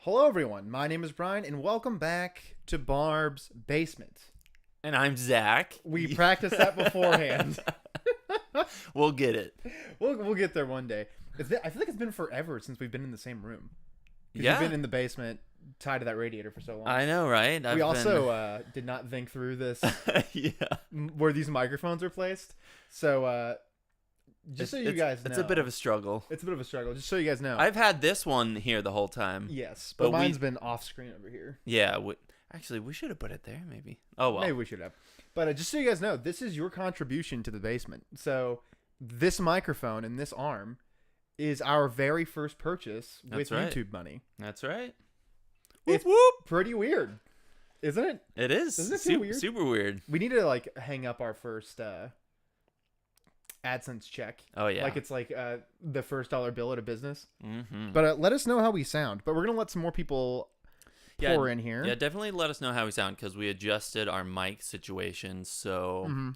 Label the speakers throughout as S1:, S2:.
S1: Hello, everyone. My name is Brian, and welcome back to Barb's Basement.
S2: And I'm Zach.
S1: We practiced that beforehand.
S2: We'll get it.
S1: We'll get there one day. I feel like it's been forever since we've been in the same room.
S2: Yeah.
S1: We've been in the basement, tied to that radiator for so long.
S2: I know, right?
S1: We also did not think through this.
S2: Yeah.
S1: Where these microphones are placed. So, so you guys know.
S2: It's a bit of a struggle.
S1: It's a bit of a struggle. Just so you guys know.
S2: I've had this one here the whole time.
S1: Yes, but mine's been off screen over here.
S2: Yeah. Actually, we should have put it there, maybe. Oh, well.
S1: Maybe we should have. But just so you guys know, this is your contribution to the basement. So this microphone and this arm is our very first purchase with YouTube money.
S2: That's right.
S1: It's pretty weird, isn't it?
S2: It is.
S1: Doesn't it feel weird?
S2: Super weird.
S1: We need to hang up our first AdSense check.
S2: Oh, yeah.
S1: Like it's the first dollar bill at a business.
S2: Mm-hmm.
S1: But let us know how we sound. But we're going to let some more people pour in here.
S2: Yeah, definitely let us know how we sound because we adjusted our mic situation. So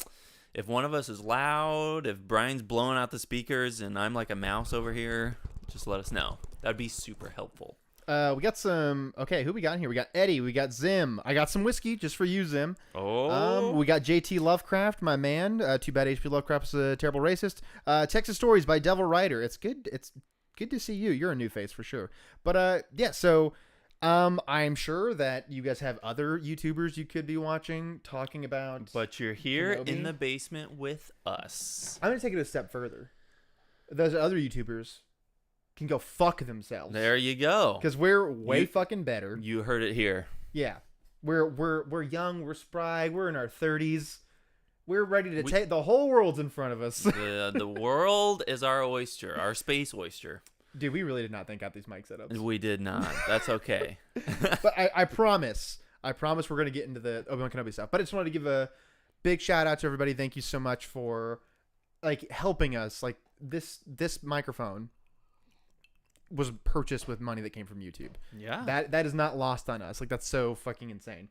S2: if one of us is loud, if Brian's blowing out the speakers and I'm like a mouse over here, just let us know. That'd be super helpful.
S1: We got some. Okay, who we got in here? We got Eddie. We got Zim. I got some whiskey just for you, Zim.
S2: Oh.
S1: We got JT Lovecraft, my man. Too bad HP Lovecraft's a terrible racist. Texas Stories by Devil Rider. It's good. It's good to see you. You're a new face for sure. But yeah. So I'm sure that you guys have other YouTubers you could be watching talking about.
S2: But you're here
S1: Kenobi.
S2: in the basement with us.
S1: I'm gonna take it a step further. There's other YouTubers can go fuck themselves.
S2: There you go.
S1: Because we're way fucking better.
S2: You heard it here.
S1: Yeah. We're young, we're spry, we're in our 30s. We're ready to take the whole world's in front of us.
S2: The world is our oyster, our space oyster.
S1: Dude, we really did not think out these mic setups.
S2: We did not. That's okay.
S1: But I promise we're going to get into the Obi-Wan Kenobi stuff. But I just wanted to give a big shout out to everybody. Thank you so much for like helping us. Like this microphone was purchased with money that came from YouTube.
S2: Yeah.
S1: That is not lost on us. Like that's so fucking insane.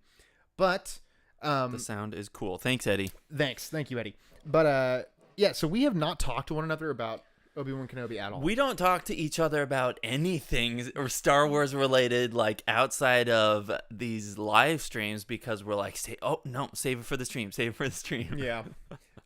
S1: But
S2: the sound is cool. Thanks, Eddie.
S1: Thank you, Eddie. But yeah, so we have not talked to one another about Obi-Wan Kenobi at all.
S2: We don't talk to each other about anything or Star Wars related, like outside of these live streams, because we're like, save it for the stream. Save it for the stream.
S1: Yeah.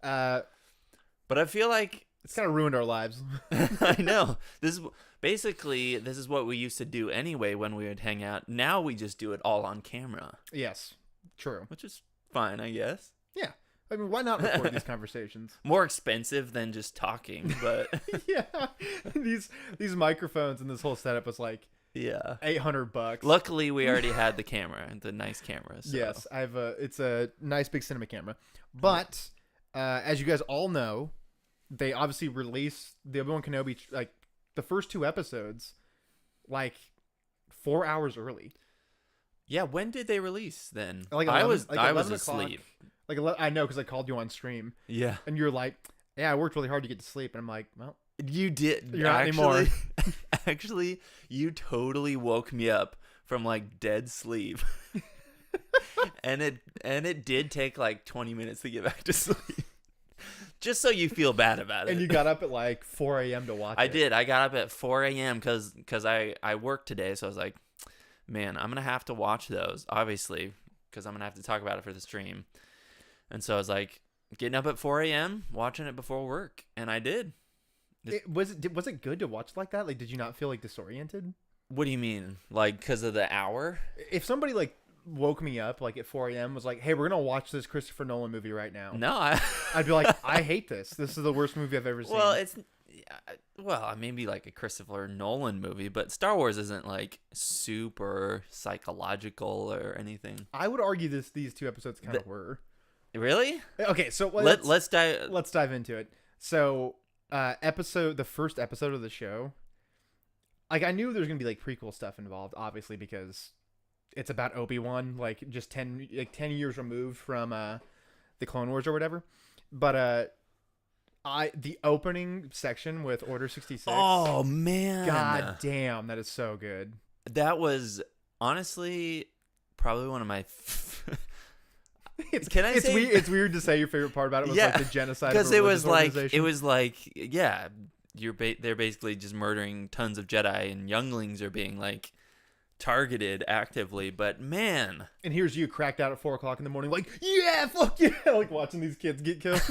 S2: But I feel like
S1: it's kind of ruined our lives.
S2: I know. This is what we used to do anyway when we would hang out. Now we just do it all on camera.
S1: Yes. True.
S2: Which is fine, I guess.
S1: Yeah. I mean, why not record these conversations?
S2: More expensive than just talking, but
S1: yeah, these microphones and this whole setup was like $800.
S2: Luckily, we already had the camera, the nice camera. So.
S1: Yes, it's a nice big cinema camera. But as you guys all know, they obviously released the Obi-Wan Kenobi like the first 2 episodes like 4 hours early.
S2: Yeah, when did they release then?
S1: Like
S2: 11, I was
S1: o'clock.
S2: asleep.
S1: Like I know because I called you on stream.
S2: Yeah,
S1: and you're like, "Yeah, I worked really hard to get to sleep," and I'm like, "Well,
S2: you did.
S1: You're not anymore."
S2: Actually, you totally woke me up from like dead sleep, and it did take like 20 minutes to get back to sleep. Just so you feel bad about it.
S1: And you got up at like 4 a.m. to watch it.
S2: I did. I got up at 4 a.m. because I worked today, so I was like, man, I'm gonna have to watch those, obviously, because I'm gonna have to talk about it for the stream. And so I was like, getting up at 4 a.m., watching it before work, and I did.
S1: Was it good to watch like that? Like, did you not feel like disoriented?
S2: What do you mean? Like, because of the hour?
S1: If somebody like woke me up like at 4 a.m. was like, hey, we're gonna watch this Christopher Nolan movie right now.
S2: No,
S1: I'd be like, I hate this. This is the worst movie I've ever seen.
S2: Well, maybe like a Christopher Nolan movie, but Star Wars isn't like super psychological or anything.
S1: I would argue these 2 episodes kind of were.
S2: Really?
S1: Okay, so
S2: let's dive.
S1: Let's dive into it. So, the first episode of the show, like I knew there was gonna be like prequel stuff involved, obviously because it's about Obi-Wan, like just 10 years removed from the Clone Wars or whatever. But the opening section with Order 66.
S2: Oh man!
S1: God damn, that is so good.
S2: That was honestly probably one of my.
S1: It's weird to say your favorite part about it was like the genocide
S2: because
S1: it
S2: was like they're basically just murdering tons of Jedi and younglings are being like targeted actively, but man,
S1: and here's you cracked out at 4 o'clock in the morning like yeah, fuck yeah, like watching these kids get killed.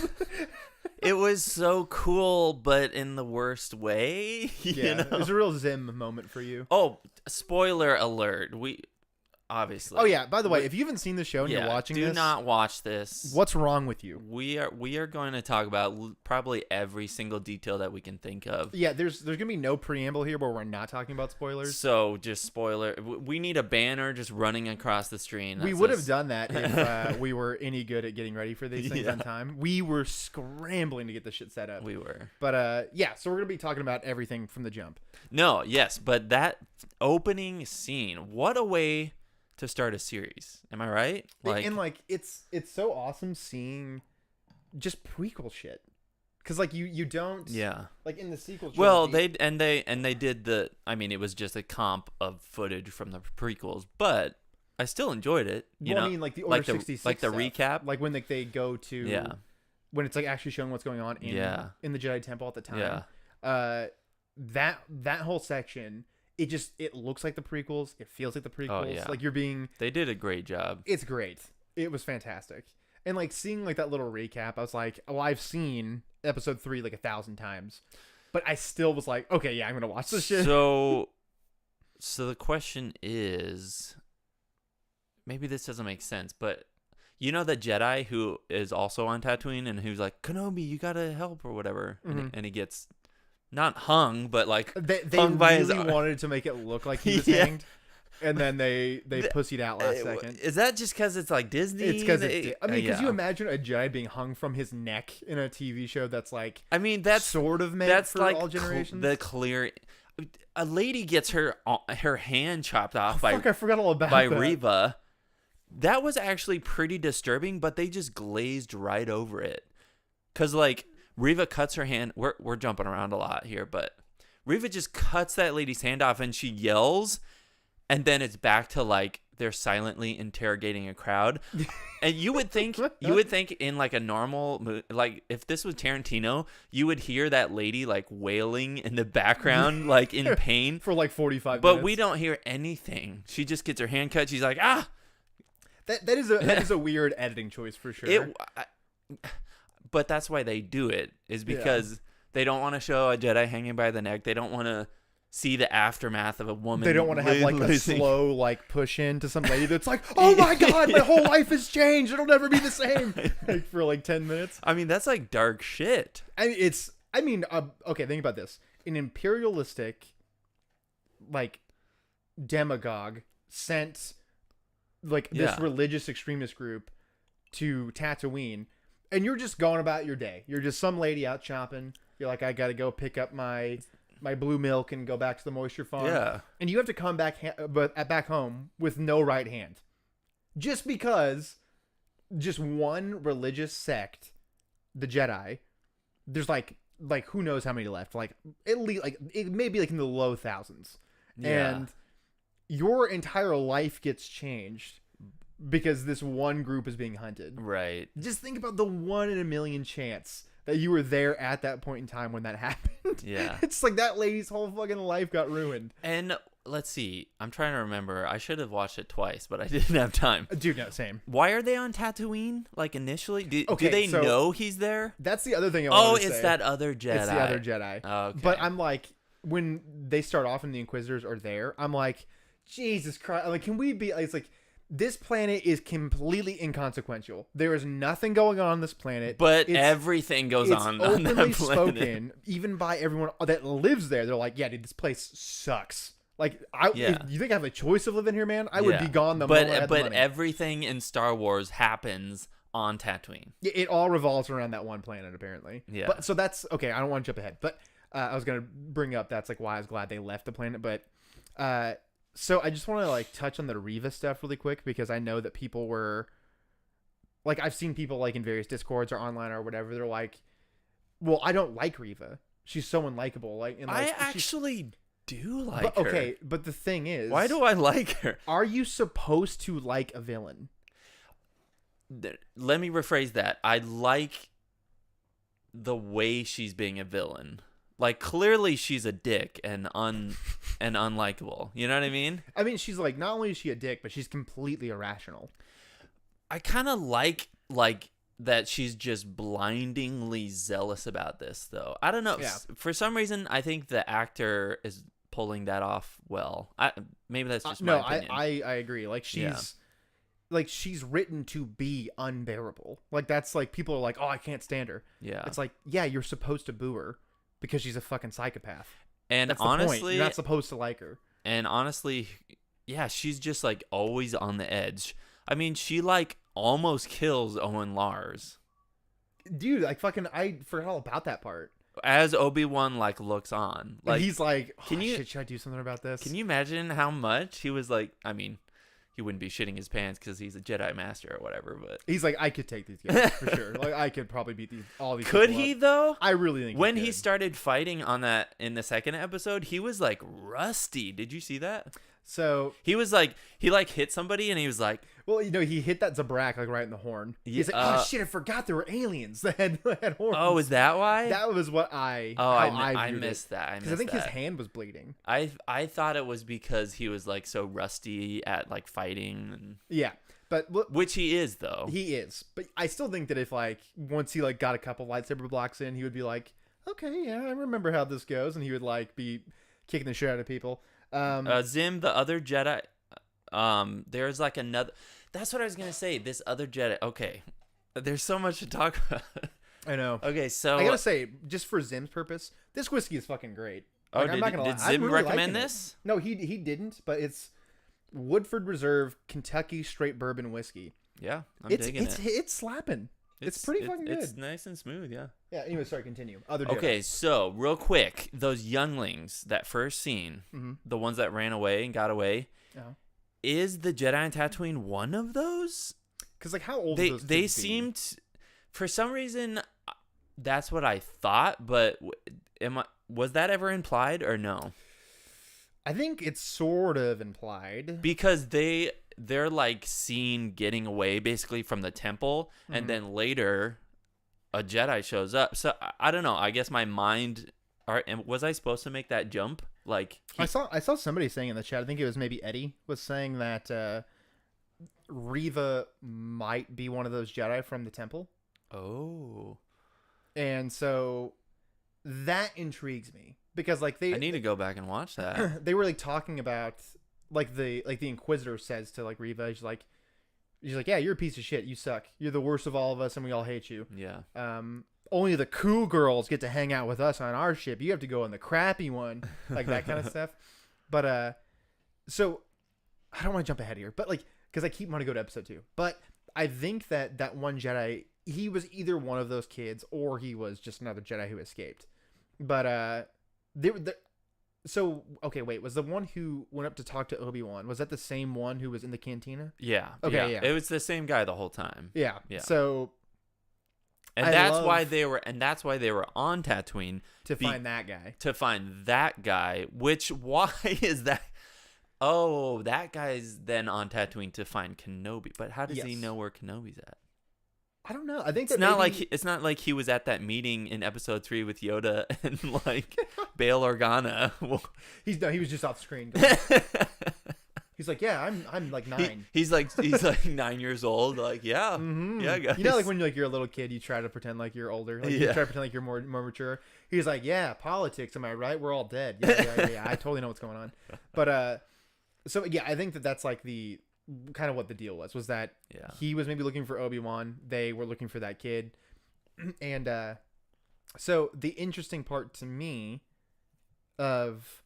S2: It was so cool, but in the worst way. You know?
S1: It was a real Zim moment for you.
S2: Oh, spoiler alert! Obviously.
S1: Oh yeah. By the way, if you haven't seen the show and you're watching this,
S2: do not watch this.
S1: What's wrong with you?
S2: We are going to talk about probably every single detail that we can think of.
S1: Yeah, there's gonna be no preamble here where we're not talking about spoilers.
S2: So just spoiler. We need a banner just running across the screen.
S1: We would have done that if we were any good at getting ready for these things on time. We were scrambling to get the shit set up.
S2: We were.
S1: But yeah, so we're gonna be talking about everything from the jump.
S2: No, yes, but that opening scene, what a way to start a series. Am I right?
S1: It's so awesome seeing just prequel shit. Cuz like you don't like in the sequel trilogy.
S2: Well, they did it was just a comp of footage from the prequels, but I still enjoyed it. You know,
S1: I mean like the Order 66
S2: like the
S1: stuff.
S2: recap,
S1: like when they go to when it's like actually showing what's going on in the Jedi Temple at the time. That whole section, it looks like the prequels. It feels like the prequels. Oh, yeah. Like
S2: they did a great job.
S1: It's great. It was fantastic. And like seeing like that little recap, I was like, oh, I've seen episode 3 like 1,000 times, but I still was like, okay, yeah, I'm gonna watch this shit.
S2: So the question is, maybe this doesn't make sense, but you know the Jedi who is also on Tatooine and who's like, Kenobi, you gotta help or whatever, and he gets not hung, but like
S1: They
S2: hung by
S1: really
S2: his
S1: wanted to make it look like he was
S2: Yeah.
S1: hanged, and then they pussied out last second.
S2: Is that just because it's like Disney?
S1: It's because could
S2: yeah.
S1: you imagine a Jedi being hung from his neck in a TV show that's like
S2: I mean, that's
S1: sort of meant
S2: that's
S1: for
S2: like
S1: all generations?
S2: the clear. A lady gets her hand chopped off
S1: I forgot all about
S2: by
S1: that.
S2: Riva. That was actually pretty disturbing, but they just glazed right over it. Cause like Riva cuts her hand. We're jumping around a lot here, but Riva just cuts that lady's hand off, and she yells, and then it's back to like they're silently interrogating a crowd. And you would think in like a normal, like if this was Tarantino, you would hear that lady like wailing in the background, like in pain
S1: for like 45
S2: but
S1: minutes.
S2: we don't hear anything. She just gets her hand cut. She's like, ah.
S1: That is a weird editing choice for sure.
S2: But that's why they do it, is because they don't want to show a Jedi hanging by the neck. They don't want to see the aftermath of a woman.
S1: They don't want to have like a
S2: losing.
S1: slow like push in to some lady that's like, oh my god, my whole life has changed. It'll never be the same. Like for like 10 minutes.
S2: I mean, that's like dark shit.
S1: Okay, think about this. An imperialistic like demagogue sent like this religious extremist group to Tatooine, and you're just going about your day. You're just some lady out shopping. You're like, I gotta go pick up my blue milk and go back to the moisture farm.
S2: Yeah.
S1: And you have to come back back home with no right hand, just because just one religious sect, the Jedi. There's like who knows how many left? Like at least like it may be like in the low thousands, and your entire life gets changed because this one group is being hunted.
S2: Right.
S1: Just think about the 1 in a million chance that you were there at that point in time when that happened.
S2: Yeah.
S1: It's like that lady's whole fucking life got ruined.
S2: And let's see. I'm trying to remember. I should have watched it twice, but I didn't have time.
S1: Dude, no, same.
S2: Why are they on Tatooine? Like initially? Do
S1: Okay,
S2: they
S1: so
S2: know he's there?
S1: That's the other thing I wanted to say.
S2: It's that other Jedi.
S1: It's the other Jedi.
S2: Okay.
S1: But I'm like, when they start off and the Inquisitors are there, I'm like, Jesus Christ. Like, can we be, it's like, this planet is completely inconsequential. There is nothing going on this planet.
S2: But everything goes on that
S1: openly
S2: planet.
S1: spoken, even by everyone that lives there. They're like, yeah, dude, this place sucks. Like, if you think I have a choice of living here, man? I would be gone the moment I had the money.
S2: But everything in Star Wars happens on Tatooine.
S1: It all revolves around that one planet, apparently.
S2: Yeah.
S1: But, so that's, okay, I don't want to jump ahead. But I was going to bring up, that's like why I was glad they left the planet. But, so I just want to like touch on the Riva stuff really quick, because I know that people were like, I've seen people like in various Discords or online or whatever. They're like, well, I don't like Riva. She's so unlikable. Like, and, like
S2: I actually do like
S1: but,
S2: her.
S1: Okay, but the thing is,
S2: why do I like her?
S1: Are you supposed to like a villain?
S2: Let me rephrase that. I like the way she's being a villain. Like, clearly she's a dick and unlikable. You know what I mean?
S1: I mean, she's like, not only is she a dick, but she's completely irrational.
S2: I kind of like that she's just blindingly zealous about this, though. I don't know.
S1: Yeah.
S2: For some reason, I think the actor is pulling that off well. Maybe that's just my opinion.
S1: I agree. Like, she's written to be unbearable. Like, that's like, people are like, oh, I can't stand her.
S2: Yeah.
S1: It's like, yeah, you're supposed to boo her because she's a fucking psychopath.
S2: And
S1: that's
S2: honestly,
S1: the point. You're not supposed to like her.
S2: And honestly, yeah, she's just like always on the edge. I mean, she like almost kills Owen Lars.
S1: Dude, like fucking, I forgot all about that part.
S2: As Obi-Wan like looks on, like
S1: and he's like, oh,
S2: can you
S1: shit, should I do something about this?
S2: Can you imagine how much he was like? I mean, he wouldn't be shitting his pants because he's a Jedi Master or whatever. But
S1: he's like, I could take these guys for sure. Like, I could probably beat all these.
S2: Could he
S1: up.
S2: though?
S1: I really think
S2: when
S1: he
S2: he started fighting on that in the second episode, he was like rusty. Did you see that?
S1: So
S2: he was like, he like hit somebody and he was like,
S1: well, you know, he hit that Zabrak like right in the horn. He's like, oh shit, I forgot there were aliens that had horns.
S2: Oh, is that why?
S1: That was what I.
S2: Oh, I missed that.
S1: Because I think his hand was bleeding.
S2: I thought it was because he was like so rusty at like fighting. And,
S1: yeah, but
S2: which he is though.
S1: He is, but I still think that if like once he like got a couple lightsaber blocks in, he would be like, okay, yeah, I remember how this goes, and he would like be kicking the shit out of people.
S2: Zim, the other Jedi, there's like another, that's what I was going to say. This other Jedi. Okay. There's so much to talk about.
S1: I know.
S2: Okay, so
S1: I gotta say, just for Zim's purpose, this whiskey is fucking great. Like,
S2: oh,
S1: I'm not gonna
S2: did
S1: lie. I'm
S2: Zim
S1: really
S2: recommend
S1: liking it.
S2: this?
S1: No, he didn't, but it's Woodford Reserve Kentucky Straight Bourbon Whiskey.
S2: Yeah, I'm
S1: digging it. It's slapping. It's pretty fucking good.
S2: It's nice and smooth, yeah.
S1: Yeah, anyway, sorry, continue. Other Jedi.
S2: Okay, so real quick, those younglings, that first scene, the ones that ran away and got away, is the Jedi on Tatooine one of those?
S1: Because, like, how old
S2: they
S1: are those
S2: they
S1: kids
S2: seemed, for some reason, that's what I thought, but was that ever implied or no?
S1: I think it's sort of implied.
S2: Because they're like seen getting away basically from the temple, and then later a Jedi shows up. So I don't know. I guess my mind. Was I supposed to make that jump? Like
S1: I saw somebody saying in the chat. I think it was maybe Eddie was saying that Riva might be one of those Jedi from the temple.
S2: Oh. And
S1: so that intrigues me because like
S2: I need to go back and watch that.
S1: They were like talking about like the Inquisitor says to like Riva, she's like, yeah, you're a piece of shit. You suck. You're the worst of all of us, and we all hate you.
S2: Yeah.
S1: Only the cool girls get to hang out with us on our ship. You have to go on the crappy one, like that kind of stuff. But so I don't want to jump ahead here, but like because I keep wanting to go to episode 2. But I think that one Jedi, he was either one of those kids or he was just another Jedi who escaped. But so okay, wait, was the one who went up to talk to Obi-Wan, was that the same one who was in the cantina?
S2: Yeah.
S1: Okay,
S2: yeah. It was the same guy the whole time.
S1: Yeah.
S2: Yeah.
S1: So
S2: that's why they were on Tatooine
S1: to find that guy.
S2: To find that guy, why is that? Oh, that guy's then on Tatooine to find Kenobi. But how does he know where Kenobi's at?
S1: I don't know. I think
S2: it's not like he was at that meeting in episode 3 with Yoda and like Bail Organa.
S1: He was just off screen. He's like, yeah, I'm like 9.
S2: He's like 9 years old. Like, yeah, yeah, guys.
S1: You know, like when you're a little kid, you try to pretend like you're older. Like, you try to pretend like you're more mature. He's like, yeah, politics. Am I right? We're all dead. Yeah. I totally know what's going on. But so yeah, I think that's like the kind of what the deal was that he was maybe looking for Obi-Wan. They were looking for that kid. And so the interesting part to me of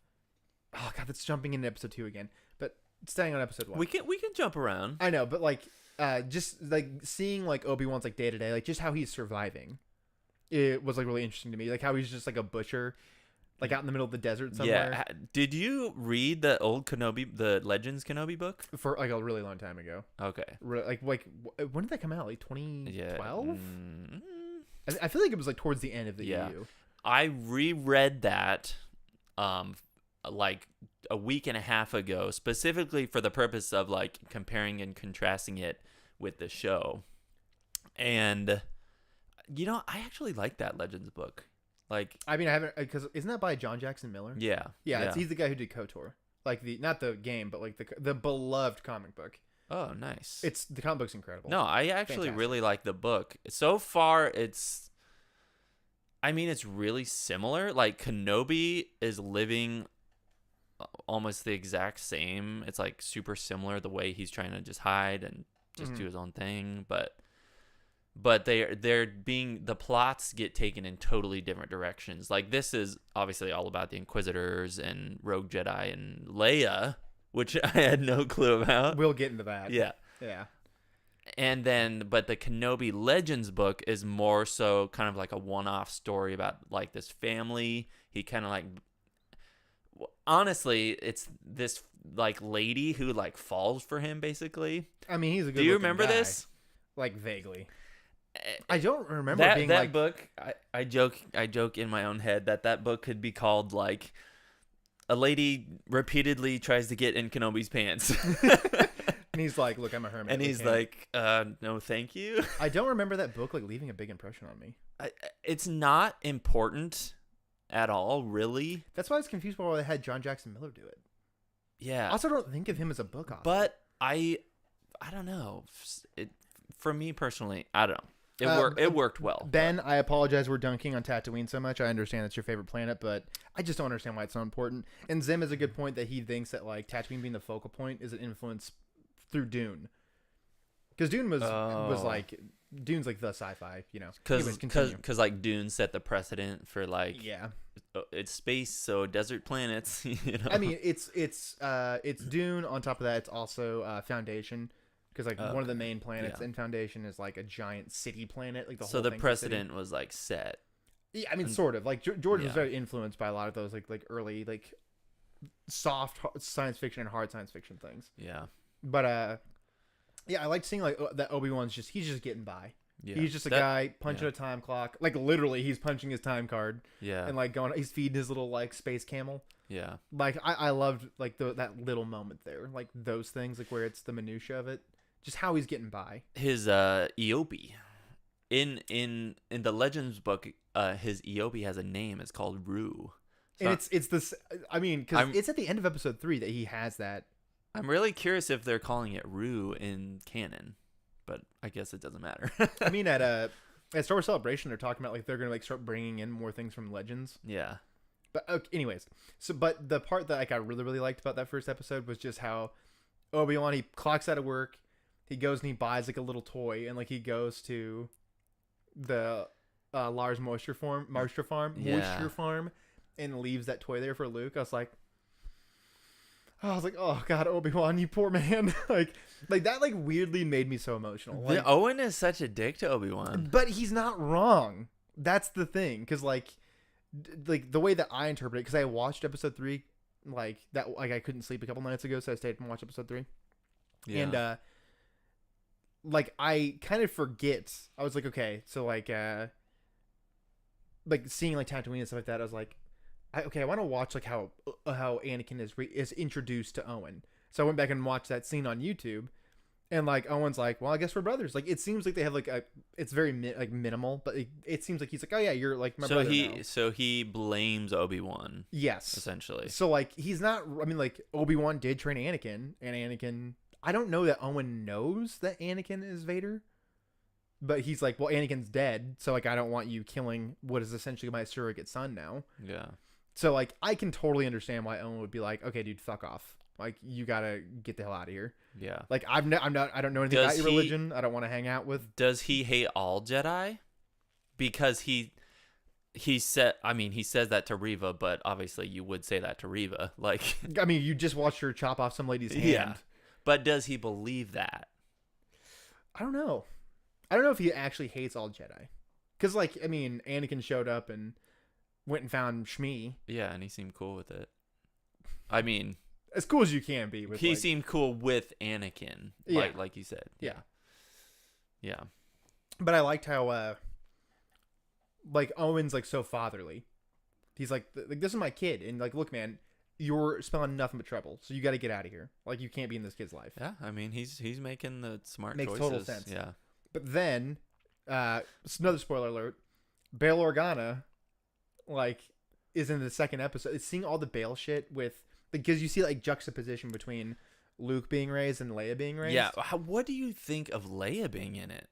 S1: that's jumping into episode 2 again. But staying on episode 1.
S2: We can jump around.
S1: I know, but like just like seeing like Obi-Wan's like day to day, like just how he's surviving. It was like really interesting to me. Like how he's just like a butcher, like out in the middle of the desert somewhere.
S2: Yeah. Did you read the old Kenobi, the Legends Kenobi book?
S1: For like a really long time ago.
S2: Okay.
S1: Like when did that come out? Like 2012?
S2: Yeah.
S1: I feel like it was like towards the end of the EU.
S2: I reread that like a week and a half ago, specifically for the purpose of like comparing and contrasting it with the show. And you know, I actually like that Legends book. Like,
S1: I mean, I haven't, because isn't that by John Jackson Miller?
S2: Yeah.
S1: He's the guy who did KOTOR, like not the game, but like the beloved comic book.
S2: Oh, nice.
S1: The comic book's incredible.
S2: No, I actually really like the book. So far, it's really similar. Like Kenobi is living almost the exact same. It's like super similar the way he's trying to just hide and just do his own thing, but the plots get taken in totally different directions. Like this is obviously all about the Inquisitors and Rogue Jedi and Leia, which I had no clue about.
S1: We'll get into that.
S2: Yeah. And then, but the Kenobi Legends book is more so kind of like a one-off story about like this family. He kind of like, honestly, it's this like lady who like falls for him basically.
S1: I mean, he's a good.
S2: Do you remember
S1: guy.
S2: this?
S1: Like vaguely. I don't remember
S2: that book. I joke in my own head that book could be called like a lady repeatedly tries to get in Kenobi's pants.
S1: And he's like, look, I'm a hermit.
S2: And he's like, no, thank you.
S1: I don't remember that book like leaving a big impression on me.
S2: It's not important at all, really.
S1: That's why I was confused why they had John Jackson Miller do it.
S2: Yeah.
S1: I also don't think of him as a book author.
S2: But I don't know. For me personally, I don't know. It worked well.
S1: Ben, I apologize we're dunking on Tatooine so much. I understand it's your favorite planet, but I just don't understand why it's so important. And Zim is a good point that he thinks that like Tatooine being the focal point is an influence through Dune. Because Dune was like Dune's like the sci-fi, Anyways,
S2: because like Dune set the precedent for like
S1: yeah.
S2: It's space, so desert planets.
S1: I mean, it's Dune. On top of that, it's also Foundation, because like one of the main planets in Foundation is like a giant city planet. Like
S2: so
S1: whole
S2: the
S1: thing's
S2: precedent was like set.
S1: Yeah, I mean, sort of. Like George was very influenced by a lot of those like early like soft science fiction and hard science fiction things.
S2: Yeah.
S1: But yeah, I liked seeing like that Obi-Wan's he's just getting by. Yeah. He's just a guy punching a time clock. Like literally, he's punching his time card.
S2: Yeah.
S1: And like he's feeding his little like space camel.
S2: Yeah.
S1: Like I loved like that little moment there, like those things, like where it's the minutia of it, just how he's getting by.
S2: His Eobi, in the Legends book, his Eobi has a name. It's called Rue.
S1: And it's this. I mean, because it's at the end of episode 3 that he has that.
S2: I'm really curious if they're calling it Rue in canon, but I guess it doesn't matter.
S1: I mean, at Star Wars Celebration, they're talking about like they're gonna like start bringing in more things from Legends.
S2: Yeah.
S1: But okay, anyways, but the part that like I really really liked about that first episode was just how Obi-Wan, he clocks out of work, he goes and he buys like a little toy, and like he goes to the Lars Moisture Farm, and leaves that toy there for Luke. I was like, oh God, Obi-Wan, you poor man. like that like weirdly made me so emotional. Like,
S2: Owen is such a dick to Obi-Wan,
S1: but he's not wrong. That's the thing, because like the way that I interpret it, because I watched episode 3 like that, like I couldn't sleep a couple nights ago, so I stayed and watched episode 3. Yeah. And like I kind of forget. I was like, okay, so like seeing like Tatooine and stuff like that, I was like, I want to watch like how Anakin is introduced to Owen. So I went back and watched that scene on YouTube, and like Owen's like, well, I guess we're brothers. Like it seems like they have like it's very minimal, but it seems like he's like, oh yeah, you're like my brother now.
S2: So he blames Obi-Wan.
S1: Yes,
S2: essentially.
S1: So like he's not. I mean, like Obi-Wan did train Anakin, and Anakin. I don't know that Owen knows that Anakin is Vader, but he's like, well, Anakin's dead, so like I don't want you killing what is essentially my surrogate son now.
S2: Yeah.
S1: So like I can totally understand why Owen would be like, okay, dude, fuck off. Like you gotta get the hell out of here.
S2: Yeah.
S1: Like I don't know anything about your religion. I don't want to hang out with.
S2: Does he hate all Jedi? Because he says that to Riva, but obviously you would say that to Riva. Like
S1: I mean, you just watched her chop off some lady's hand.
S2: Yeah. But does he believe that?
S1: I don't know. I don't know if he actually hates all Jedi. Because like I mean, Anakin showed up and went and found Shmi.
S2: Yeah, and he seemed cool with it. I mean,
S1: as cool as you can be. With,
S2: he seemed cool with Anakin, like you said.
S1: Yeah.
S2: Yeah.
S1: But I liked how, like, Owen's, like, so fatherly. He's like, this is my kid. And, like, look, man, you're spelling nothing but trouble. So you got to get out of here. Like, you can't be in this kid's life.
S2: Yeah, I mean, he's making the smart
S1: choices. Makes total sense.
S2: Yeah.
S1: But then, another spoiler alert, Bail Organa, like, is in the second episode. It's seeing all the Bail shit with... Because you see like juxtaposition between Luke being raised and Leia being raised.
S2: Yeah. What do you think of Leia being in it?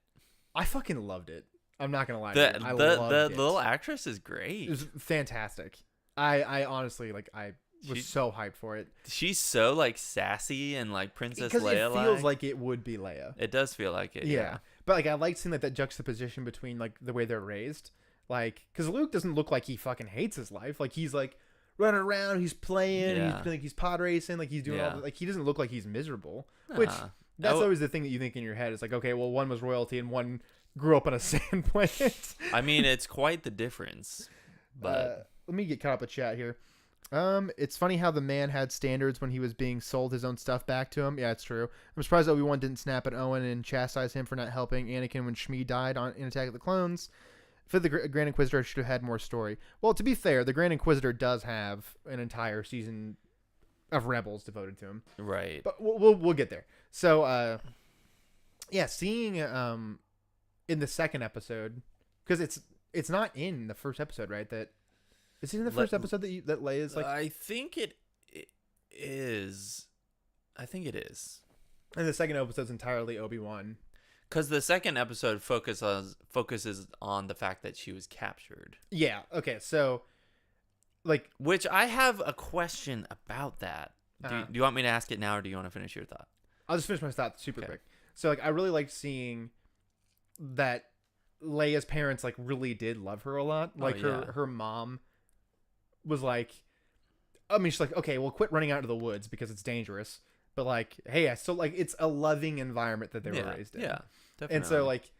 S1: I fucking loved it. I'm not gonna lie.
S2: I loved it. Little actress is great.
S1: It was fantastic. I honestly like I was so hyped for it.
S2: She's so like sassy and like Princess Leia.
S1: Because it feels like it would be Leia.
S2: It does feel like it. Yeah.
S1: But like I like seeing like that juxtaposition between like the way they're raised. Like because Luke doesn't look like he fucking hates his life. Like he's like running around, he's playing, he's pod racing, like he's doing all like he doesn't look like he's miserable. Which that's always the thing that you think in your head. It's like, okay, well, one was royalty and one grew up on a sand planet.
S2: I mean, it's quite the difference. But
S1: let me get caught up with chat here. It's funny how the man had standards when he was being sold his own stuff back to him. Yeah, it's true. I'm surprised Obi-Wan didn't snap at Owen and chastise him for not helping Anakin when Shmi died in Attack of the Clones. For the Grand Inquisitor should have had more story. Well, to be fair, the Grand Inquisitor does have an entire season of Rebels devoted to him.
S2: Right.
S1: But we'll get there. So, yeah, seeing in the second episode, because it's not in the first episode, right? That is it in the first episode that Leia's like?
S2: I think it is. I think it is.
S1: And the second episode's entirely Obi-Wan.
S2: Because the second episode focuses on the fact that she was captured.
S1: Yeah. Okay. So, like,
S2: which I have a question about that. Do you want me to ask it now, or do you want to finish your thought?
S1: I'll just finish my thought super quick. So, like, I really liked seeing that Leia's parents like really did love her a lot. Like
S2: yeah.
S1: her mom was like, I mean, she's like, okay, well, quit running out into the woods because it's dangerous. But like, hey, I still like, it's a loving environment that they were raised in.
S2: Yeah, definitely.
S1: And so like,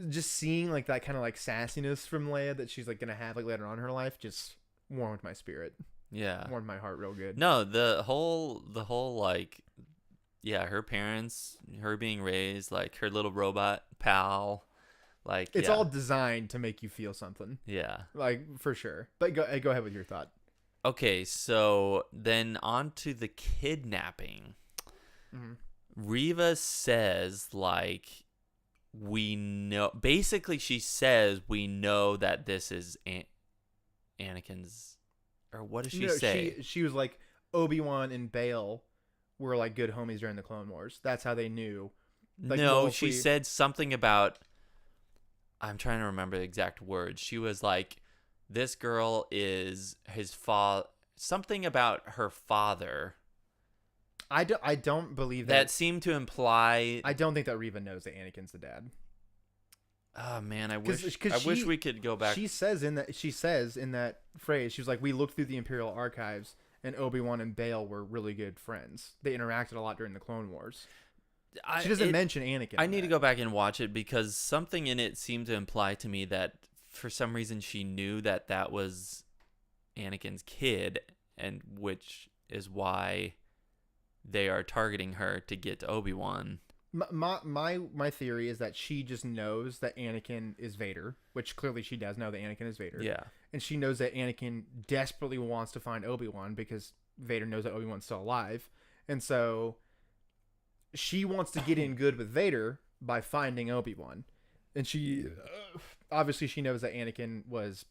S1: just seeing like that kind of like sassiness from Leia that she's like gonna have like later on in her life just warmed my spirit.
S2: Yeah,
S1: Warmed my heart real good.
S2: No, the whole like, yeah, her parents, her being raised like her little robot pal, like
S1: it's all designed to make you feel something.
S2: Yeah,
S1: like for sure. But go ahead with your thought.
S2: Okay, so then on to the kidnapping.
S1: Mm-hmm.
S2: Riva says like, we know, basically she says we know that this is Anakin's, or what does she say?
S1: She was like, Obi-Wan and Bail were like good homies during the Clone Wars. That's how they knew. Like,
S2: no, she said something about, I'm trying to remember the exact words. She was like, this girl is his father, something about her father.
S1: I don't believe that.
S2: That seemed to imply.
S1: I don't think that Riva knows that Anakin's the dad.
S2: Oh man, I wish we could go back.
S1: She says in that phrase, she was like, we looked through the Imperial archives and Obi-Wan and Bail were really good friends. They interacted a lot during the Clone Wars. She doesn't mention Anakin.
S2: I need to go back and watch it because something in it seemed to imply to me that for some reason she knew that that was Anakin's kid, and which is why they are targeting her to get to Obi-Wan.
S1: My theory is that she just knows that Anakin is Vader, which clearly she does know that Anakin is Vader.
S2: Yeah.
S1: And she knows that Anakin desperately wants to find Obi-Wan because Vader knows that Obi-Wan's still alive. And so she wants to get in good with Vader by finding Obi-Wan. And she obviously she knows that Anakin was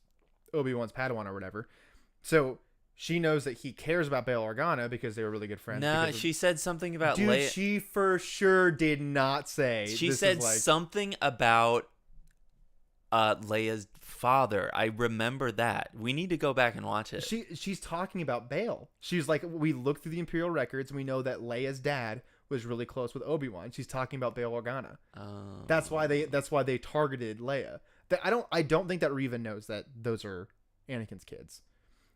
S1: Obi-Wan's Padawan or whatever. So she knows that he cares about Bail Organa because they were really good friends.
S2: Nah, she said something about
S1: Dude,
S2: Leia.
S1: she for sure did not say.
S2: She said something about Leia's father. I remember that. We need to go back and watch it.
S1: She's talking about Bail. She's like, we looked through the Imperial records and we know that Leia's dad was really close with Obi-Wan. She's talking about Bail Organa.
S2: Oh.
S1: That's why they targeted Leia. I don't think that Riva knows that those are Anakin's kids.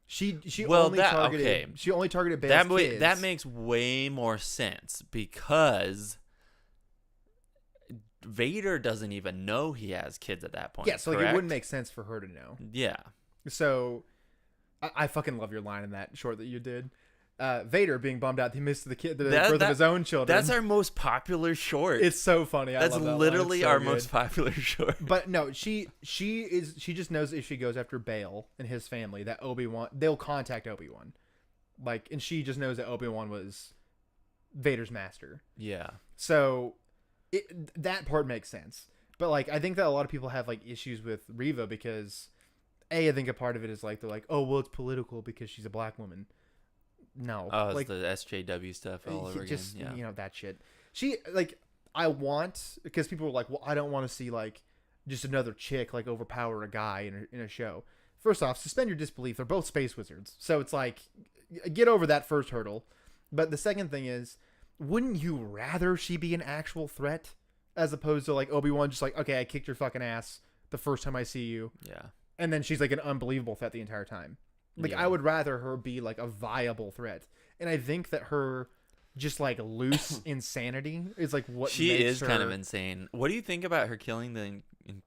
S1: She only targeted Bail's kids.
S2: That makes way more sense because Vader doesn't even know he has kids at that point.
S1: Yeah, so like, it wouldn't make sense for her to know.
S2: Yeah.
S1: So I fucking love your line in that short that you did. Vader being bummed out he missed the birth of his own children.
S2: That's our most popular short.
S1: It's so funny.
S2: That's literally our most popular short.
S1: But no, she just knows if she goes after Bail and his family that Obi-Wan, they'll contact Obi-Wan. Like, and she just knows that Obi-Wan was Vader's master.
S2: Yeah.
S1: So that part makes sense. But like, I think that a lot of people have like issues with Riva because I think a part of it is like, they're like, oh, well, it's political because she's a black woman. No.
S2: Oh, it's
S1: like,
S2: the SJW stuff all over again. Yeah.
S1: You know, that shit. She, like, because people were like, well, I don't want to see, like, just another chick, like, overpower a guy in a show. First off, suspend your disbelief. They're both space wizards. So it's like, get over that first hurdle. But the second thing is, wouldn't you rather she be an actual threat as opposed to, like, Obi-Wan just like, okay, I kicked your fucking ass the first time I see you.
S2: Yeah.
S1: And then she's, like, an unbelievable threat the entire time. Like,
S2: yeah.
S1: I would rather her be, like, a viable threat. And I think that her just, like, loose insanity is, like, what
S2: she
S1: makes
S2: is
S1: her...
S2: kind of insane. What do you think about her killing the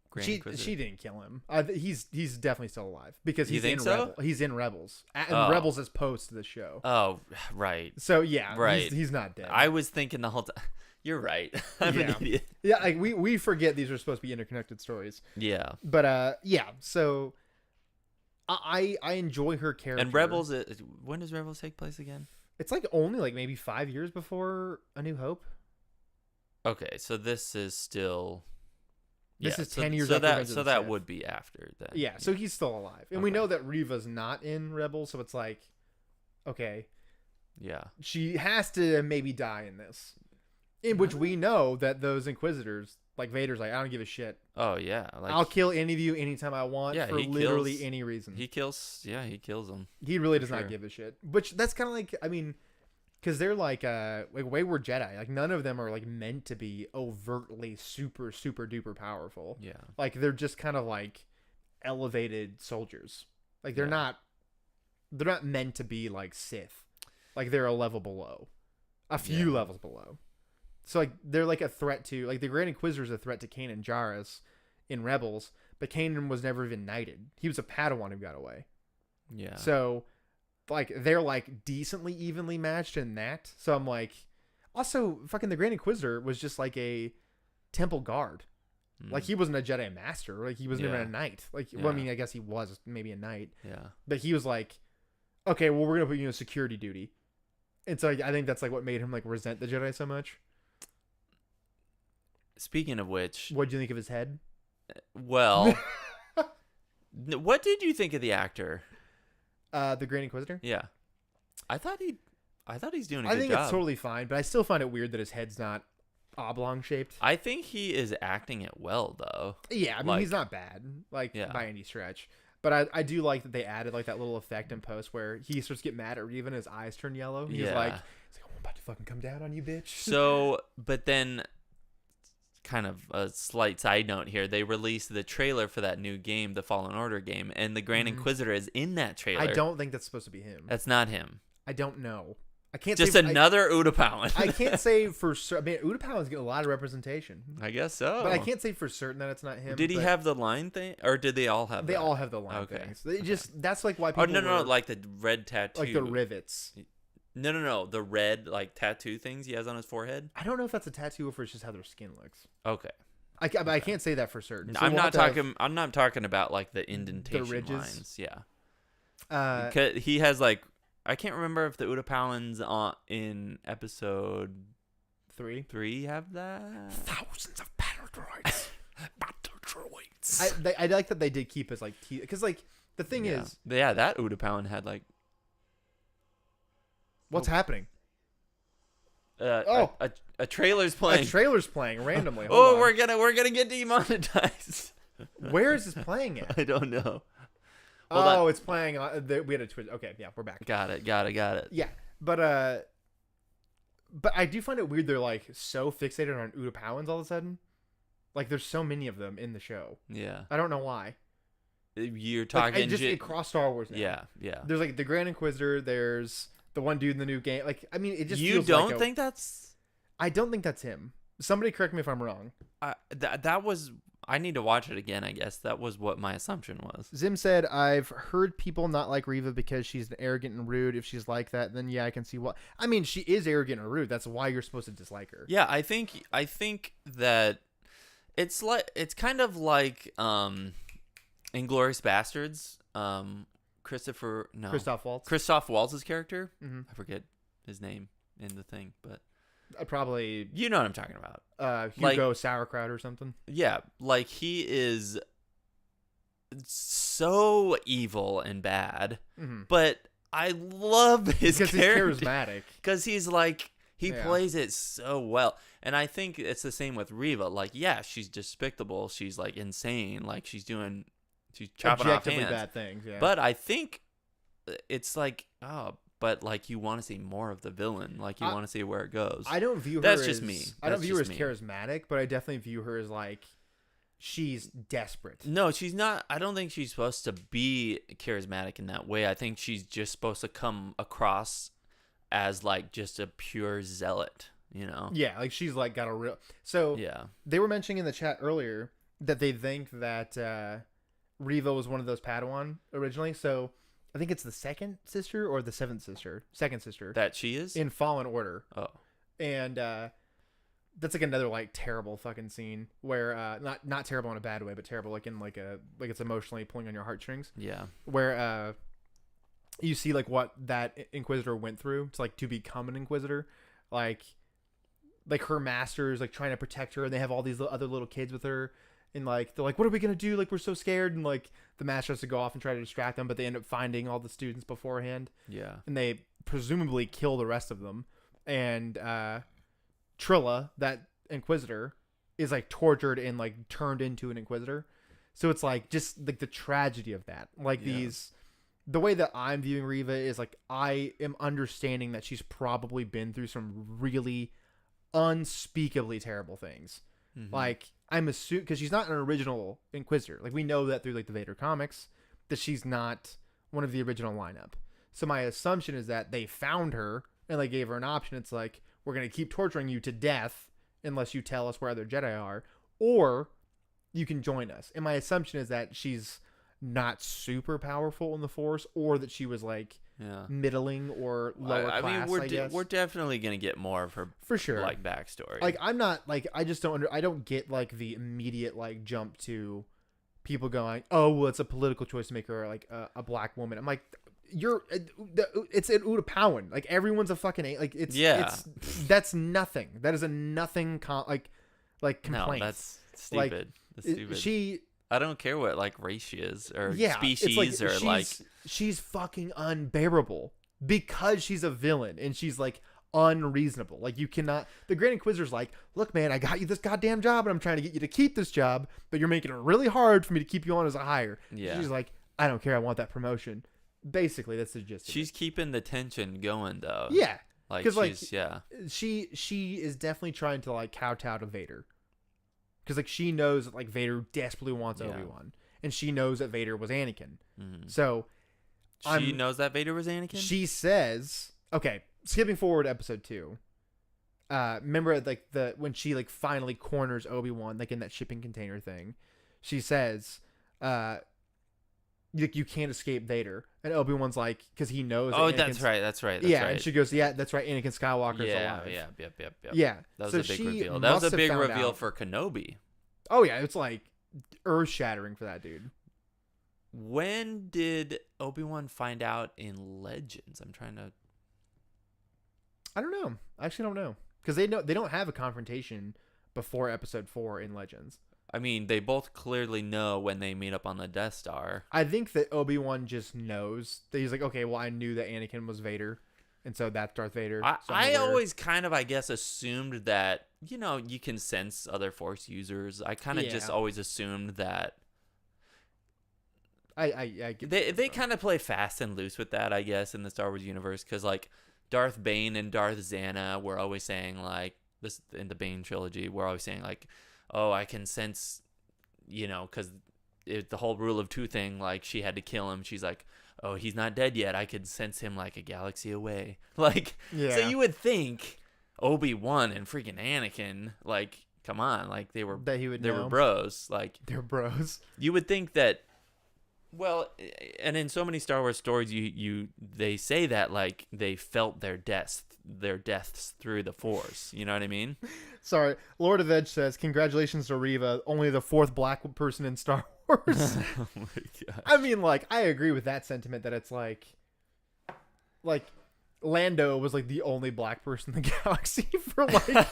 S2: Grand Inquisitor?
S1: She didn't kill him. He's definitely still alive. Because he's he's in Rebels. And Rebels is post the show.
S2: Oh, right.
S1: So, yeah.
S2: Right.
S1: He's not dead.
S2: I was thinking the whole time... You're right. I'm an idiot.
S1: Yeah, like, we forget these are supposed to be interconnected stories.
S2: Yeah.
S1: But, yeah, so... I enjoy her character.
S2: And Rebels, when does Rebels take place again?
S1: It's like only like maybe 5 years before A New Hope.
S2: Okay, so this is still...
S1: This is 10 years
S2: after
S1: after
S2: that. So that would be after then.
S1: Yeah, so he's still alive. And we know that Riva's not in Rebels, so it's like, okay.
S2: Yeah.
S1: She has to maybe die in this. In which we know that those Inquisitors, like Vader's like, I don't give a shit.
S2: Oh, yeah. Like,
S1: I'll kill any of you anytime I want for literally any reason.
S2: He kills them.
S1: He really does not give a shit. Which, that's kind of like, I mean, Because they're like wayward Jedi. Like none of them are like meant to be overtly super duper powerful.
S2: Yeah.
S1: Like they're just kind of like elevated soldiers. Like they're not meant to be like Sith. Like they're a level below, a few levels below. So like they're like a threat to like the Grand Inquisitor is a threat to Kanan Jarrus in Rebels, but Kanan was never even knighted. He was a Padawan who got away.
S2: Yeah.
S1: So like they're like decently evenly matched in that. So I'm like, also fucking the Grand Inquisitor was just like a temple guard. Like he wasn't a Jedi master. Like he wasn't even a knight. Like well, I mean, I guess he was maybe a knight.
S2: Yeah.
S1: But he was like, okay, well we're gonna put you in security duty. And so I think that's like what made him like resent the Jedi so much.
S2: Speaking of which,
S1: What do you think of his head?
S2: well, what did you think of the actor?
S1: The Grand Inquisitor.
S2: Yeah, I thought he's doing a
S1: I
S2: good
S1: think
S2: job.
S1: it's totally fine, but I still find it weird that his head's not oblong shaped.
S2: I think he is acting it well, though.
S1: Yeah, I mean he's not bad, like by any stretch. But I do like that they added like that little effect in post where he starts to get mad at Riva and his eyes turn yellow. He's like, I'm about to fucking come down on you, bitch.
S2: So, but then, kind of a slight side note here, they released the trailer for that new game, the Fallen Order game, and the Grand Inquisitor is in that trailer.
S1: I don't think that's supposed to be him.
S2: That's not him.
S1: I don't know. I can't
S2: Just
S1: say
S2: another Utapauan.
S1: I can't say for certain. I mean, Utapauan's getting a lot of representation.
S2: I guess so.
S1: But I can't say for certain that it's not him.
S2: Did he have the line thing, or did they all have?
S1: They
S2: that?
S1: all have the line things. They just that's like why people.
S2: Oh no, like the red tattoo,
S1: like the rivets.
S2: No, the red like tattoo things he has on his forehead.
S1: I don't know if that's a tattoo or if it's just how their skin looks.
S2: Okay.
S1: I can't say that for certain. So
S2: I'm not talking about like the indentation
S1: ridges.
S2: lines. Yeah. He has like, I can't remember if the Utapauans in episode 3 have that.
S1: Thousands of battle droids. I like that they did keep his like teeth because like the thing is
S2: that Utapauan had like.
S1: What's happening?
S2: A trailer's playing.
S1: A trailer's playing randomly.
S2: We're gonna get demonetized.
S1: Where is this playing at?
S2: I don't know.
S1: It's playing. We had a twist. Okay, yeah, we're back.
S2: Got it.
S1: Yeah, but I do find it weird they're like so fixated on Utapauans all of a sudden. Like there's so many of them in the show.
S2: Yeah.
S1: I don't know why.
S2: You're talking
S1: across Star Wars now.
S2: Yeah.
S1: There's like the Grand Inquisitor. There's the one dude in the new game. Like I mean, it just
S2: you
S1: feels
S2: don't
S1: like
S2: think that's.
S1: I don't think that's him. Somebody correct me if I'm wrong.
S2: That was. I need to watch it again, I guess. That was what my assumption was.
S1: Zim said, I've heard people not like Riva because she's arrogant and rude. If she's like that, then yeah, I can see what. I mean, she is arrogant and rude. That's why you're supposed to dislike her.
S2: Yeah, I think that it's kind of like Inglourious Bastards.
S1: Christoph Waltz.
S2: Christoph Waltz's character.
S1: Mm-hmm.
S2: I forget his name in the thing, but
S1: probably
S2: you know what I'm talking about.
S1: Hugo Sauerkraut or something.
S2: Yeah, like he is so evil and bad, but I love his character.
S1: He's charismatic.
S2: Because he's like he plays it so well, and I think it's the same with Riva. Like, yeah, she's despicable. She's like insane. Like she's chopping off hands.
S1: Bad things. Yeah.
S2: But I think it's like but like you want to see more of the villain. Like you want to see where it goes.
S1: I don't view her.
S2: That's just me.
S1: I don't view her as charismatic, but I definitely view her as like she's desperate.
S2: No, she's not. I don't think she's supposed to be charismatic in that way. I think she's just supposed to come across as like just a pure zealot. You know?
S1: Yeah, like she's like got a real. So
S2: yeah,
S1: they were mentioning in the chat earlier that they think that Riva was one of those Padawan originally. So. I think it's the second sister or the second sister
S2: that she is
S1: in Fallen Order.
S2: Oh,
S1: and that's like another like terrible fucking scene where not terrible in a bad way, but terrible like in like it's emotionally pulling on your heartstrings.
S2: Yeah,
S1: where you see like what that Inquisitor went through to become an Inquisitor, like her master is like trying to protect her, and they have all these other little kids with her. And like they're like, what are we gonna do? Like we're so scared, and like the master has to go off and try to distract them, but they end up finding all the students beforehand.
S2: Yeah,
S1: and they presumably kill the rest of them. And Trilla, that Inquisitor, is like tortured and like turned into an Inquisitor. So it's like just like the tragedy of that. Like these the way that I'm viewing Riva is like I am understanding that she's probably been through some really unspeakably terrible things.
S2: Mhm.
S1: Like I'm assuming because she's not an original Inquisitor. Like we know that through like the Vader comics that she's not one of the original lineup. So my assumption is that they found her and they gave her an option. It's like we're gonna keep torturing you to death unless you tell us where other Jedi are, or you can join us. And my assumption is that she's not super powerful in the Force, or that she was like middling or lower class.
S2: I mean,
S1: we're
S2: definitely gonna get more of her
S1: for sure
S2: like backstory.
S1: Like I'm not like I just don't get like the immediate like jump to people going, oh well, it's a political choice to make her like a black woman. I'm like, it's an Utapawan. Like everyone's a fucking like it's that's nothing. That is a nothing complaint.
S2: No, that's stupid.
S1: Like,
S2: that's stupid. I don't care what like race she is or species or like
S1: she's fucking unbearable because she's a villain and she's like unreasonable. Like you cannot. The Grand Inquisitor's like, look, man, I got you this goddamn job and I'm trying to get you to keep this job, but you're making it really hard for me to keep you on as a hire.
S2: Yeah.
S1: She's like, I don't care. I want that promotion. Basically, that's the gist.
S2: She's keeping the tension going though.
S1: Yeah.
S2: Like
S1: she is definitely trying to like kowtow to Vader. Because like she knows that like Vader desperately wants Obi-Wan, and she knows that Vader was Anakin.
S2: Mm-hmm.
S1: So
S2: she knows that Vader was Anakin.
S1: She says, okay, skipping forward to episode 2. Remember like when she like finally corners Obi-Wan like in that shipping container thing. She says, you can't escape Vader, and Obi-Wan's like, because he knows.
S2: Oh, that's right.
S1: Yeah, and she goes, yeah, that's right. Anakin Skywalker's alive.
S2: Yeah. That was a big reveal. That was a big reveal for Kenobi.
S1: Oh yeah, it's like earth shattering for that dude.
S2: When did Obi-Wan find out in Legends?
S1: I don't know. I actually don't know because they don't have a confrontation before episode 4 in Legends.
S2: I mean, they both clearly know when they meet up on the Death Star.
S1: I think that Obi-Wan just knows that he's like, okay, well, I knew that Anakin was Vader, and so that's Darth Vader.
S2: I always kind of, I guess, assumed that, you can sense other Force users. I kind of just always assumed that.
S1: I get
S2: they kind of play fast and loose with that, I guess, in the Star Wars universe, because, like, Darth Bane and Darth Xana were always saying, like, this in the Bane trilogy, we're always saying, like, oh, I can sense, because the whole rule of 2 thing, like, she had to kill him. She's like, oh, he's not dead yet. I could sense him like a galaxy away. Like, so you would think Obi-Wan and freaking Anakin, like, come on, like, they were bros. Like,
S1: they're bros.
S2: You would think that, well, and in so many Star Wars stories, they say that, like, they felt their deaths through the Force. You know what I mean?
S1: Sorry, Lord of Edge says, congratulations to Riva, only the 4th black person in Star Wars.
S2: Oh my god.
S1: I mean, like, I agree with that sentiment that it's like Lando was like the only black person in the galaxy for like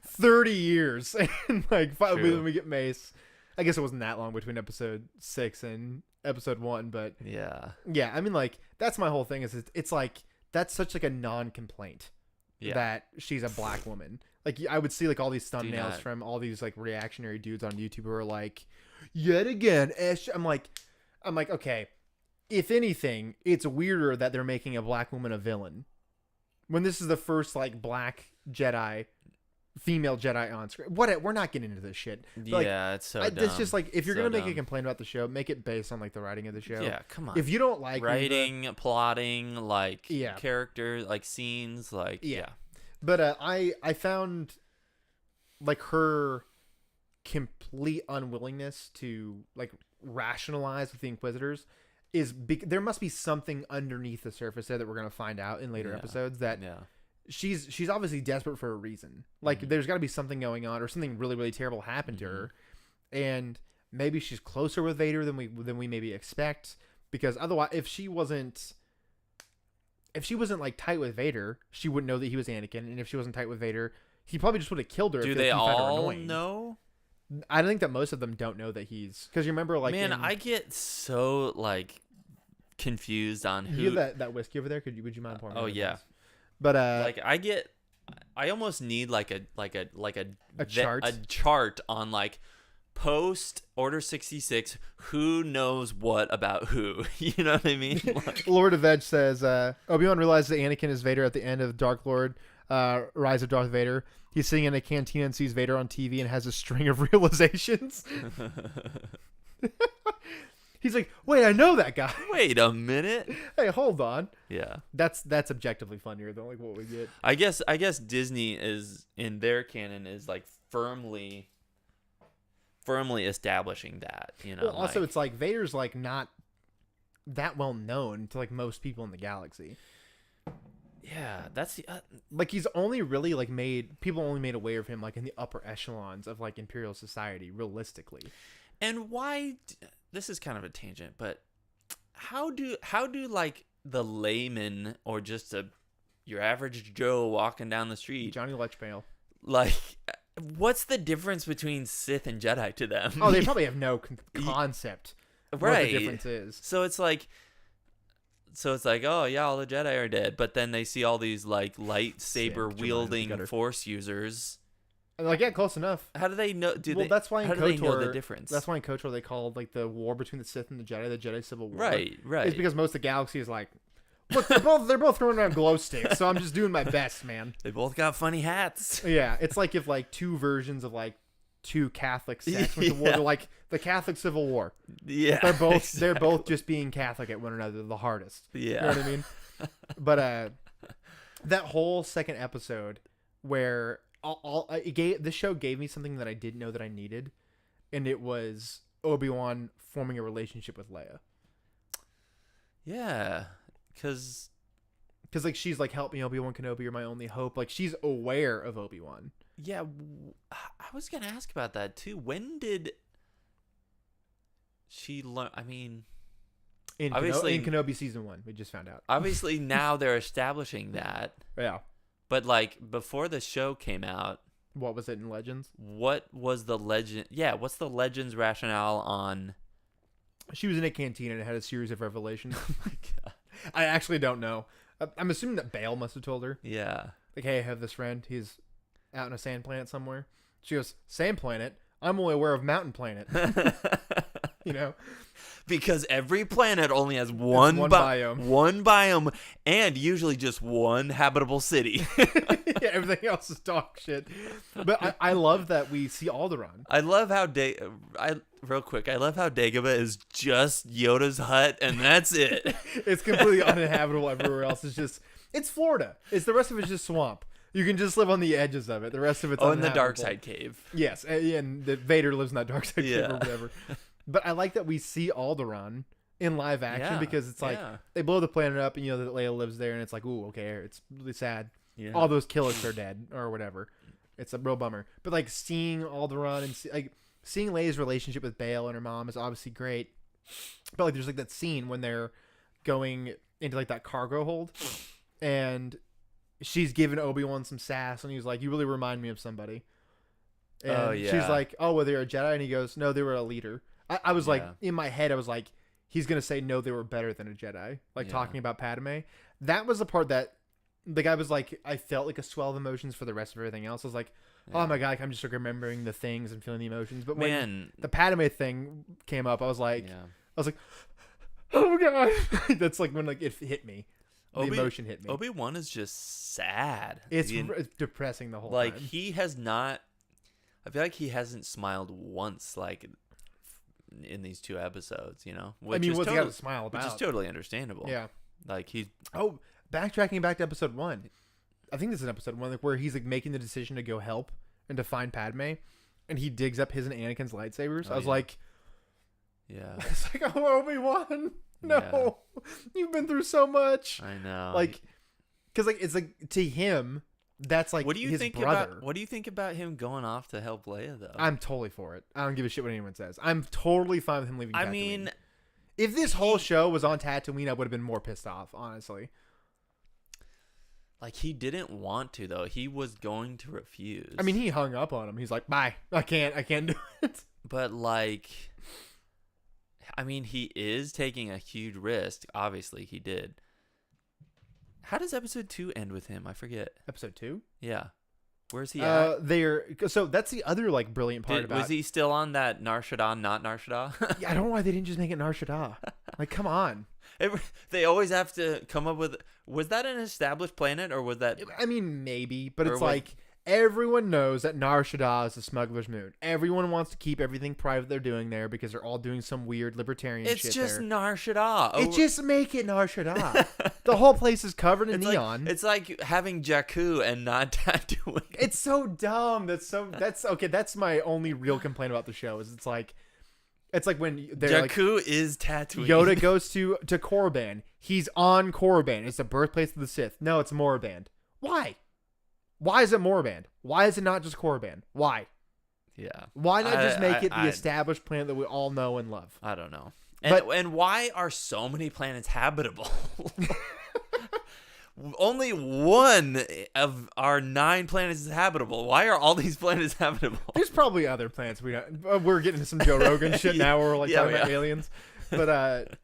S1: 30 years, and like when we get Mace, I guess it wasn't that long between episode 6 and episode 1, but yeah. I mean, like, that's my whole thing is it's like that's such like a non-complaint that she's a black woman. Like, I would see like all these thumbnails from all these like reactionary dudes on YouTube who are like, yet again, I'm like, okay, if anything, it's weirder that they're making a black woman a villain when this is the first like black Jedi, female Jedi on screen. We're not getting into this shit. Like,
S2: it's so dumb.
S1: It's just like, if you're gonna make a complaint about the show, make it based on like the writing of the show.
S2: Yeah, come on.
S1: If you don't like
S2: writing, plotting, like characters, like scenes, like
S1: But I found like her complete unwillingness to like rationalize with the Inquisitors is there must be something underneath the surface there that we're gonna find out in later episodes that she's obviously desperate for a reason. Like there's got to be something going on, or something really, really terrible happened to her, and maybe she's closer with Vader than we maybe expect. Because otherwise, if she wasn't like tight with Vader, she wouldn't know that he was Anakin, and if she wasn't tight with Vader, he probably just would have killed her.
S2: Do they all know?
S1: I think that most of them don't know that he's, because you remember, like,
S2: man, I get so like confused on who.
S1: You have that whiskey over there? Would you mind pouring?
S2: Oh yeah.
S1: But
S2: like I almost need like a
S1: chart
S2: chart on like post Order 66, who knows what about who? You know what I mean? Like,
S1: Lord of Edge says, Obi-Wan realizes that Anakin is Vader at the end of Dark Lord, Rise of Darth Vader. He's sitting in a cantina and sees Vader on TV and has a string of realizations. He's like, wait, I know that guy.
S2: wait a minute.
S1: Hey, hold on.
S2: Yeah.
S1: That's objectively funnier than like what we get.
S2: I guess Disney is, in their canon, is like firmly establishing that, you know.
S1: Well, also, it's like Vader's like not that well known to like most people in the galaxy.
S2: Yeah, that's the
S1: like he's only really like people only made aware of him like in the upper echelons of like Imperial society, realistically.
S2: And why? This is kind of a tangent, but how do like the layman or just your average Joe walking down the street,
S1: Johnny Lechpale,
S2: like, what's the difference between Sith and Jedi to them?
S1: Oh, they probably have no concept of what the difference is.
S2: So it's like, oh yeah, all the Jedi are dead, but then they see all these like lightsaber wielding Force users.
S1: Like, yeah, close enough.
S2: How do they know?
S1: That's why in
S2: how do they know
S1: KOTOR,
S2: the difference?
S1: That's why in KOTOR they called like the war between the Sith and the Jedi Civil War.
S2: Right.
S1: It's because most of the galaxy is like, look, they're both throwing around glow sticks, so I'm just doing my best, man.
S2: They both got funny hats.
S1: Yeah, it's like if like two versions of like two Catholic sects went to war. They're like the Catholic Civil War.
S2: Yeah,
S1: they're both just being Catholic at one another the hardest.
S2: Yeah,
S1: you know what I mean. But that whole second episode where this show gave me something that I didn't know that I needed, and it was Obi-Wan forming a relationship with Leia.
S2: Yeah, because
S1: like she's like, help me, Obi-Wan Kenobi, you're my only hope. Like she's aware of Obi-Wan.
S2: Yeah, I was gonna ask about that too. When did she learn? I mean,
S1: in Kenobi season 1, we just found out.
S2: Obviously, now they're establishing that.
S1: Yeah.
S2: But like before the show came out,
S1: what was it in Legends?
S2: What was the legend? Yeah, what's the Legends rationale on?
S1: She was in a cantina and had a series of revelations.
S2: Oh my god!
S1: I actually don't know. I'm assuming that Bale must have told her.
S2: Yeah.
S1: Like, hey, I have this friend. He's out on a sand planet somewhere. She goes, sand planet? I'm only aware of mountain planet. You know?
S2: Because every planet only has one biome, and usually just one habitable city.
S1: Yeah, everything else is dog shit. But I love that we see Alderaan.
S2: I love how real quick, I love how Dagobah is just Yoda's hut, and that's it.
S1: It's completely uninhabitable everywhere else. It's Florida. The rest of it's just swamp. You can just live on the edges of it. The rest of it's
S2: in the dark side cave.
S1: Yes, and the Vader lives in that dark side cave or whatever. But I like that we see Alderaan in live action because it's like they blow the planet up and you know that Leia lives there and it's like, ooh, okay, it's really sad. Yeah. All those killers are dead or whatever. It's a real bummer. But like seeing Alderaan and seeing Leia's relationship with Bale and her mom is obviously great. But like there's like that scene when they're going into like that cargo hold and she's giving Obi-Wan some sass and he's like, you really remind me of somebody. And she's like, oh, well, they're a Jedi? And he goes, no, they were a leader. I was like, in my head, I was like, he's going to say, no, they were better than a Jedi. Like, talking about Padme. That was the part that the guy was like, I felt like a swell of emotions for the rest of everything else. I was like, oh my God, like, I'm just like remembering the things and feeling the emotions. But when the Padme thing came up, I was like, oh God. That's like when like it hit me. The emotion hit me.
S2: Obi-Wan is just sad.
S1: It's depressing the whole time.
S2: Like, he has not, I feel like he hasn't smiled once, like, in these 2 episodes, you know?
S1: What's he got to smile about?
S2: Which is totally understandable.
S1: Yeah.
S2: Like, he's...
S1: Oh, backtracking back to episode 1. I think this is in episode 1, like, where he's, like, making the decision to go help and to find Padme, and he digs up his and Anakin's lightsabers. I was like... Yeah. It's like, oh, Obi-Wan, no. Yeah. You've been through so much.
S2: I know.
S1: Like, because, like, it's, like, to him... That's like his brother.
S2: What do you think about him going off to help Leia, though?
S1: I'm totally for it. I don't give a shit what anyone says. I'm totally fine with him leaving Tatooine. I mean, if this whole show was on Tatooine, I would have been more pissed off, honestly.
S2: Like, he didn't want to, though. He was going to refuse.
S1: I mean, he hung up on him. He's like, bye. I can't do it.
S2: But, like, I mean, he is taking a huge risk. Obviously, he did. How does episode 2 end with him? I forget.
S1: Episode 2?
S2: Yeah. Where's he at?
S1: So that's the other like brilliant part about.
S2: Was he still on that Nar Shaddaa, not Nar Shaddaa?
S1: Yeah, I don't know why they didn't just make it Nar Shaddaa. Like, come on.
S2: They always have to come up with. Was that an established planet, or was that?
S1: I mean, maybe, but it's like everyone knows that Nar Shaddaa is the smuggler's moon. Everyone wants to keep everything private they're doing there because they're all doing some weird libertarian shit there. It's
S2: just Nar Shaddaa.
S1: It just make it Nar Shaddaa. The whole place is covered in neon.
S2: It's like having Jakku and not Tatooine.
S1: It's so dumb. That's okay. That's my only real complaint about the show is it's like when they're
S2: Jakku is Tatooine.
S1: Yoda goes to Korriban. He's on Korriban. It's the birthplace of the Sith. No, it's Moraband. Why? Why is it Moraband? Why is it not just Korriban? Why?
S2: Yeah.
S1: Why not just make it the established planet that we all know and love?
S2: I don't know. And why are so many planets habitable? Only one of our 9 planets is habitable. Why are all these planets habitable?
S1: There's probably other planets we don't. We're getting to some Joe Rogan shit now. Where we're like talking about aliens. But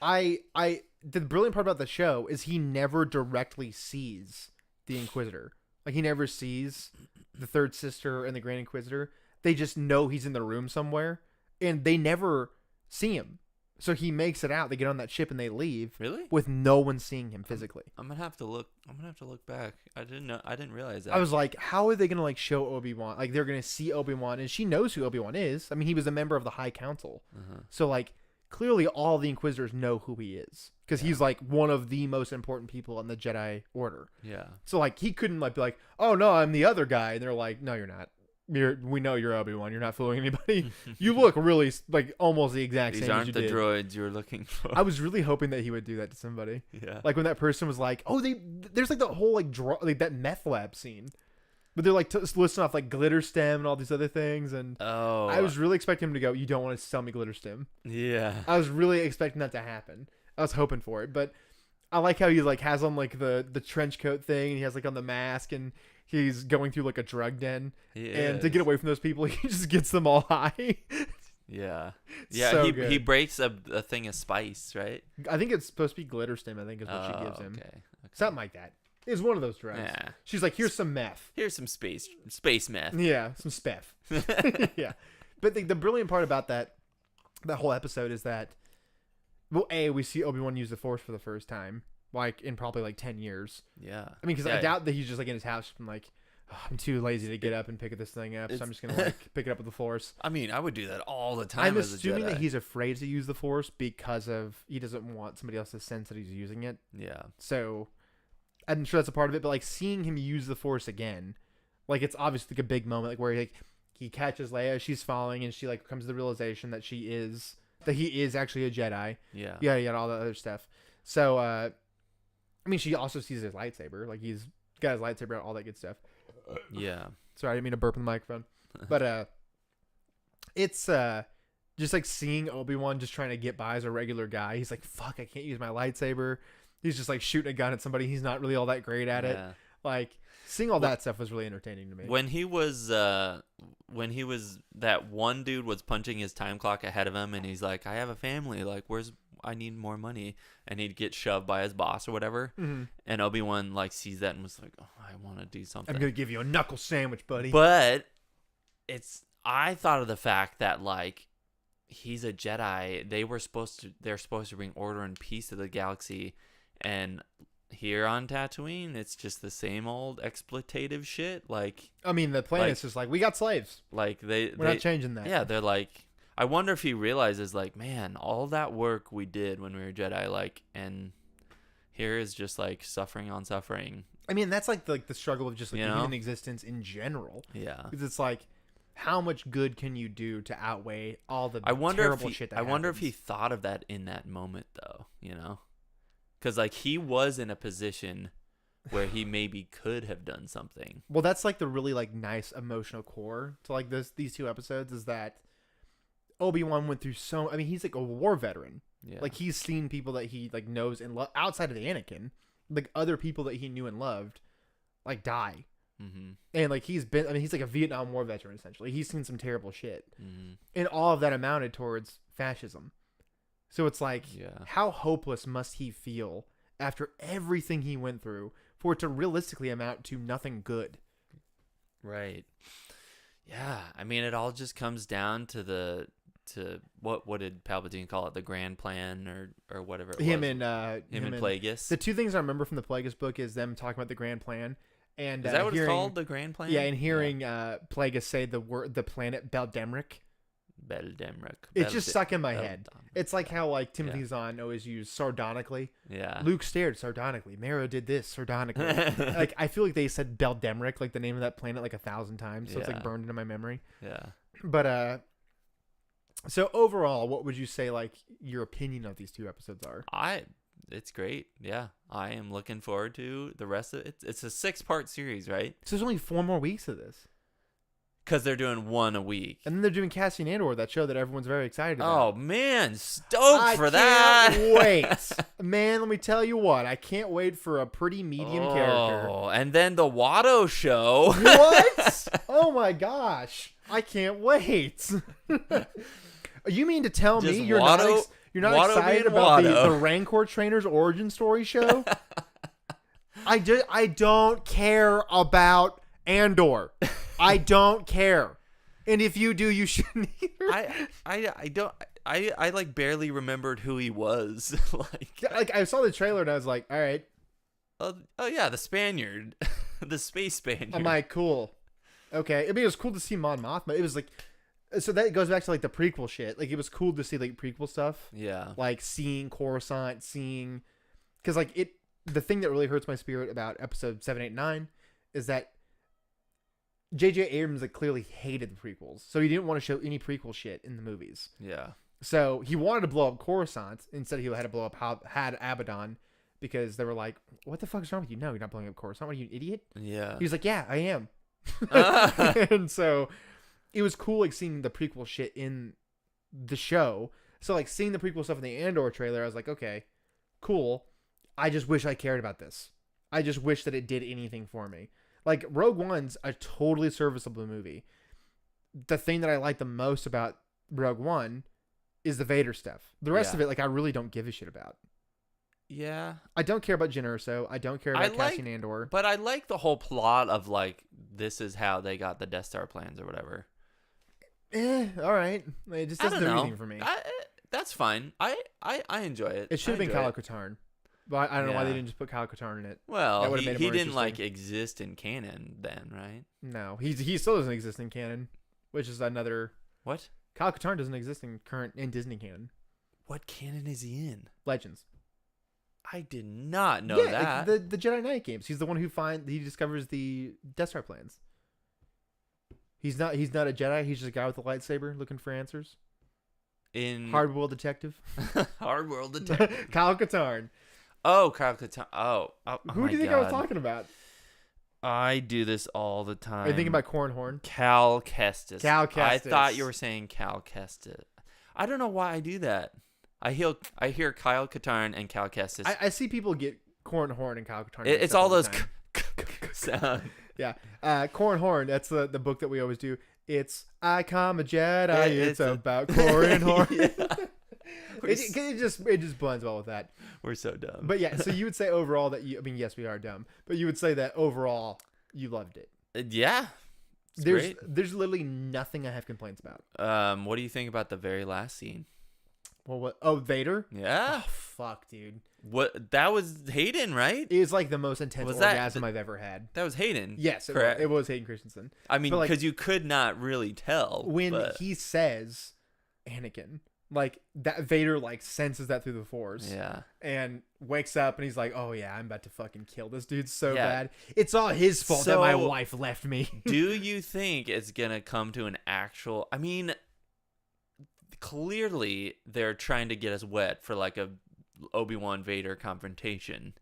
S1: the brilliant part about the show is he never directly sees the Inquisitor. Like he never sees the third sister and the Grand Inquisitor. They just know he's in the room somewhere, and they never see him. So he makes it out. They get on that ship and they leave.
S2: Really?
S1: With no one seeing him physically.
S2: I'm gonna have to look. I'm gonna have to look back. I didn't realize that.
S1: I was like, how are they gonna like show Obi-Wan? Like they're gonna see Obi-Wan, and she knows who Obi-Wan is. I mean, he was a member of the High Council. So like clearly all the Inquisitors know who he is because he's like one of the most important people in the Jedi Order.
S2: Yeah.
S1: So like he couldn't like be like, oh no, I'm the other guy, and they're like, no, you're not. We know you're Obi-Wan. You're not fooling anybody. You look really like almost the exact same.
S2: These aren't
S1: as you
S2: the
S1: did.
S2: droids you're looking for.
S1: I was really hoping that he would do that to somebody.
S2: Yeah.
S1: Like when that person was like, "Oh, there's like the whole like that meth lab scene," but they're like listing off like glitter stem and all these other things, and I was really expecting him to go, "You don't want to sell me glitter stem."
S2: Yeah.
S1: I was really expecting that to happen. I was hoping for it, but I like how he like has on like the trench coat thing, and he has like on the mask and. He's going through like a drug den, and to get away from those people, he just gets them all high.
S2: Yeah, yeah.
S1: So
S2: he breaks a thing of spice, right?
S1: I think it's supposed to be glitter stem. I think is what she gives him.
S2: Okay.
S1: Something like that. It's one of those drugs.
S2: Yeah.
S1: She's like, "Here's some meth.
S2: Here's some space meth."
S1: Yeah, some speff. Yeah, but the brilliant part about that whole episode is that, well, we see Obi-Wan use the Force for the first time. Like in probably like 10 years.
S2: Yeah.
S1: I mean, because I doubt that he's just like in his house and like, oh, I'm too lazy to get up and pick this thing up, so I'm just gonna like pick it up with the Force.
S2: I mean, I would do that all the time.
S1: I'm
S2: as
S1: assuming
S2: a Jedi.
S1: that he's afraid to use the Force because of he doesn't want somebody else to sense that he's using it.
S2: Yeah.
S1: So I'm sure that's a part of it, but like seeing him use the Force again, like it's obviously like a big moment, like where he catches Leia, she's falling, and she like comes to the realization that he is actually a Jedi.
S2: Yeah.
S1: Yeah, all that other stuff. So I mean, she also sees his lightsaber. Like, he's got his lightsaber out, all that good stuff.
S2: Yeah.
S1: Sorry, I didn't mean to burp in the microphone. But it's just, like, seeing Obi-Wan just trying to get by as a regular guy. He's like, fuck, I can't use my lightsaber. He's just, like, shooting a gun at somebody. He's not really all that great at it. Like, seeing all that stuff was really entertaining to me.
S2: When he was that one dude was punching his time clock ahead of him, and he's like, I have a family. Like, I need more money, and he'd get shoved by his boss or whatever. Mm-hmm. And Obi-Wan like sees that and was like, oh, I want to do something.
S1: I'm gonna give you a knuckle sandwich, buddy.
S2: But I thought of the fact that like he's a Jedi. They're supposed to bring order and peace to the galaxy, and here on Tatooine, it's just the same old exploitative shit. Like,
S1: I mean, the planet's just like, we got slaves.
S2: Like we're
S1: not changing that.
S2: Yeah, they're like. I wonder if he realizes, like, man, all that work we did when we were Jedi, like, and here is just, like, suffering on suffering.
S1: I mean, that's, like, the struggle of just, like, human existence in general.
S2: Yeah.
S1: Because it's, like, how much good can you do to outweigh all the terrible shit that happens?
S2: I wonder if he thought of that in that moment, though, you know? Because, like, he was in a position where he maybe could have done something.
S1: Well, that's, like, the really, like, nice emotional core to, like, these 2 episodes is that Obi-Wan went through I mean, he's like a war veteran. Yeah. Like, he's seen people that he like knows and outside of the Anakin, like other people that he knew and loved, like die. Mm-hmm. And like he's like a Vietnam War veteran essentially. He's seen some terrible shit, and all of that amounted towards fascism. So it's like, how hopeless must he feel after everything he went through for it to realistically amount to nothing good?
S2: Right. Yeah. I mean, it all just comes down to what did Palpatine call it? The grand plan or whatever it
S1: him
S2: was.
S1: and
S2: him and Plagueis.
S1: The two things I remember from the Plagueis book is them talking about the grand plan. And
S2: Is that what it's called? The grand plan?
S1: Yeah, and hearing Plagueis say the planet Beldemric. It's just stuck in my head. It's like how like Timothy Zahn always used sardonically.
S2: Yeah.
S1: Luke stared sardonically. Mero did this sardonically. Like I feel like they said Beldemric, like the name of that planet, like 1,000 times. So it's like burned into my memory.
S2: Yeah.
S1: But so overall, what would you say like your opinion of these two episodes are?
S2: It's great. Yeah. I am looking forward to the rest of it. It's a 6-part series, right?
S1: So there's only 4 more weeks of this.
S2: Because they're doing one a week.
S1: And then they're doing Cassian Andor, that show that everyone's very excited about.
S2: Oh, man. Stoked for that.
S1: I can't wait. Man, let me tell you what. I can't wait for a pretty medium character.
S2: Oh, and then the Watto show.
S1: What? Oh, my gosh. I can't wait. You mean to tell me you're not excited about the Rancor Trainer's origin story show? I don't care about Andor. I don't care, and if you do, you shouldn't either.
S2: I don't. I like barely remembered who he was.
S1: like I saw the trailer and I was like, all right.
S2: Oh yeah, the Spaniard, the space Spaniard.
S1: I'm like, cool, okay. I mean, it was cool to see Mon Mothma. It was like, so that goes back to like the prequel shit. Like it was cool to see like prequel stuff.
S2: Yeah.
S1: Like seeing Coruscant, because like the thing that really hurts my spirit about episode 7, 8, 9 is that J.J. Abrams like clearly hated the prequels, so he didn't want to show any prequel shit in the movies.
S2: Yeah.
S1: So he wanted to blow up Coruscant instead. He had to blow up Abaddon because they were like, "What the fuck is wrong with you? No, you're not blowing up Coruscant. What are you, an idiot?"
S2: Yeah.
S1: He was like, "Yeah, I am." And so it was cool like seeing the prequel shit in the show. So like seeing the prequel stuff in the Andor trailer, I was like, okay, cool. I just wish I cared about this. I just wish that it did anything for me. Like, Rogue One's a totally serviceable movie. The thing that I like the most about Rogue One is the Vader stuff. The rest of it, like, I really don't give a shit about.
S2: Yeah.
S1: I don't care about Jyn Erso. I don't care about Cassian Andor.
S2: But I like the whole plot of, like, this is how they got the Death Star plans or whatever.
S1: All right. It just doesn't do anything for me.
S2: That's fine. I enjoy it.
S1: It should have been Kyle Katarn. But I don't know why they didn't just put Kyle Katarn in it.
S2: Well, he didn't like exist in canon then, right?
S1: No, he still doesn't exist in canon, which is another.
S2: What?
S1: Kyle Katarn doesn't exist in Disney canon.
S2: What canon is he in?
S1: Legends.
S2: I did not know that.
S1: Like the Jedi Knight games. He's the one who discovers the Death Star plans. He's not a Jedi. He's just a guy with a lightsaber looking for answers.
S2: In
S1: Hardboiled detective.
S2: Hardboiled detective.
S1: Kyle Katarn.
S2: Oh, Kyle Katarn. Oh
S1: who do you think I was talking about?
S2: I do this all the time.
S1: Are you thinking about Corn Horn?
S2: Cal Kestis.
S1: Cal Kestis.
S2: I thought you were saying Cal Kestis. I don't know why I do that. I hear Kyle Katarn and Cal Kestis.
S1: I see people get Corn Horn and Kyle Katarn.
S2: It's all those sound.
S1: Yeah. Corn Horn, that's the book that we always do. It's I Come a Jedi. It's about Corn Horn. It just blends well with that.
S2: We're so dumb.
S1: But yeah, so you would say overall that yes, we are dumb. But you would say that overall you loved it.
S2: Yeah.
S1: There's literally nothing I have complaints about.
S2: What do you think about the very last scene?
S1: Well, what? Oh, Vader?
S2: Yeah.
S1: Oh, fuck, dude.
S2: What? That was Hayden, right?
S1: It was like the most intense orgasm I've ever had.
S2: That was Hayden.
S1: Yes,
S2: correct.
S1: It was Hayden Christensen.
S2: I mean, because you could not really tell
S1: when he says Anakin. Like that Vader like senses that through the Force.
S2: Yeah.
S1: And wakes up and he's like, "Oh yeah, I'm about to fucking kill this dude so bad. It's all his fault that my wife left me."
S2: Do you think it's going to come to an actual I mean, clearly they're trying to get us wet for like a Obi-Wan Vader confrontation.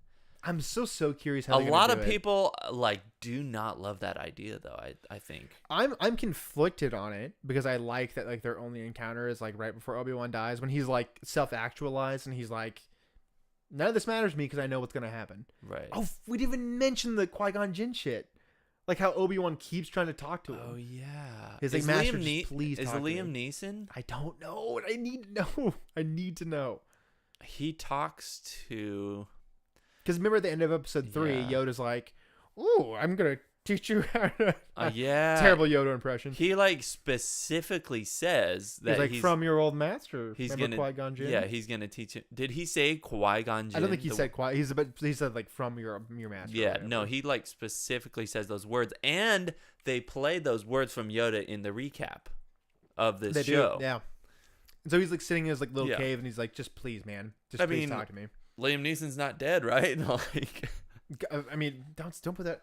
S1: I'm so curious how
S2: a lot of people like do not love that idea though. I think
S1: I'm conflicted on it because I like that like their only encounter is like right before Obi-Wan dies when he's like self-actualized and he's like, none of this matters to me because I know what's gonna happen.
S2: Right.
S1: Oh, we didn't even mention the Qui-Gon Jinn shit. Like how Obi-Wan keeps trying to talk to him.
S2: Oh yeah.
S1: His like master, please.
S2: Is
S1: talk
S2: Liam
S1: to me.
S2: Neeson?
S1: I don't know. I need to know. I need to know.
S2: He talks to.
S1: Because remember at the end of episode 3, Yoda's like, "Ooh, I'm gonna teach you how to...
S2: Yeah.
S1: Terrible Yoda impression.
S2: He like specifically says that
S1: he's like, from your old master.
S2: He's
S1: Remember
S2: gonna
S1: Qui-Gon Jinn?
S2: Yeah, he's gonna teach him. Did he say Qui-Gon Jinn?
S1: I don't think he said Qui. He said like from your master.
S2: Yeah, no, he like specifically says those words, and they played those words from Yoda in the recap of this show.
S1: Yeah. And so he's like sitting in his like little cave, and he's like, "Just please, man, please talk to me."
S2: Liam Neeson's not dead, right? Like,
S1: I mean, don't put that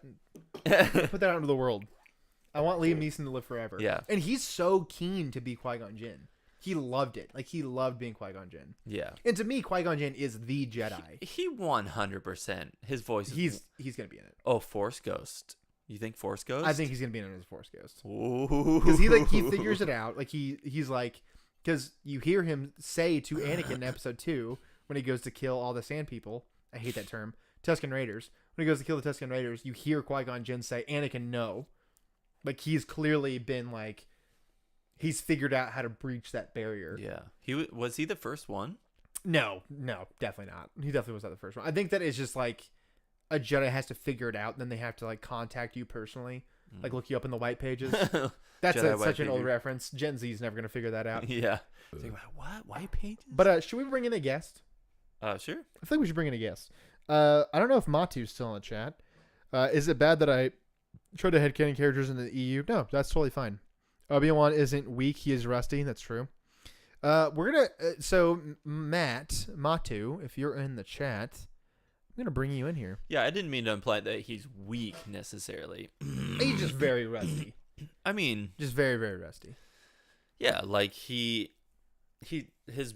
S1: out into the world. I want Liam Neeson to live forever.
S2: Yeah,
S1: and he's so keen to be Qui-Gon Jinn. He loved it. Like he loved being Qui-Gon Jinn.
S2: Yeah,
S1: and to me, Qui-Gon Jinn is the Jedi.
S2: He 100%. His voice.
S1: He's gonna be in it.
S2: Oh, Force Ghost. You think Force Ghost?
S1: I think he's gonna be in it as Force Ghost.
S2: Because
S1: he figures it out. Like he's like, because you hear him say to Anakin in Episode 2 when he goes to kill all the Sand People. I hate that term. Tusken Raiders. When he goes to kill the Tusken Raiders, you hear Qui-Gon Jinn say, "Anakin, no." Like he's clearly been like, he's figured out how to breach that barrier.
S2: Yeah. Was he the first one?
S1: No, definitely not. He definitely was not the first one. I think that is just like a Jedi has to figure it out, and then they have to like contact you personally, like look you up in the white pages. That's such an old reference. Gen Z is never gonna figure that out.
S2: Yeah. Think about what white pages?
S1: But should we bring in a guest?
S2: Sure.
S1: I think we should bring in a guest. I don't know if Matu's still in the chat. Is it bad that I tried to headcanon characters in the EU? No, that's totally fine. Obi-Wan isn't weak. He is rusty. That's true. We're going to... so, Matu, if you're in the chat, I'm going to bring you in here.
S2: Yeah, I didn't mean to imply that he's weak, necessarily.
S1: He's just very rusty.
S2: I mean...
S1: Just very, very rusty.
S2: Yeah, like his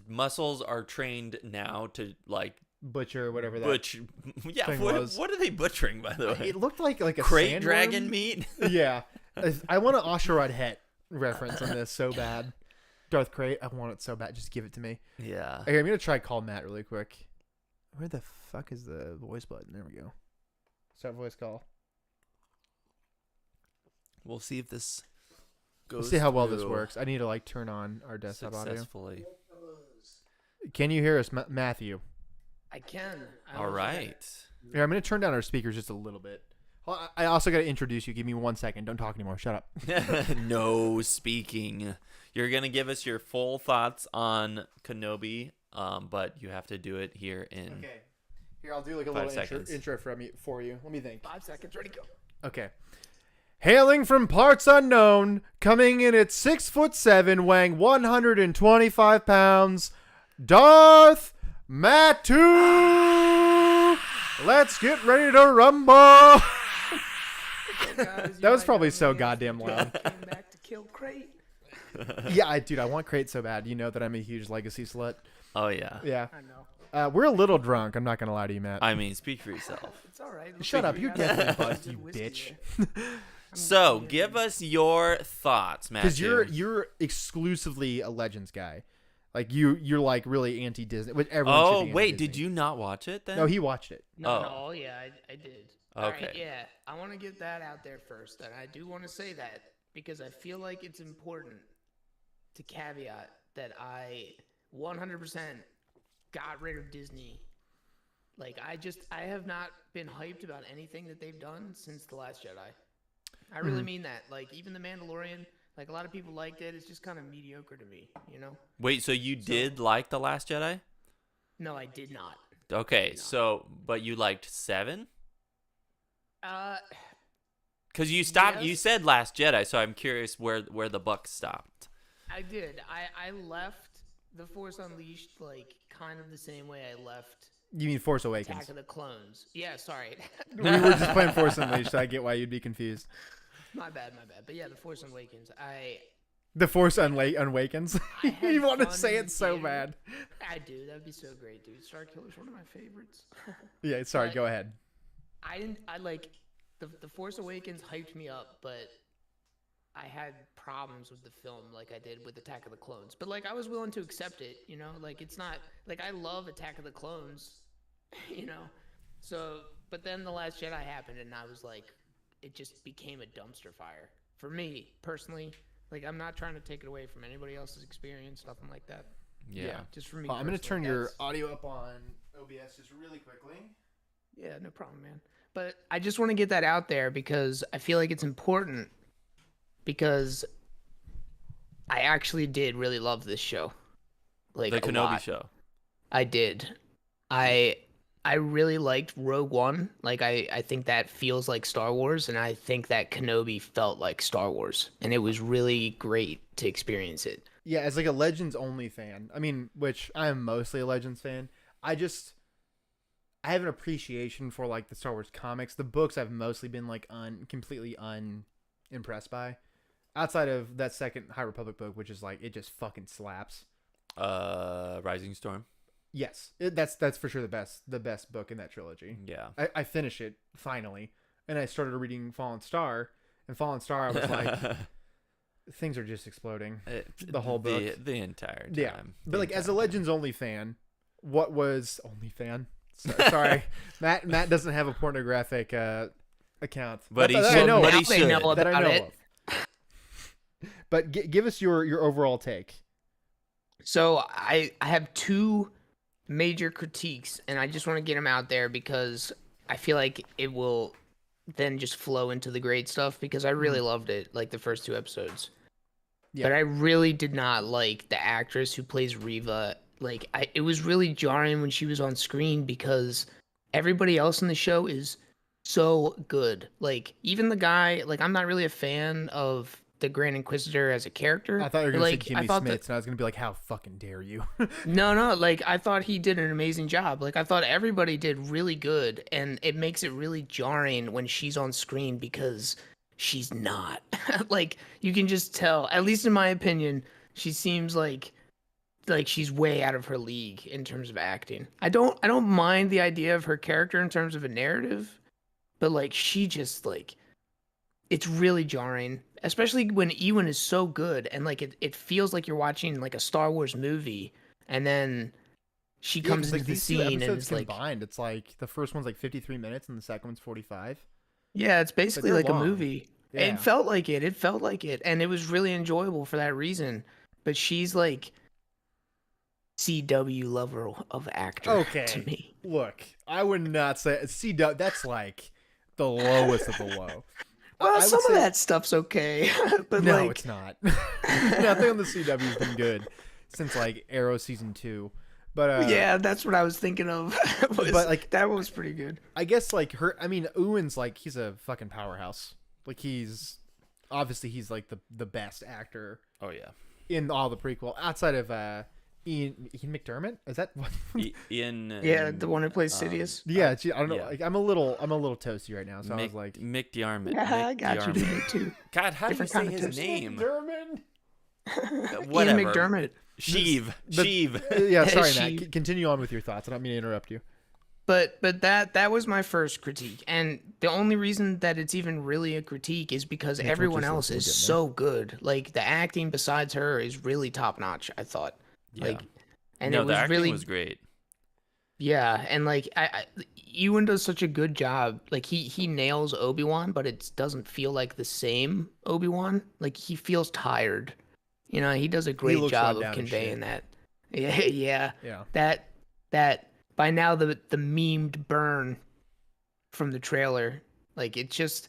S2: muscles are trained now to, like...
S1: Butcher, whatever that
S2: yeah,
S1: thing was.
S2: What are they butchering, by the way?
S1: It looked like a
S2: crate dragon meat.
S1: Yeah, I want an Asherad Het reference on this so bad. Darth Crate, I want it so bad. Just give it to me.
S2: Yeah.
S1: Okay, I'm gonna try call Matt really quick. Where the fuck is the voice button? There we go. Start voice call.
S2: We'll see if this goes.
S1: We'll see how well this works. I need to like turn on our desktop
S2: successfully.
S1: Audio. Can you hear us, Matthew?
S3: I can.
S2: All right.
S1: Here, I'm going to turn down our speakers just a little bit. I also got to introduce you. Give me 1 second. Don't talk anymore. Shut up.
S2: No speaking. You're going to give us your full thoughts on Kenobi, but you have to do it here in
S1: Okay. Here, I'll do like a
S2: 5
S1: little
S2: seconds.
S1: intro for you. Let me think.
S3: 5 seconds. Ready, go.
S1: Okay. Hailing from parts unknown, coming in at 6'7", weighing 125 pounds, Darth Matu! Let's get ready to rumble! That was probably so goddamn loud.
S3: Came back to kill Crate.
S1: Yeah, I want Crate so bad. You know that I'm a huge Legacy slut.
S2: Oh, yeah.
S1: Yeah.
S3: I know.
S1: We're a little drunk. I'm not going to lie to you, Matt.
S2: I mean, speak for yourself.
S3: It's all right.
S1: Shut up. You're definitely buzzed, you bitch.
S2: So, give us your thoughts, Matthew.
S1: Because you're exclusively a Legends guy. Like you're like really anti-Disney. Which everyone should be
S2: wait,
S1: anti-Disney.
S2: did you not watch it then?
S1: No, he watched it.
S3: No, yeah, I did. All
S2: Okay.
S3: right, yeah. I want to get that out there first, and I do want to say that because I feel like it's important to caveat that I 100% got rid of Disney. Like I have not been hyped about anything that they've done since The Last Jedi. I really mean that. Like even The Mandalorian, like a lot of people liked it. It's just kind of mediocre to me, you know?
S2: Wait, so you did like The Last Jedi?
S3: No, I did not.
S2: Okay, so but you liked 7? Because you stopped.
S3: Yes.
S2: You said Last Jedi, so I'm curious where the buck stopped.
S3: I did. I left The Force Unleashed like kind of the same way I left
S1: You mean Force Awakens?
S3: Attack of the Clones. Yeah, sorry.
S1: We were just playing Force Unleashed, so I get why you'd be confused.
S3: My bad. But yeah, The Force Awakens.
S1: The Force Unwakens.
S3: I had
S1: You want to
S3: fun
S1: say
S3: in
S1: it so
S3: theater.
S1: bad.
S3: I do. That'd be so great, dude. Star Killer's one of my favorites.
S1: Yeah, sorry.
S3: But-
S1: Go ahead.
S3: I like the Force Awakens hyped me up, but I had problems with the film like I did with Attack of the Clones. But like I was willing to accept it, you know? Like it's not like I love Attack of the Clones, you know. So, but then The Last Jedi happened and I was like it just became a dumpster fire for me personally. Like I'm not trying to take it away from anybody else's experience, nothing like that.
S2: Yeah.
S3: Just for me.
S1: I'm going to turn
S3: personally,
S1: your
S3: that's-
S1: audio up on OBS just really quickly.
S3: Yeah, no problem, man. But I just want to get that out there because I feel like it's important because I actually did really love this show. Like
S2: The
S3: a
S2: Kenobi
S3: lot.
S2: show.
S3: I did. I I really liked Rogue One. Like I think that feels like Star Wars, and I think that Kenobi felt like Star Wars, and it was really great to experience it.
S1: Yeah, as like a Legends only fan. I mean, which I am mostly a Legends fan. I have an appreciation for like the Star Wars comics. The books I've mostly been like completely unimpressed by. Outside of that second High Republic book, which is like it just fucking slaps.
S2: Rising Storm.
S1: Yes, that's for sure the best book in that trilogy.
S2: Yeah.
S1: I finished it finally, and I started reading Fallen Star, and Fallen Star I was like, things are just exploding. The whole book,
S2: the entire time.
S1: yeah. But like as a Legends only fan, what was only fan? Sorry, Matt doesn't have a pornographic account,
S2: But he
S1: that
S2: should.
S1: I know
S2: But
S1: of.
S2: he should.
S1: That I know
S3: it.
S1: of. But give us your overall take.
S3: So I have two major critiques, and I just want to get them out there because I feel like it will then just flow into the great stuff because I really loved it, like the first two episodes.
S1: Yeah.
S3: But I really did not like the actress who plays Riva. Like it was really jarring when she was on screen because everybody else in the show is so good. Like even the guy, like I'm not really a fan of the Grand Inquisitor as a character.
S1: I thought you were gonna
S3: like,
S1: say Jimmy Smits, and I was gonna be like, "How fucking dare you?"
S3: No, like I thought he did an amazing job. Like I thought everybody did really good, and it makes it really jarring when she's on screen because she's not. Like you can just tell, at least in my opinion, she seems like she's way out of her league in terms of acting. I don't mind the idea of her character in terms of a narrative, but like she just like it's really jarring, especially when Ewan is so good and like it feels like you're watching like a Star Wars movie, and then she
S1: Yeah,
S3: comes
S1: 'cause,
S3: into
S1: like
S3: the
S1: these two
S3: scene and
S1: episodes
S3: is like,
S1: combined, it's like the first one's like 53 minutes and the second one's 45.
S3: yeah, it's basically
S1: they're
S3: like a
S1: long.
S3: movie.
S1: Yeah.
S3: It felt like it. It felt like it, and it was really enjoyable for that reason. But she's like CW level of actor
S1: Okay.
S3: to me.
S1: Look, I would not say that's like the lowest of the low.
S3: Well,
S1: I would
S3: some of
S1: say-
S3: that stuff's okay, but
S1: No,
S3: like
S1: it's not. Nothing on the CW's been good since like Arrow season 2. But
S3: yeah, that's what I was thinking of.
S1: but like
S3: that was pretty good.
S1: I guess like Ewan's like he's a fucking powerhouse. Like he's like the best actor
S2: Oh yeah.
S1: in all the prequel outside of Ian McDermott. Is that what?
S2: Ian.
S3: Yeah, the one who plays Sidious.
S1: Yeah, gee, I don't know.
S2: Yeah.
S1: Like, I'm a little toasty right now, so I
S2: Mick,
S1: was like,
S2: Mick DeArmond.
S3: Yeah, I
S2: Mick
S3: got you
S2: DeArmond.
S3: too.
S2: God, how
S3: Different
S2: do you
S3: kind
S2: say
S3: of
S2: his
S3: toast.
S2: name?
S1: McDermott.
S2: Whatever.
S3: Ian McDermott.
S2: Sheev.
S1: But-
S2: Sheev.
S1: Yeah, sorry,
S3: She-
S1: Matt. Continue on with your thoughts. I don't mean to interrupt you.
S3: But that was my first critique, and the only reason that it's even really a critique is because
S1: we're
S3: everyone
S1: just-
S3: else
S1: we'll
S3: is
S1: get there.
S3: so good. Like the acting besides her is really top notch. I thought.
S2: Yeah.
S3: Like, and
S2: No,
S3: it
S2: the
S3: was
S2: acting
S3: really
S2: was great.
S3: yeah, and like Ewan does such a good job. Like he nails Obi-Wan, but it doesn't feel like the same Obi-Wan. Like he feels tired. You know, he does a great
S1: looks
S3: job
S1: run
S3: of
S1: down as
S3: conveying
S1: shit.
S3: that. Yeah.
S1: Yeah.
S3: That by now the memed burn from the trailer, like it just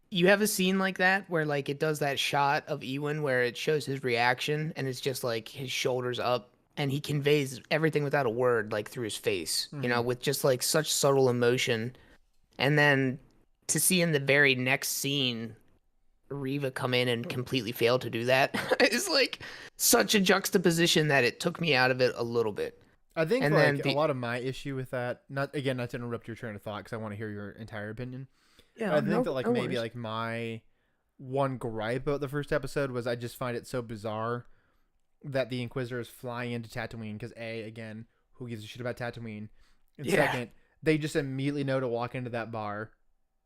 S3: you have a scene like that where like it does that shot of Ewan where it shows his reaction and it's just like his shoulders up and he conveys everything without a word like through his face, you know, with just like such subtle emotion. And then to see in the very next scene Riva come in and completely fail to do that is like such a juxtaposition that it took me out of it a little bit.
S1: I think
S3: And
S1: like
S3: then
S1: a lot of my issue with that, not to interrupt your train of thought because I want to hear your entire opinion.
S3: Yeah,
S1: I think that like maybe like my one gripe about the first episode was I just find it so bizarre that the Inquisitor is flying into Tatooine because again, who gives a shit about Tatooine? And
S3: Yeah.
S1: second, they just immediately know to walk into that bar,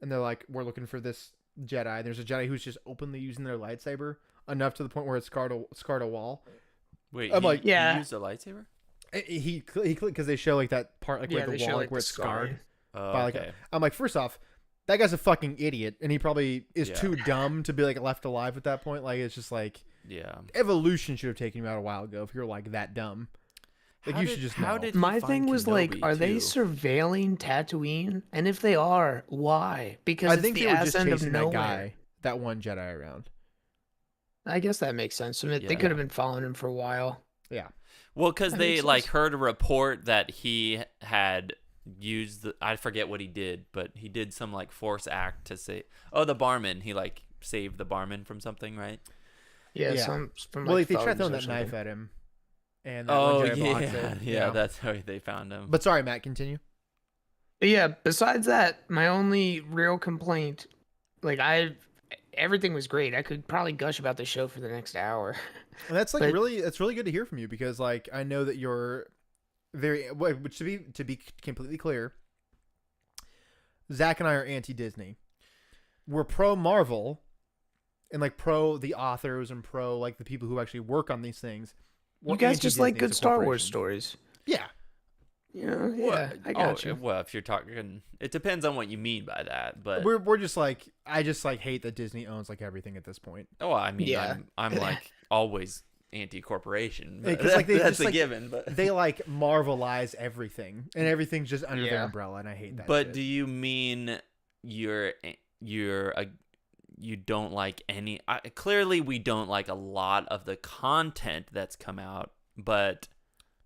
S1: and they're like, "We're looking for this Jedi." There's a Jedi who's just openly using their lightsaber enough to the point where it's scarred a wall.
S2: Wait,
S1: I'm
S2: he,
S1: like-
S3: Yeah.
S2: he used a lightsaber?
S1: He clicked because they show like that part like
S3: Yeah,
S1: where
S3: they
S1: the
S3: show,
S1: wall
S3: like,
S1: where
S3: the
S1: it's scarred.
S3: scarring.
S2: Oh,
S1: By, like,
S2: okay.
S1: I'm like, first off, that guy's a fucking idiot, and he probably is
S2: Yeah.
S1: too dumb to be like left alive at that point. Like it's just like
S2: Yeah.
S1: evolution should have taken you out a while ago if you're like that dumb. Like, you should just know.
S2: How did he
S3: My
S2: find
S3: thing was like,
S2: Kenobi,
S3: are they
S2: too?
S3: surveilling Tatooine? And if they are, why? Because
S1: I
S3: it's
S1: think
S3: the
S1: they were
S3: ass
S1: just
S3: end of
S1: chasing that
S3: nowhere.
S1: guy, that one Jedi around.
S3: I guess that makes sense. I mean, they
S2: Yeah.
S3: could have been following him for a while.
S1: Yeah.
S2: Well, because
S3: That
S2: they
S3: makes
S2: like
S3: sense.
S2: heard a report that he had used I forget what he did, but he did some like force act to say, oh, the barman. He like saved the barman from something, right?
S3: Yeah,
S1: Yeah.
S3: some from
S1: Well,
S3: like
S1: they tried
S3: thugs
S1: throwing
S3: or
S1: that knife
S3: something.
S1: at him, and that one Jedi blocks it.
S2: yeah, that's how they found him.
S1: But sorry, Matt, continue.
S3: But yeah, besides that, my only real complaint, like everything was great. I could probably gush about the show for the next hour.
S1: And that's like
S3: But-
S1: it's really good to hear from you, because like I know that you're very, which to be completely clear, Zach and I are anti Disney. We're pro Marvel, and like pro the authors and pro like the people who actually work on these things. We're
S3: You guys just like
S1: anti-Disney as
S3: good
S1: a
S3: Star Wars
S1: corporation.
S3: stories.
S1: Yeah.
S3: Yeah,
S2: Well,
S3: I got you.
S2: Well, if you're talking, it depends on what you mean by that. But
S1: We're just like, I just like hate that Disney owns like everything at this point.
S2: oh, I mean,
S3: Yeah.
S2: I'm like always anti-corporation.
S1: Yeah,
S2: But
S1: 'cause, like, they
S2: that's
S1: just,
S2: a
S1: like,
S2: given. But
S1: They like Marvelize everything, and everything's just under their
S3: Yeah.
S1: umbrella, and I hate that.
S2: But
S1: shit.
S2: do you mean you're you don't like any? Clearly, we don't like a lot of the content that's come out, but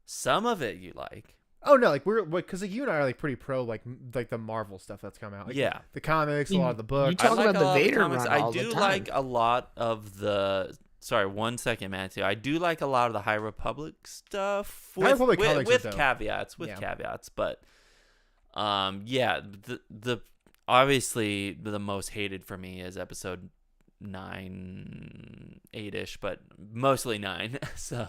S2: some of it you like.
S1: Oh no, like we're because like you and I are like pretty pro like the Marvel stuff that's come out. Like,
S2: Yeah.
S1: the comics, a lot of the
S3: You
S1: books.
S3: talk
S2: I like
S3: about
S2: a
S3: the
S2: lot of
S3: Vader
S2: comics.
S3: run
S2: I
S3: all the
S2: do
S3: time.
S2: like a lot of the. Sorry, 1 second, Matthew. I do like a lot of the High Republic stuff.
S1: High Republic comics are
S2: with
S1: dope.
S2: caveats,
S1: Yeah.
S2: caveats, but yeah, the obviously the most hated for me is episode 9, 8ish, but mostly 9. So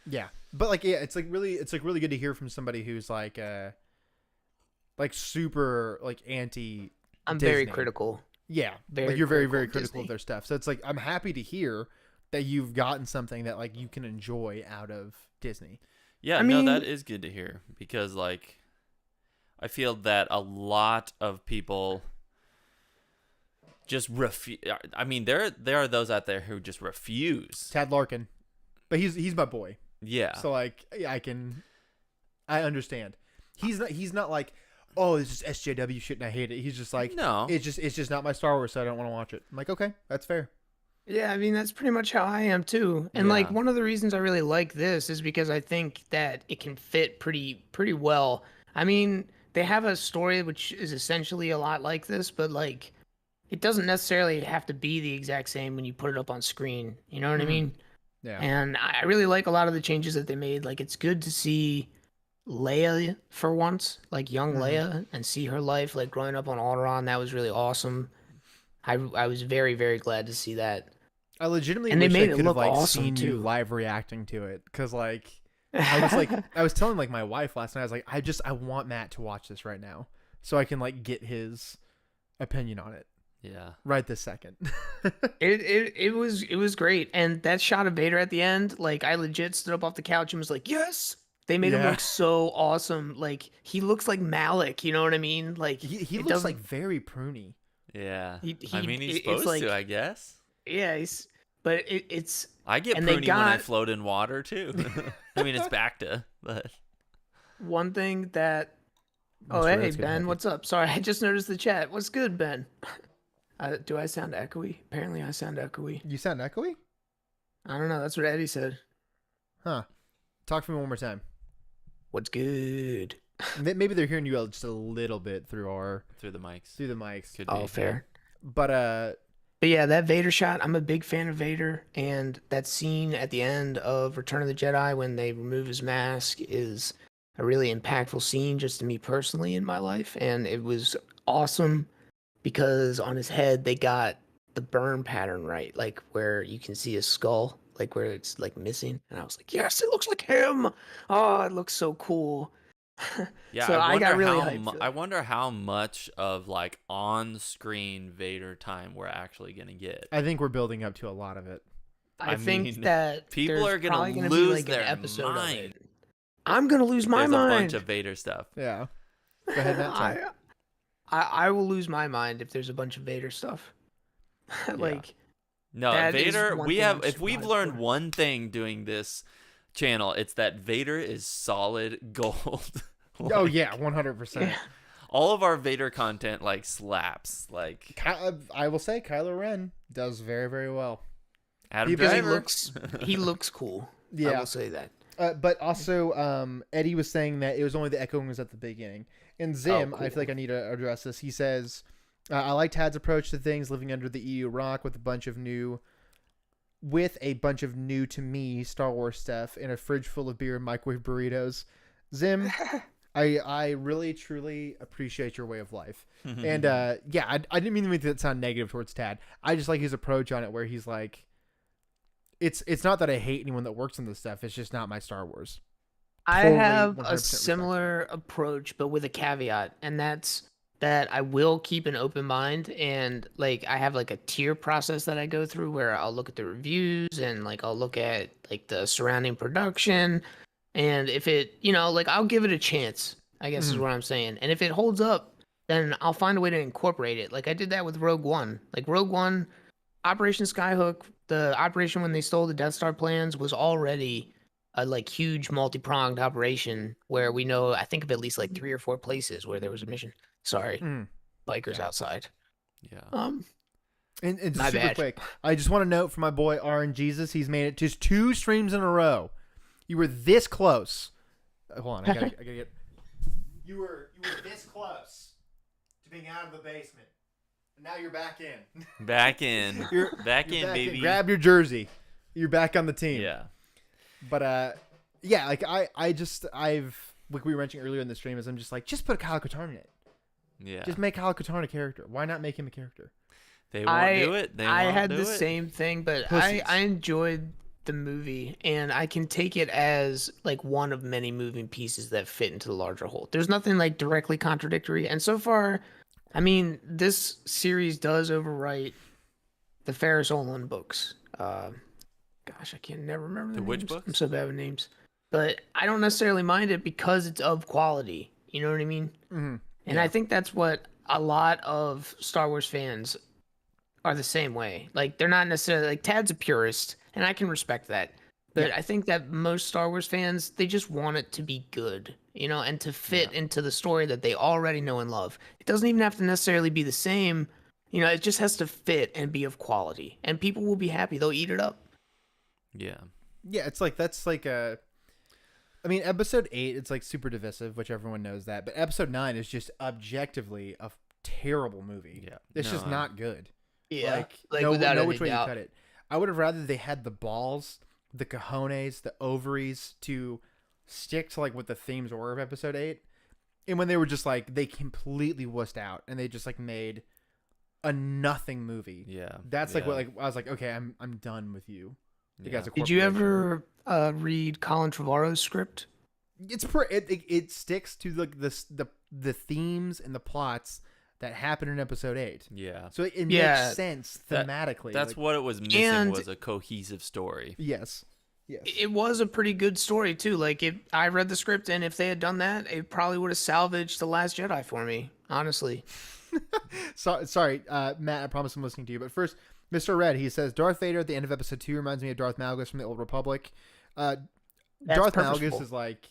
S1: Yeah, but like it's really good to hear from somebody who's like super like anti.
S3: I'm very
S1: Disney.
S3: critical.
S1: Yeah,
S3: Very
S1: like you're very
S3: critical
S1: very
S3: of
S1: critical of
S3: Disney.
S1: their stuff. So it's like I'm happy to hear that you've gotten something that like you can enjoy out of Disney.
S2: yeah,
S3: I
S2: no,
S3: mean-
S2: that is good to hear because like I feel that a lot of people just refuse. I mean, there are those out there who just refuse.
S1: Tad Larkin, but he's my boy.
S2: Yeah.
S1: So like I understand. He's not like, oh, this is SJW shit and I hate it. He's just like,
S2: No.
S1: it's just not my Star Wars, so I don't want to watch it. I'm like, okay, that's fair.
S3: Yeah, I mean that's pretty much how I am too. And like
S2: Yeah.
S3: one of the reasons I really like this is because I think that it can fit pretty well. I mean, they have a story which is essentially a lot like this, but like it doesn't necessarily have to be the exact same when you put it up on screen. You know what I mean?
S1: Yeah.
S3: And I really like a lot of the changes that they made. Like it's good to see Leia for once, like young Leia, and see her life like growing up on Alderaan. That was really awesome. I was very, very glad to see that.
S1: I legitimately
S3: And they
S1: wish
S3: made
S1: I
S3: it
S1: could have
S3: look
S1: like
S3: awesome,
S1: seen you
S3: too.
S1: live reacting to it, because like I was telling like my wife last night, I was like, I want Matt to watch this right now so I can like get his opinion on it
S2: Yeah.
S1: right this second.
S3: It was great, and that shot of Vader at the end, like I legit stood up off the couch and was like, yes. They made him
S1: Yeah.
S3: look so awesome. Like he looks like Malik. You know what I mean? Like
S1: he
S3: it
S1: looks
S3: doesn't-
S1: like very pruny.
S2: Yeah.
S3: He-
S2: I mean, he's
S3: it's
S2: supposed
S3: like-
S2: to, I guess.
S3: yeah, but it's
S2: I get
S3: and they
S2: pruny when I
S3: got-
S2: float in water too. I mean, it's Bacta, but
S3: one thing that. Oh,
S1: sure
S3: hey
S1: that's gonna
S3: Ben,
S1: happen.
S3: what's up? Sorry, I just noticed the chat. What's good, Ben? Do I sound echoey? Apparently, I sound echoey.
S1: You sound echoey?
S3: I don't know. That's what Eddie said.
S1: Huh. Talk to me one more time.
S3: What's good?
S1: Maybe they're hearing you just a little bit through
S2: through the mics.
S1: the mics.
S2: Could
S3: Oh,
S2: be.
S3: fair.
S1: But
S3: But yeah, that Vader shot, I'm a big fan of Vader, and that scene at the end of Return of the Jedi when they remove his mask is a really impactful scene just to me personally in my life, and it was awesome because on his head they got the burn pattern right, like where you can see his skull, like where it's like missing, and I was like, yes, it looks like him. Oh, it looks so cool.
S2: Yeah,
S3: So I got really
S2: how
S3: hyped for
S2: I
S3: that.
S2: wonder how much of like on-screen Vader time we're actually gonna get.
S1: I think we're building up to a lot of it.
S3: I
S2: I
S3: think
S2: mean,
S3: that
S2: people
S3: there's
S2: are gonna
S3: probably gonna
S2: lose
S3: be like
S2: their
S3: an episode of
S2: mind.
S3: it. I'm gonna lose my
S2: There's
S3: mind.
S2: a bunch of Vader stuff.
S1: Yeah. Go ahead, Matt. Sorry.
S3: I will lose my mind if there's a bunch of Vader stuff. Like
S2: No,
S3: That is
S2: Vader.
S3: one
S2: We
S3: thing
S2: have.
S3: I'm
S2: If
S3: super
S2: we've
S3: hyped
S2: learned
S3: for.
S2: one thing doing this channel, it's that Vader is solid gold.
S1: Oh yeah, 100%.
S2: All of our Vader content like slaps. Like
S1: I will say Kylo Ren does very, very well.
S2: Adam
S3: Because
S2: Driver.
S3: he looks cool. I
S1: Yeah.
S3: will say that.
S1: But also, Eddie was saying that it was only the echoing was at the beginning. And Zim, I
S3: cool.
S1: feel like I need to address this. He says, I like Tad's approach to things, living under the EU rock with a bunch of new to me Star Wars stuff and a fridge full of beer and microwave burritos. Zim, I really, truly appreciate your way of life. And yeah, I didn't mean to make that sound negative towards Tad. I just like his approach on it where he's like, it's not that I hate anyone that works on this stuff. It's just not my Star Wars.
S3: I
S1: Totally
S3: have
S1: 100%
S3: a similar approach, but with a caveat, and that's that I will keep an open mind, and like I have like a tier process that I go through where I'll look at the reviews and like I'll look at like the surrounding production, and if it, like I'll give it a chance, I guess is what I'm saying. And if it holds up, then I'll find a way to incorporate it. Like I did that with Rogue One. Like Rogue One, Operation Skyhook, the operation when they stole the Death Star plans was already a like huge multi-pronged operation where we know I think of at least like 3 or 4 places where there was a mission. Sorry, bikers outside.
S2: Yeah.
S1: And just
S3: My
S1: super
S3: bad.
S1: quick, I just want to note for my boy RN Jesus, he's made it just 2 streams in a row. You were this close. Hold on, I gotta get. You were this close to being out of the basement. And now you're back in.
S2: Back in.
S1: You're
S2: back in,
S1: back
S2: baby.
S1: Grab your jersey. You're back on the team.
S2: Yeah.
S1: But yeah, like I've like we were mentioning earlier in the stream, is I'm just like, just put Kyle Katarn in it.
S2: Yeah.
S1: Just make Kyle Katarn a character. Why not make him a character?
S2: They won't do it.
S3: I had
S2: do
S3: the
S2: it.
S3: same thing, but
S1: Pussies.
S3: I enjoyed the movie, and I can take it as like one of many moving pieces that fit into the larger whole. There's nothing like directly contradictory, and so far, I mean, this series does overwrite the Ferris Olin books. Gosh, I can never remember the
S2: which
S3: names.
S2: books?
S3: I'm so bad with names, but I don't necessarily mind it because it's of quality. You know what I mean?
S1: Mm-hmm.
S3: And I think that's what a lot of Star Wars fans are the same way. Like, they're not necessarily like Tad's a purist, and I can respect that. But I think that most Star Wars fans, they just want it to be good, and to fit into the story that they already know and love. It doesn't even have to necessarily be the same. It just has to fit and be of quality. And people will be happy. They'll eat it up.
S2: Yeah.
S1: Yeah, it's like that's like a. I mean, episode 8, it's like super divisive, which everyone knows that. But episode 9 is just objectively a terrible movie.
S2: Yeah.
S1: It's just not good.
S3: Yeah.
S1: Like no
S3: without any
S1: which way
S3: doubt.
S1: you cut it. I would have rather they had the balls, the cojones, the ovaries to stick to like what the themes were of episode 8. And when they were just like, they completely wussed out and they just like made a nothing movie.
S2: Yeah.
S1: That's like what like I was like, okay, I'm done with you. You guys are
S3: Did you
S1: corporation.
S3: ever read Colin Trevorrow's script?
S1: It's it sticks to like the themes and the plots that happen in episode 8.
S2: Yeah.
S1: So it
S3: Yeah.
S1: makes sense thematically.
S2: That's
S1: like,
S2: what it was missing
S3: And-
S2: was a cohesive story.
S1: Yes.
S3: It was a pretty good story too. Like I read the script, and if they had done that, it probably would have salvaged The Last Jedi for me. Honestly.
S1: Sorry, Matt. I promise I'm listening to you. But first, Mr. Red, he says Darth Vader at the end of episode 2 reminds me of Darth Malgus from the Old Republic. Darth
S3: purposeful.
S1: Malgus is like,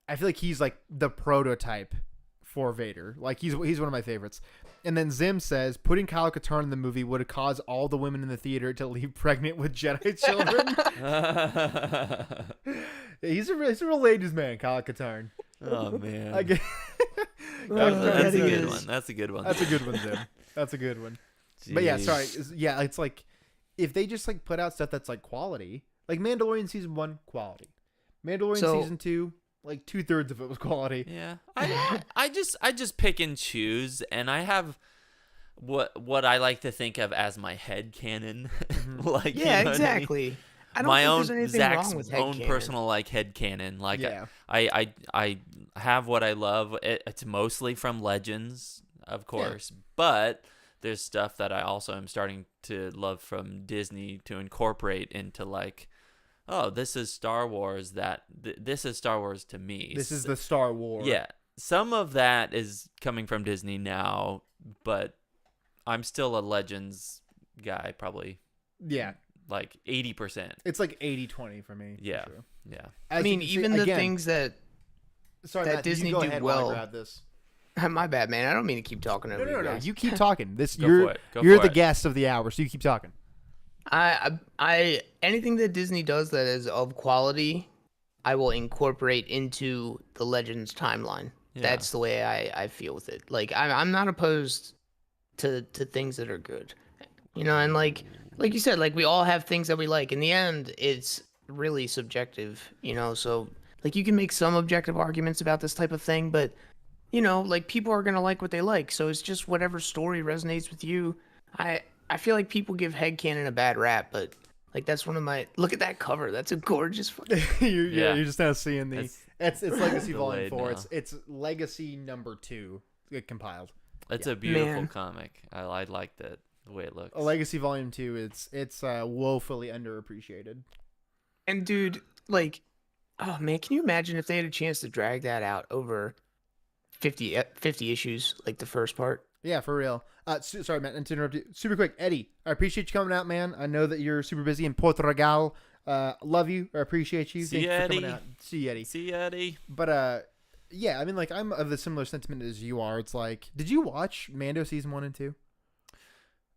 S1: I feel like he's like the prototype for Vader. Like he's one of my favorites. And then Zim says putting Kyle Katarn in the movie would have caused all the women in the theater to leave pregnant with Jedi children. He's a real ladies man, Kyle Katarn.
S2: Oh man.
S1: I get,
S2: That's a
S3: he
S2: good
S3: is.
S2: one. That's a good one.
S1: That's a good one, Zim. That's a good one. But yeah, sorry. It's like if they just like put out stuff that's like quality, like Mandalorian season 1, quality. Mandalorian season 2, like 2/3 of it was quality.
S2: Yeah. I just pick and choose, and I have what I like to think of as my head canon. Like
S3: Yeah,
S2: you know what I mean?
S3: exactly. I don't
S2: My
S3: think
S2: own
S3: there's anything
S2: Zach's
S3: wrong with head
S2: own
S3: canon.
S2: personal like head canon. Like
S1: Yeah.
S2: I have what I love. It's mostly from Legends, of course, but there's stuff that I also am starting to love from Disney to incorporate into like, oh, this is Star Wars. This is Star Wars to me.
S1: This is the Star Wars.
S2: Yeah, some of that is coming from Disney now, but I'm still a Legends guy, probably.
S1: Yeah.
S2: like 80%.
S1: It's like 80-20 for me.
S2: Yeah.
S1: For sure.
S2: Yeah.
S3: I mean, even the things that
S1: Sorry,
S3: that
S1: Matt,
S3: Disney
S1: you go
S3: do
S1: ahead while I
S3: well.
S1: grab this.
S3: My bad, man. I don't mean to keep talking over you
S1: No.
S3: guys.
S1: You keep talking. This
S2: Go
S1: you're
S2: for it. Go
S1: you're
S2: for
S1: the
S2: it.
S1: guest of the hour, so you keep talking.
S3: I anything that Disney does that is of quality, I will incorporate into the Legends timeline.
S2: Yeah.
S3: That's the way I feel with it. Like I'm not opposed to things that are good, and like you said, like we all have things that we like. In the end, it's really subjective, So like you can make some objective arguments about this type of thing, but like people are gonna like what they like. So it's just whatever story resonates with you. I feel like people give headcanon a bad rap, but like that's one of my look at that cover. That's a gorgeous fucking
S1: You're just now seeing the it's Legacy Volume
S2: delayed
S1: 4.
S2: now.
S1: It's Legacy number 2 compiled.
S2: It's a beautiful
S3: Man.
S2: comic. I liked it the way it looks.
S1: A Legacy Volume 2. It's woefully underappreciated.
S3: And dude, like, oh man, can you imagine if they had a chance to drag that out over 50 issues, like the first part?
S1: Yeah, for real. Sorry, Matt, to interrupt you. Super quick, Eddie, I appreciate you coming out, man. I know that you're super busy in Portugal. Love you. I appreciate you.
S2: See
S1: Thank
S2: you,
S1: you for coming
S2: Eddie.
S1: out. See you, Eddie.
S2: See ya, Eddie.
S1: But yeah, I mean, like, I'm of the similar sentiment as you are. It's like, did you watch Mando season 1 and 2?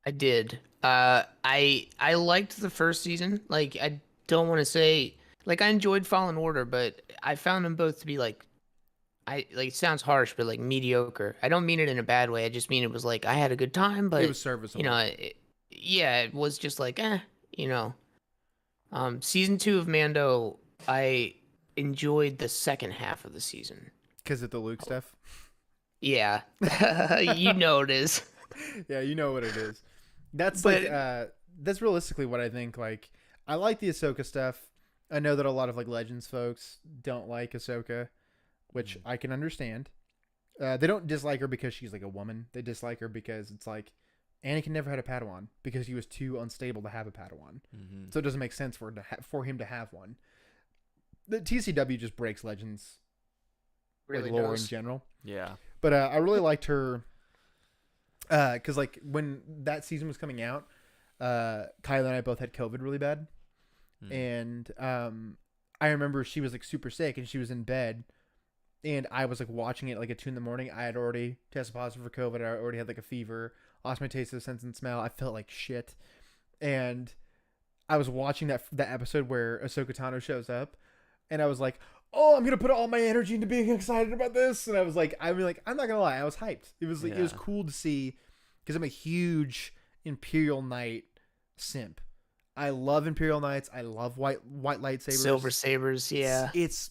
S3: I did. I liked the first season. Like, I don't want to say like I enjoyed Fallen Order, but I found them both to be like it sounds harsh, but like mediocre. I don't mean it in a bad way. I just mean it was like I had a good time, but
S1: It was serviceable.
S3: it was just like Season 2 of Mando, I enjoyed the second half of the season.
S1: Because of the Luke stuff?
S3: Yeah. You know it is.
S1: Yeah, you know what it is. That's that's realistically what I think. Like, I like the Ahsoka stuff. I know that a lot of like Legends folks don't like Ahsoka, which I can understand. They don't dislike her because she's like a woman. They dislike her because it's like Anakin never had a Padawan because he was too unstable to have a Padawan.
S2: Mm-hmm.
S1: So it doesn't make sense for him to have one. The TCW just breaks Legends
S3: Really
S1: lore in
S3: does.
S1: general.
S2: Yeah.
S1: But I really liked her because like when that season was coming out, Kyla and I both had COVID really bad. And I remember she was like super sick and she was in bed and I was like watching it like at 2 a.m. I had already tested positive for COVID. I already had like a fever, lost my taste of sense and smell. I felt like shit. And I was watching that episode where Ahsoka Tano shows up and I was like, oh, I'm going to put all my energy into being excited about this. And I'm not going to lie. I was hyped. It was like, It was cool to see because I'm a huge Imperial Knight simp. I love Imperial Knights. I love white lightsabers.
S3: Silver sabers, yeah.
S1: It's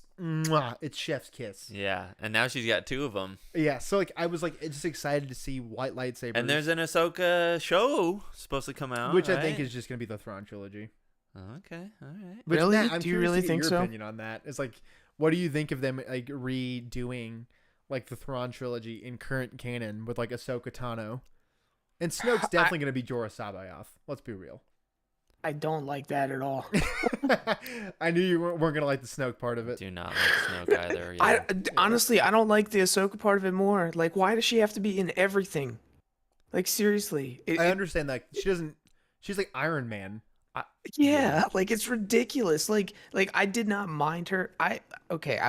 S1: chef's kiss.
S2: Yeah, and now she's got 2 of them.
S1: Yeah, so like I was like just excited to see white lightsabers.
S2: And there's an Ahsoka show supposed to come out,
S1: which
S2: right?
S1: I think is just gonna be the Thrawn trilogy.
S2: Okay, all right.
S1: Which,
S3: Really?
S1: Matt, I'm
S3: Do you
S1: curious
S3: really
S1: to get
S3: think
S1: your
S3: so?
S1: opinion on that? It's like, what do you think of them like redoing like the Thrawn trilogy in current canon with like Ahsoka Tano? And Snoke's definitely gonna be Jorah Sabayoth. Let's be real.
S3: I don't like that at all.
S1: I knew you weren't gonna like the Snoke part of it.
S2: Do not like Snoke either. Yeah.
S3: Honestly, I don't like the Ahsoka part of it more. Like, why does she have to be in everything? Like, seriously.
S1: I understand that she doesn't. She's like Iron Man.
S3: Yeah, like it's ridiculous. Like I did not mind her. I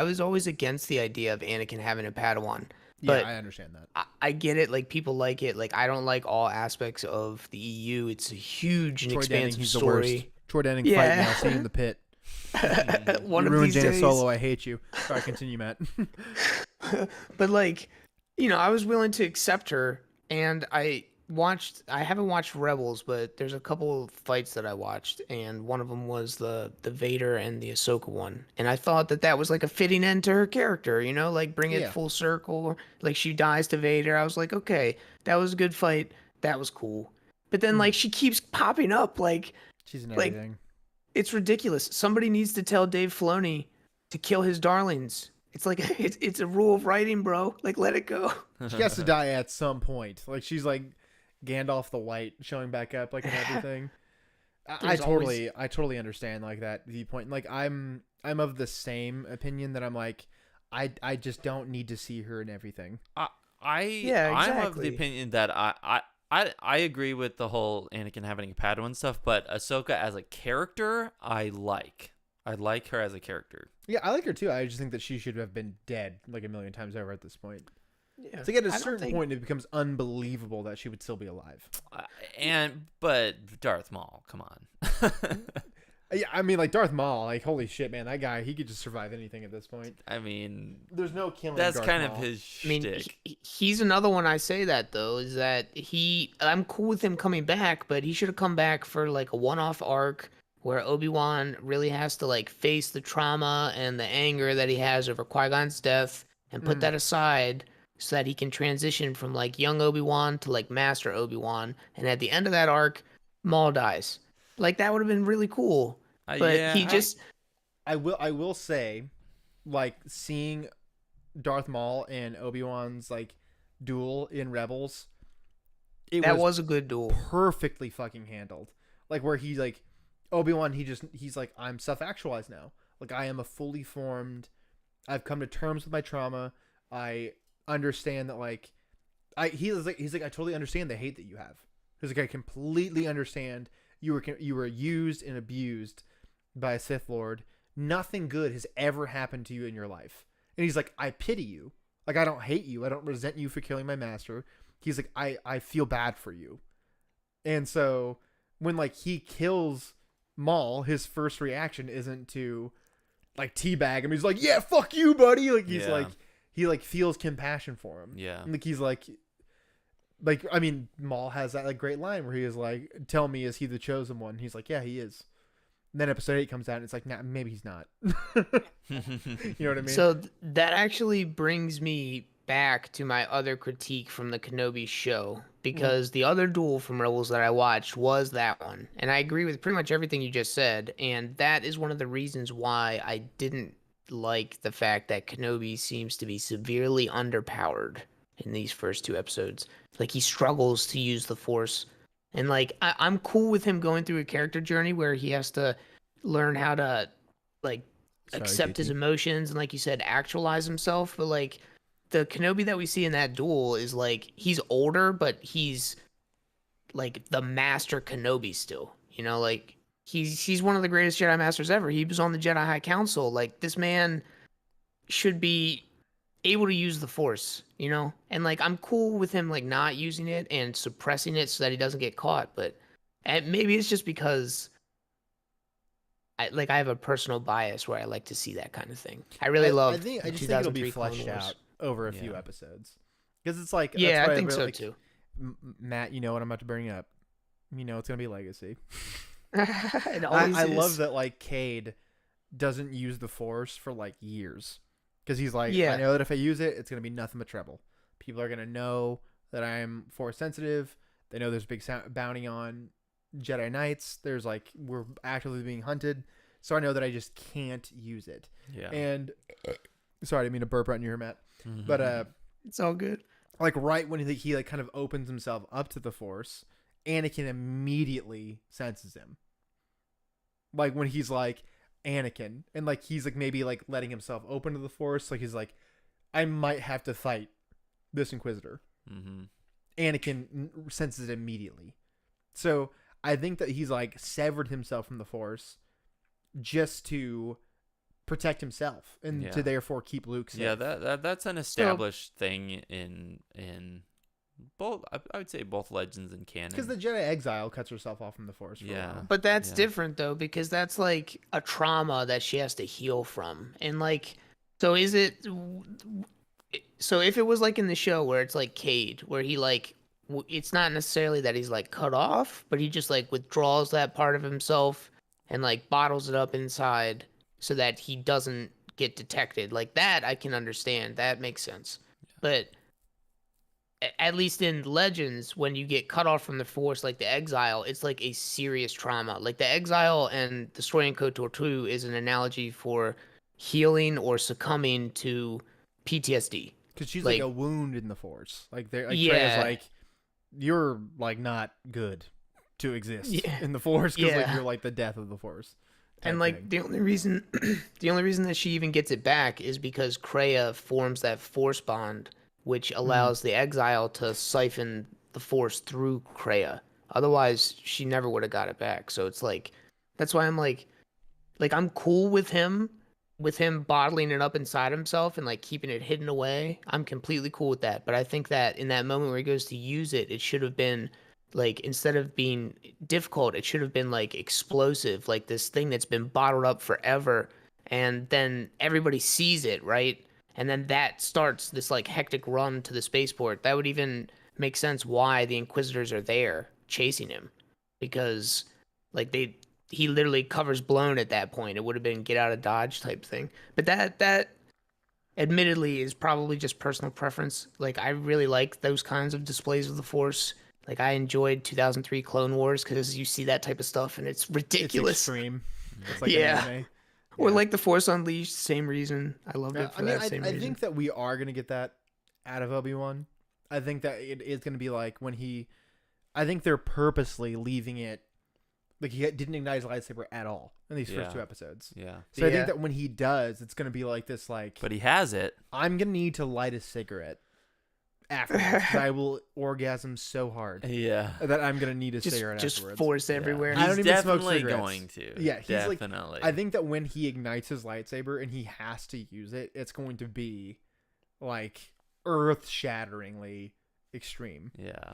S3: was always against the idea of Anakin having a Padawan. But
S1: yeah, I understand that.
S3: I get it. Like people like it. Like I don't like all aspects of the EU. It's a huge and
S1: Troy
S3: expansive
S1: Denning, he's
S3: story.
S1: the worst. Troy Denning,
S3: Yeah.
S1: fight now. See you in the pit.
S3: One
S1: You
S3: of
S1: ruined
S3: these
S1: Jaina
S3: days.
S1: Solo. I hate you. Sorry, continue, Matt.
S3: But like, I was willing to accept her, and I haven't watched Rebels, but there's a couple of fights that I watched, and one of them was the Vader and the Ahsoka one, and I thought that was like a fitting end to her character, like bring it
S1: Yeah.
S3: full circle, like she dies to Vader. I was like, okay, that was a good fight, that was cool, but then like she keeps popping up, like
S1: She's in
S3: Like,
S1: everything.
S3: it's ridiculous. Somebody needs to tell Dave Filoni to kill his darlings. It's like it's a rule of writing, bro. Like let it go.
S1: She has to die at some point. Like she's like Gandalf the White showing back up like and everything. I totally understand like that viewpoint. Like I'm of the same opinion that I'm like I just don't need to see her in everything.
S2: I'm of the
S3: exactly.
S2: opinion that I agree with the whole Anakin having a Padawan stuff, but Ahsoka as a character, I like. I like her as a character.
S1: Yeah, I like her too. I just think that she should have been dead like a million times over at this point.
S3: Yeah.
S1: So at a certain point, it becomes unbelievable that she would still be alive.
S2: But Darth Maul, come on.
S1: Yeah, I mean, like Darth Maul, like holy shit, man, that guy, he could just survive anything at this point.
S2: I mean,
S1: there's no killing.
S2: That's
S1: Darth
S2: kind
S1: Maul.
S2: of his
S3: I
S2: shtick.
S3: mean, he's another one. I say that though is that I'm cool with him coming back, but he should have come back for like a one-off arc where Obi-Wan really has to like face the trauma and the anger that he has over Qui-Gon's death and put that aside so that he can transition from like young Obi-Wan to like Master Obi-Wan. And at the end of that arc, Maul dies. Like that would have been really cool. But
S2: Yeah,
S3: he just
S1: I will say, like seeing Darth Maul and Obi-Wan's like duel in Rebels,
S3: that was a good duel.
S1: perfectly fucking handled. Like where he's like Obi-Wan, he's like, I'm self-actualized now. Like I am a fully formed. I've come to terms with my trauma. I understand that like he's like I totally understand the hate that you have. He's like I completely understand you were used and abused by a Sith Lord. Nothing good has ever happened to you in your life. And he's like, I pity you. Like I don't hate you. I don't resent you for killing my master. He's like, I feel bad for you. And so when like he kills Maul, his first reaction isn't to like teabag him. He's like, yeah, fuck you, buddy. Like he's like he like feels compassion for him.
S2: Yeah.
S1: And like he's like I mean, Maul has that like great line where he is like, tell me, is he the chosen one? And he's like, yeah, he is. And then episode 8 comes out and it's like, nah, maybe he's not. You know what I mean?
S3: So that actually brings me back to my other critique from the Kenobi show, because the other duel from Rebels that I watched was that one. And I agree with pretty much everything you just said. And that is one of the reasons why I didn't like the fact that Kenobi seems to be severely underpowered in these first 2 episodes. Like he struggles to use the Force. And like I'm cool with him going through a character journey where he has to learn how to like accept his emotions and, like you said, actualize himself. But like the Kenobi that we see in that duel is like he's older, but he's like the master Kenobi still. You know, like he's one of the greatest Jedi Masters ever. He was on the Jedi High Council. Like this man should be able to use the Force, you know? And like I'm cool with him like not using it and suppressing it so that he doesn't get caught, but maybe it's just because I have a personal bias where I like to see that kind of thing. I really love.
S1: I just think it'll be fleshed out over a few episodes, because it's like
S3: yeah,
S1: that's
S3: I think so
S1: like,
S3: too.
S1: Matt, you know what I'm about to bring up. You know it's gonna be Legacy.
S3: It always
S1: I
S3: is.
S1: love that like Cade doesn't use the Force for like years, because he's like,
S3: Yeah.
S1: I know that if I use it, it's gonna be nothing but trouble. People are gonna know that I'm Force sensitive. They know there's big bounty on Jedi Knights. There's like we're actively being hunted, so I know that I just can't use it.
S2: Yeah.
S1: And sorry, I didn't mean to burp right in your ear, Matt.
S2: Mhm.
S1: But
S3: It's all good.
S1: like right when he like kind of opens himself up to the Force, Anakin immediately senses him. Like when he's like Anakin, and like he's like maybe like letting himself open to the Force, like he's like, I might have to fight this Inquisitor.
S2: Mm-hmm.
S1: Anakin senses it immediately. So I think that he's like severed himself from the Force just to protect himself and to therefore keep Luke safe.
S2: Yeah, that's an established thing in both. I would say both Legends and canon.
S1: Because the Jedi Exile cuts herself off from the Force. For a while.
S3: But that's different though, because that's like a trauma that she has to heal from. And like, so is it? So if it was like in the show where it's like Cade, where he like, it's not necessarily that he's like cut off, but he just like withdraws that part of himself and like bottles it up inside so that he doesn't get detected. Like that, I can understand. That makes sense. But at least in Legends, when you get cut off from the Force, like the Exile, it's like a serious trauma. Like the Exile and Destroying KOTOR 2 is an analogy for healing or succumbing to PTSD.
S1: Because she's like a wound in the Force. Like they're like
S3: Yeah.
S1: Treya's like, you're like not good to exist in the Force, because like you're like the death of the Force.
S3: And like
S1: thing.
S3: the only reason that she even gets it back is because Kreia forms that Force bond, which allows the Exile to siphon the Force through Kreia. Otherwise, she never would have got it back. So it's like, that's why I'm like I'm cool with him bottling it up inside himself and like keeping it hidden away. I'm completely cool with that. But I think that in that moment where he goes to use it, it should have been like, instead of being difficult, it should have been like explosive, like this thing that's been bottled up forever, and then everybody sees it, right? And then that starts this like hectic run to the spaceport. That would even make sense why the Inquisitors are there chasing him, because like he literally covers blown at that point. It would have been get out of Dodge type thing. But that admittedly is probably just personal preference. Like, I really like those kinds of displays of the Force. Like, I enjoyed 2003 Clone Wars because you see that type of stuff and it's ridiculous.
S1: It's extreme. It's like
S3: yeah.
S1: an anime.
S3: Or like the Force Unleashed, same reason. I loved it for that same reason.
S1: I think that we are going to get that out of Obi-Wan. I think that it is going to be like when I think they're purposely leaving it like he didn't ignite his lightsaber at all in these first 2 episodes.
S2: Yeah.
S1: So I think that when he does, it's going to be like this, like...
S2: But he has it.
S1: I'm going to need to light a cigarette afterwards, 'cause I will orgasm so hard.
S2: Yeah.
S1: That I'm going to need a cigarette
S3: just
S1: afterwards.
S3: Force everywhere.
S2: He's
S1: I don't even smoke
S2: definitely
S1: cigarettes.
S2: going to.
S1: Yeah, he's
S2: definitely.
S1: like... I think that when he ignites his lightsaber and he has to use it, it's going to be, like, earth-shatteringly extreme.
S2: Yeah.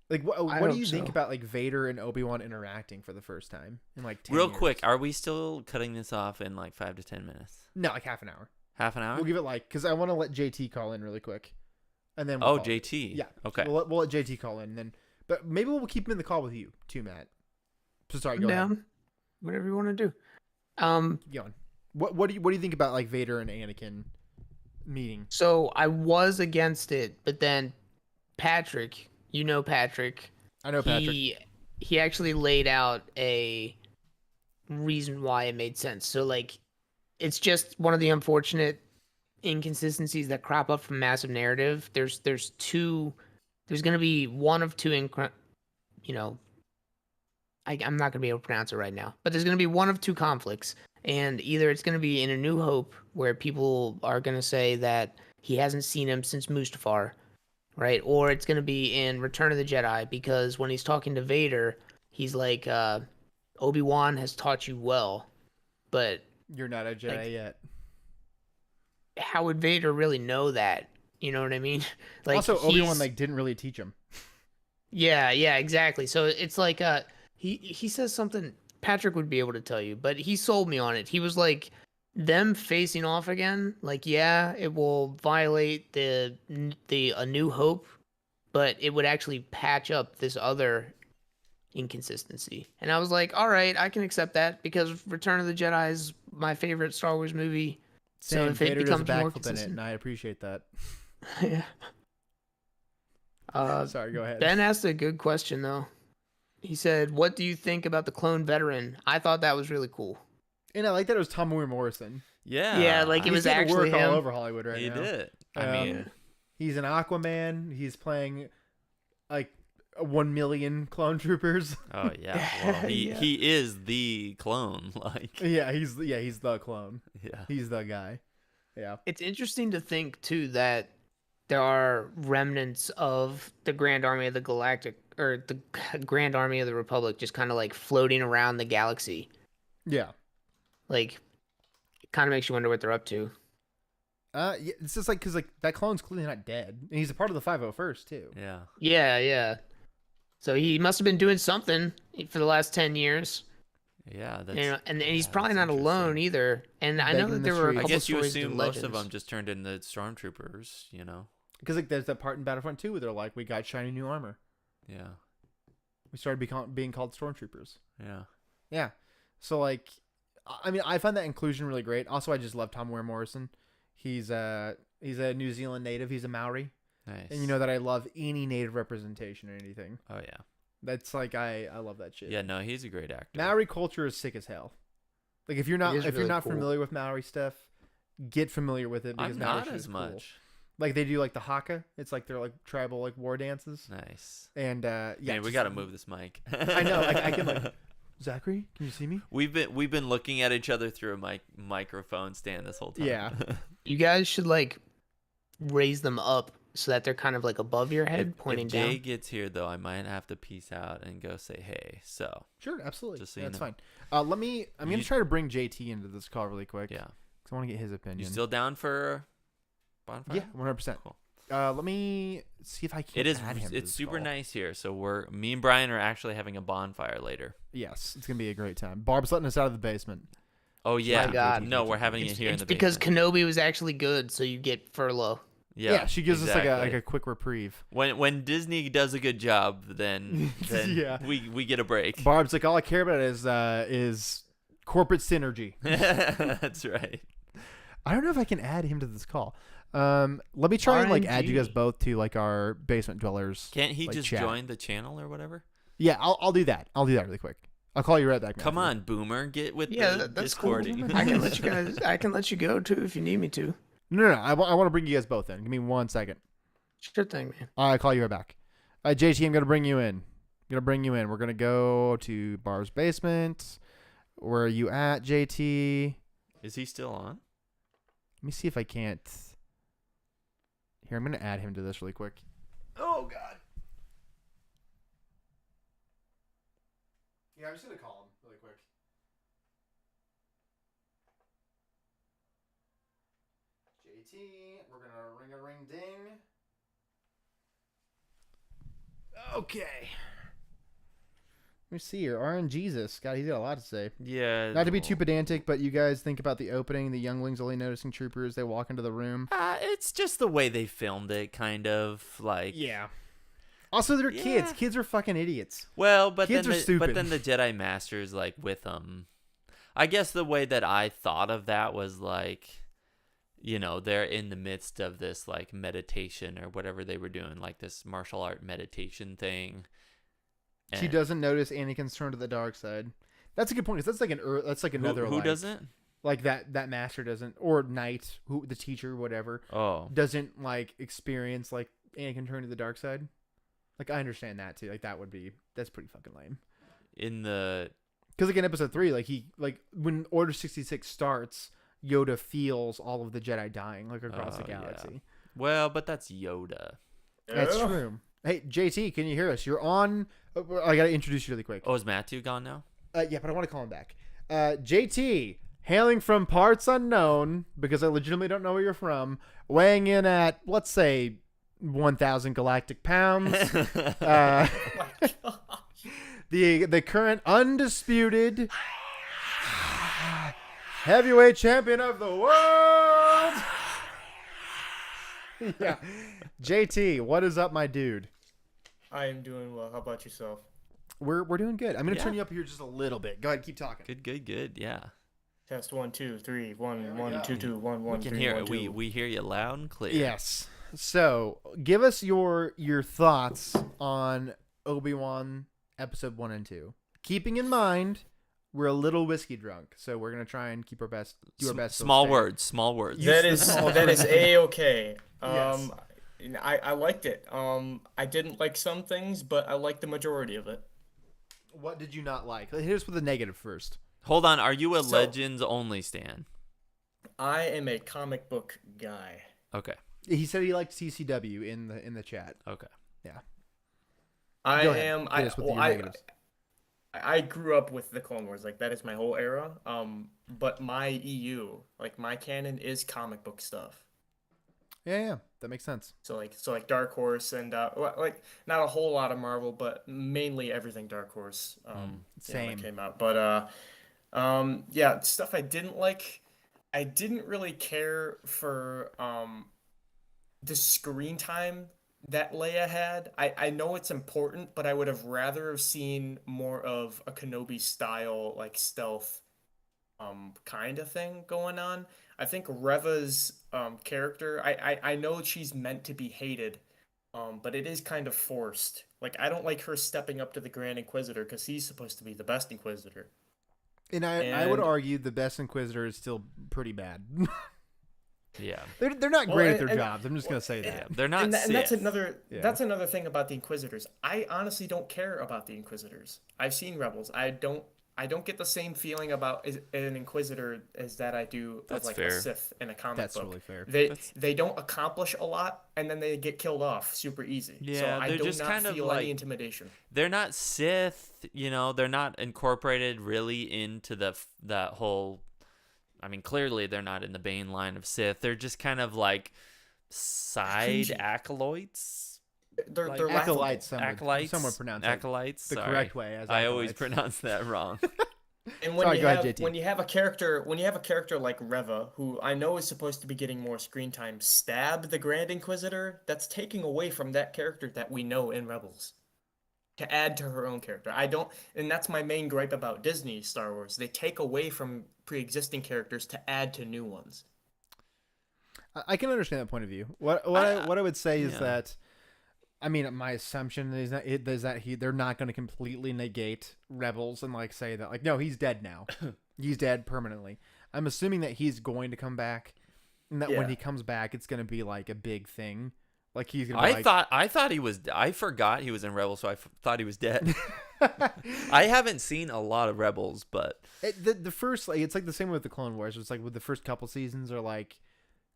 S1: Like, what do you think about, like, Vader and Obi-Wan interacting for the first time in, like, 10
S2: Real
S1: years?
S2: quick, are we still cutting this off in, like, 5 to 10 minutes?
S1: No, like half an hour.
S2: Half an hour?
S1: We'll give it, like... Because I want to let JT call in really quick. And then
S2: Oh, JT.
S1: Yeah.
S2: Okay.
S1: We'll let JT call in. Then, but maybe we'll keep him in the call with you, too, Matt. So sorry, go ahead.
S3: Whatever you want to do.
S1: Go on. What do you think about, like, Vader and Anakin meeting?
S3: So I was against it, but then Patrick... You know Patrick.
S1: I know Patrick.
S3: He actually laid out a reason why it made sense. So, like, it's just one of the unfortunate inconsistencies that crop up from massive narrative. There's going to be one of two, I'm not going to be able to pronounce it right now, but there's going to be one of two conflicts. And either it's going to be in A New Hope, where people are going to say that he hasn't seen him since Mustafar, right? Or it's going to be in Return of the Jedi, because when he's talking to Vader, he's like, Obi-Wan has taught you well, but...
S1: You're not a Jedi yet.
S3: How would Vader really know that? You know what I mean? Like,
S1: also, Obi-Wan, like, didn't really teach him.
S3: Yeah, exactly. So it's like, he says something Patrick would be able to tell you, but he sold me on it. He was like, them facing off again, like, yeah, it will violate the A New Hope, but it would actually patch up this other inconsistency. And I was like, all right, I can accept that, because Return of the Jedi is my favorite Star Wars movie.
S1: Same,
S3: so if
S1: Vader
S3: it becomes
S1: does a
S3: more
S1: backflip in it,
S3: consistent,
S1: and I appreciate that.
S3: yeah.
S1: Sorry, go ahead.
S3: Ben asked a good question though. He said, "What do you think about the clone veteran?" I thought that was really cool.
S1: And I like that it was Tom Morrison.
S2: Yeah.
S3: Like it was
S1: He's getting
S3: actually
S1: work
S3: him.
S1: all over Hollywood right
S2: He
S1: now.
S2: did. I mean,
S1: he's an Aquaman. He's playing like 1 million clone troopers.
S2: oh yeah. Well, he is the clone. Like,
S1: yeah, he's the clone.
S2: yeah.
S1: He's the guy. Yeah.
S3: It's interesting to think too that there are remnants of the Grand Army of the Galactic, or the Grand Army of the Republic, just kind of like floating around the galaxy.
S1: Yeah.
S3: Like, it kind of makes you wonder what they're up to.
S1: Yeah, it's just like, because like that clone's clearly not dead, and he's a part of the 501st too.
S2: Yeah.
S3: Yeah. So he must have been doing something for the last 10 years.
S2: Yeah. That's,
S3: You know, and he's probably
S2: that's
S3: not alone
S2: interesting.
S3: either. And I know
S1: Begging
S3: that
S1: the
S3: there were a
S1: streets.
S2: I
S3: couple
S2: guess you
S3: stories
S2: assume
S3: in
S2: most of
S3: Legends.
S2: them just turned into stormtroopers, you know?
S1: Because like there's that part in Battlefront 2 where they're like, we got shiny new armor.
S2: Yeah.
S1: We started being called stormtroopers.
S2: Yeah.
S1: Yeah. So like, I mean, I find that inclusion really great. Also, I just love Tom Morrison. He's a New Zealand native. He's a Maori.
S2: Nice.
S1: And you know that I love any native representation or anything.
S2: Oh yeah.
S1: That's like I love that shit.
S2: Yeah. No, he's a great actor.
S1: Maori culture is sick as hell. Like if you're not
S3: really cool.
S1: familiar with Maori stuff, get familiar with it, because
S2: I'm
S1: Maori
S2: not
S1: shit
S2: as
S1: is cool.
S2: much.
S1: Like they do like the haka. It's like they're like tribal like war dances.
S2: Nice.
S1: And yeah,
S2: Man, we
S1: just-
S2: got to move this mic.
S1: I know. I can like Zachary. Can you see me?
S2: We've been looking at each other through a microphone stand this whole time.
S1: Yeah.
S3: You guys should like raise them up so that they're kind of like above your head,
S2: If
S3: pointing
S2: Jay
S3: down.
S2: gets here, though, I might have to peace out and go say hey. So
S1: Sure, absolutely.
S2: Just so
S1: Yeah,
S2: you
S1: that's
S2: know.
S1: fine. I'm gonna
S2: You-
S1: try to bring JT into this call really quick.
S2: yeah,
S1: Because I want to get his opinion.
S2: you still down for bonfire?
S1: Yeah, 100%.
S2: Cool.
S1: Let me see if I can
S2: It is.
S1: add him to
S2: It's
S1: this
S2: super
S1: call.
S2: nice here. So me and Brian are actually having a bonfire later.
S1: Yes, it's gonna be a great time. Barb's letting us out of the basement.
S2: Oh yeah.
S3: God.
S2: No, we're having it here in
S3: It's
S2: the
S3: because
S2: basement.
S3: Kenobi was actually good, so you get furlough.
S2: Yeah,
S1: she gives us like
S2: exactly.
S1: a quick reprieve.
S2: When Disney does a good job, then
S1: Yeah.
S2: we get a break.
S1: Barb's like, all I care about is corporate synergy.
S2: That's right.
S1: I don't know if I can add him to this call. Let me try and like add you guys
S3: RNG.
S1: both to like our basement dwellers.
S2: Can't he
S1: like,
S2: just
S1: chat.
S2: join the channel or whatever?
S1: Yeah, I'll do that. I'll do that really quick. I'll call you right back.
S2: Come
S1: Matthew.
S2: on, Boomer, get with
S3: Yeah,
S2: the
S3: that's cool.
S2: Discording.
S3: I can let you guys. I can let you go too if you need me to.
S1: No. I want to bring you guys both in. Give me 1 second.
S3: Sure thing, man.
S1: I'll call you right back. JT, I'm gonna bring you in. We're gonna go to Barb's basement. Where are you at, JT?
S2: Is he still on?
S1: Let me see if I can't. Here, I'm gonna add him to this really quick. Oh God. Yeah, I'm just gonna call him really quick. JT, we're gonna ring a ring ding. Okay. Let me see here. RNGesus. God, he's got a lot to say.
S2: Yeah.
S1: Not to be too pedantic, but you guys think about the opening, the younglings only noticing troopers. They walk into the room.
S2: It's just the way they filmed it, kind of like.
S1: Yeah. Also, they're kids.
S2: Yeah.
S1: Kids are fucking idiots.
S2: Well, but
S1: Kids
S2: then
S1: are stupid.
S2: but then the Jedi Master's like with them. I guess the way that I thought of that was like, they're in the midst of this like meditation or whatever they were doing, like this martial art meditation thing.
S1: She doesn't notice Anakin's turned to the dark side. That's a good point. 'Cause that's like that's like another.
S2: Who
S1: like,
S2: doesn't?
S1: Like that master doesn't, or knight, who the teacher, whatever,
S2: Oh,
S1: doesn't like experience like Anakin turn to the dark side. Like I understand that too. Like that's pretty fucking lame. Because like in episode 3, like when Order 66 starts, Yoda feels all of the Jedi dying like across the
S2: Oh, yeah.
S1: galaxy.
S2: well, but that's Yoda.
S1: That's true. Hey JT, can you hear us? You're on. I gotta introduce you really quick.
S2: Oh, is Matthew gone now?
S1: Yeah, but I want to call him back. JT, hailing from parts unknown, because I legitimately don't know where you're from, weighing in at, let's say, 1,000 galactic pounds. The current undisputed heavyweight champion of the world. Yeah. JT, what is up, my dude?
S4: I am doing well. How about yourself?
S1: We're doing good. I'm gonna turn
S2: Yeah.
S1: you up here just a little bit. Go ahead, keep talking.
S2: Good. Yeah,
S4: Test 1 2 3 1
S1: There we
S4: 1
S1: go.
S4: 2 2 1 1
S2: we can
S4: 3
S2: hear
S4: 1
S2: it.
S4: 2.
S2: We hear you loud and clear.
S1: Yes. So, give us your thoughts on Obi-Wan episode 1 and 2. Keeping in mind we're a little whiskey drunk, so we're gonna try and do our best. To
S2: Small
S1: stay.
S2: words. Small words.
S4: That is a-okay.
S1: Yes.
S4: I liked it. I didn't like some things, but I liked the majority of it.
S1: What did you not like? Hit us with a negative first.
S2: Hold on. Are you a
S4: So-
S2: Legends only stan?
S4: I am a comic book guy.
S2: Okay.
S1: He said he liked CCW in the chat.
S2: Okay.
S4: I
S1: Go ahead.
S4: am.
S1: Hit us with your
S4: I
S1: negatives.
S4: grew up with the Clone Wars. Like that is my whole era. But my EU, like my canon, is comic book stuff.
S1: Yeah, that makes sense.
S4: So like Dark Horse and like not a whole lot of Marvel, but mainly everything Dark Horse.
S1: Same.
S4: That came out, but yeah, stuff I didn't like. I didn't really care for the screen time that Leia had. I know it's important, but I would have rather have seen more of a Kenobi style like stealth kind of thing going on. I think Reva's character, I know she's meant to be hated, but it is kind of forced. Like I don't like her stepping up to the Grand Inquisitor because he's supposed to be the best Inquisitor.
S1: And I would
S4: And-
S1: argue the best Inquisitor is still pretty bad.
S2: Yeah.
S1: they're not
S4: Well,
S1: great at
S4: and-
S1: their
S4: and-
S1: jobs. I'm just gonna say
S2: Yeah.
S1: that.
S2: They're not.
S4: And that's
S2: Sith.
S4: another
S1: Yeah.
S4: that's another thing about the Inquisitors. I honestly don't care about the Inquisitors. I've seen Rebels. I don't get the same feeling about an Inquisitor as that I do of
S2: That's
S4: like
S2: fair.
S4: a Sith in a comic
S1: That's
S4: book.
S1: totally fair.
S4: They don't accomplish a lot and then they get killed off super easy. So
S2: Yeah,
S4: I
S2: they're
S4: do
S2: just
S4: not
S2: kind of
S4: feel
S2: like
S4: any intimidation.
S2: they're not Sith, they're not incorporated really into that whole. I mean, clearly they're not in the Bane line of Sith. They're just kind of like side
S4: Cringy.
S2: acolytes.
S4: They're
S2: Like
S4: they're laughable.
S1: Acolytes, someone pronounce it
S2: Acolytes.
S1: the
S2: Sorry.
S1: correct way. As
S2: I always
S1: acolytes.
S2: pronounce that wrong.
S4: And when
S1: Sorry,
S4: you
S1: go ahead,
S4: have
S1: JT.
S4: when you have a character like Reva, who I know is supposed to be getting more screen time, stab the Grand Inquisitor, that's taking away from that character that we know in Rebels. To add to her own character. And that's my main gripe about Disney Star Wars. They take away from pre-existing characters to add to new ones.
S1: I can understand that point of view. What I would say is that, I mean, my assumption is that they're not going to completely negate Rebels and like say that like no, he's dead now, he's dead permanently. I'm assuming that he's going to come back, and that when he comes back, it's going to be like a big thing. Like he's gonna.
S2: I thought he was. I forgot he was in Rebels, so I thought he was dead. I haven't seen a lot of Rebels, but
S1: the first like it's like the same with the Clone Wars. It's like with the first couple seasons are like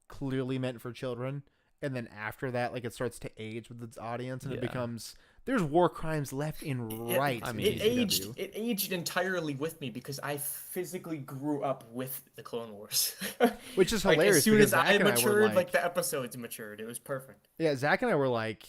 S1: clearly meant for children, and then after that, like it starts to age with its audience, and it becomes there's war crimes left and right.
S4: It aged entirely with me because I physically grew up with the Clone Wars,
S1: which is
S4: like,
S1: hilarious.
S4: as soon as I
S1: Zach and
S4: matured, like the episodes matured. It was perfect.
S1: Yeah, Zach and I were like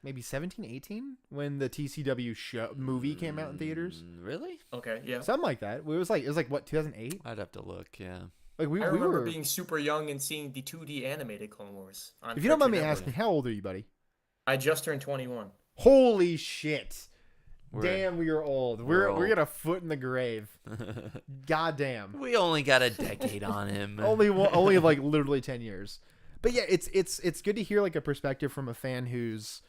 S1: maybe 17, 18 when the TCW movie came out in theaters.
S2: Really?
S4: Okay, yeah,
S1: something like that. It was like what 2008.
S2: I'd have to look. Yeah.
S1: Like
S4: I remember being super young and seeing the 2D animated Clone Wars.
S1: If you don't mind me asking, how old are you, buddy?
S4: I just turned 21.
S1: Holy shit! Damn, we are old. We're got a foot in the grave. God damn.
S2: We only got a decade on him.
S1: only like literally 10 years. But yeah, it's good to hear like a perspective from a fan who's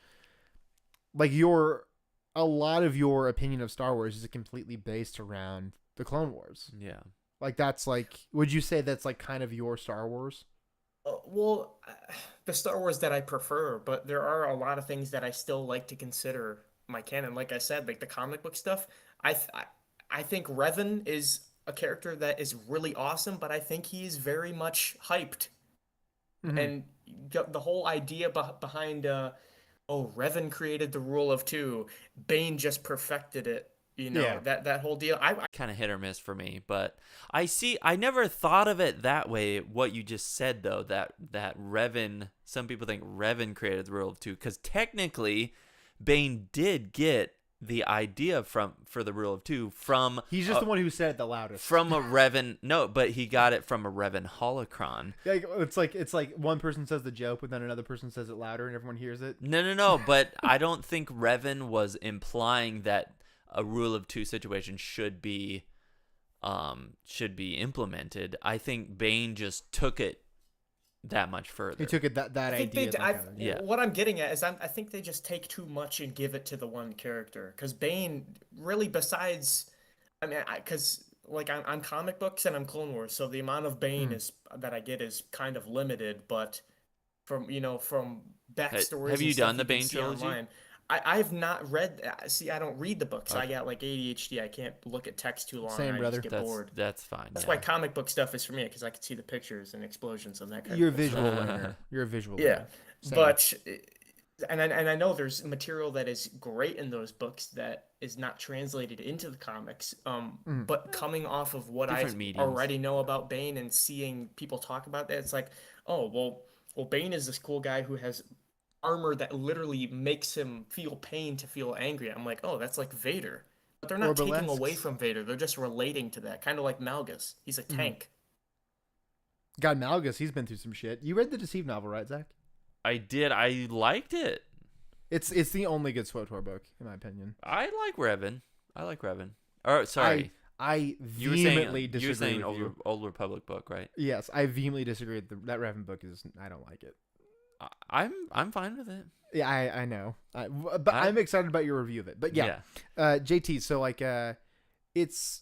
S1: like a lot of your opinion of Star Wars is completely based around the Clone Wars.
S2: Yeah.
S1: Like that's like, would you say that's like kind of your Star Wars?
S4: Well, the Star Wars that I prefer, but there are a lot of things that I still like to consider my canon. Like I said, like the comic book stuff. I think Revan is a character that is really awesome, but I think he's very much hyped. Mm-hmm. And the whole idea behind Revan created the rule of two, Bane just perfected it. That whole deal. I
S2: kind of hit or miss for me, but I never thought of it that way. What you just said though, that Revan, some people think Revan created the rule of two, because technically Bane did get the idea for the rule of two from.
S1: He's just the one who said it the loudest.
S2: From a Revan, no, but he got it from a Revan holocron.
S1: Yeah, it's like one person says the joke, but then another person says it louder, and everyone hears it.
S2: No, but I don't think Revan was implying that a rule of two situation should be implemented. I think Bane just took it that much further.
S1: He took it that idea.
S4: What I'm getting at is I think they just take too much and give it to the one character. Because Bane really, besides, I mean, because like I'm comic books and I'm Clone Wars, so the amount of Bane that I get is kind of limited. But from backstories,
S2: have you done the Bane trilogy?
S4: Online, I've not read. See, I don't read the books. Okay. I got like ADHD. I can't look at text too long.
S1: Same, brother.
S4: I just get bored.
S2: That's fine.
S4: That's why comic book stuff is for me, because I can see the pictures and explosions and that kind
S1: You're
S4: of
S1: a visual learner. You're a visual learner.
S4: Same. But and I know there's material that is great in those books that is not translated into the comics. But coming off of what I already know about Bane and seeing people talk about that, it's like, oh well, Bane is this cool guy who has armor that literally makes him feel pain to feel angry. I'm like, oh, that's like Vader. But they're not taking away from Vader. They're just relating to that. Kind of like Malgus. He's a tank.
S1: God, Malgus, he's been through some shit. You read the Deceived novel, right, Zach?
S2: I did. I liked it.
S1: It's the only good SWTOR book, in my opinion.
S2: I like Revan. Or, sorry.
S1: I vehemently disagree.
S2: You were saying Old Republic book, right?
S1: Yes, I vehemently disagree. That Revan book I don't like it.
S2: I'm fine with it.
S1: Yeah, I know. But I'm excited about your review of it. But yeah. JT, so like it's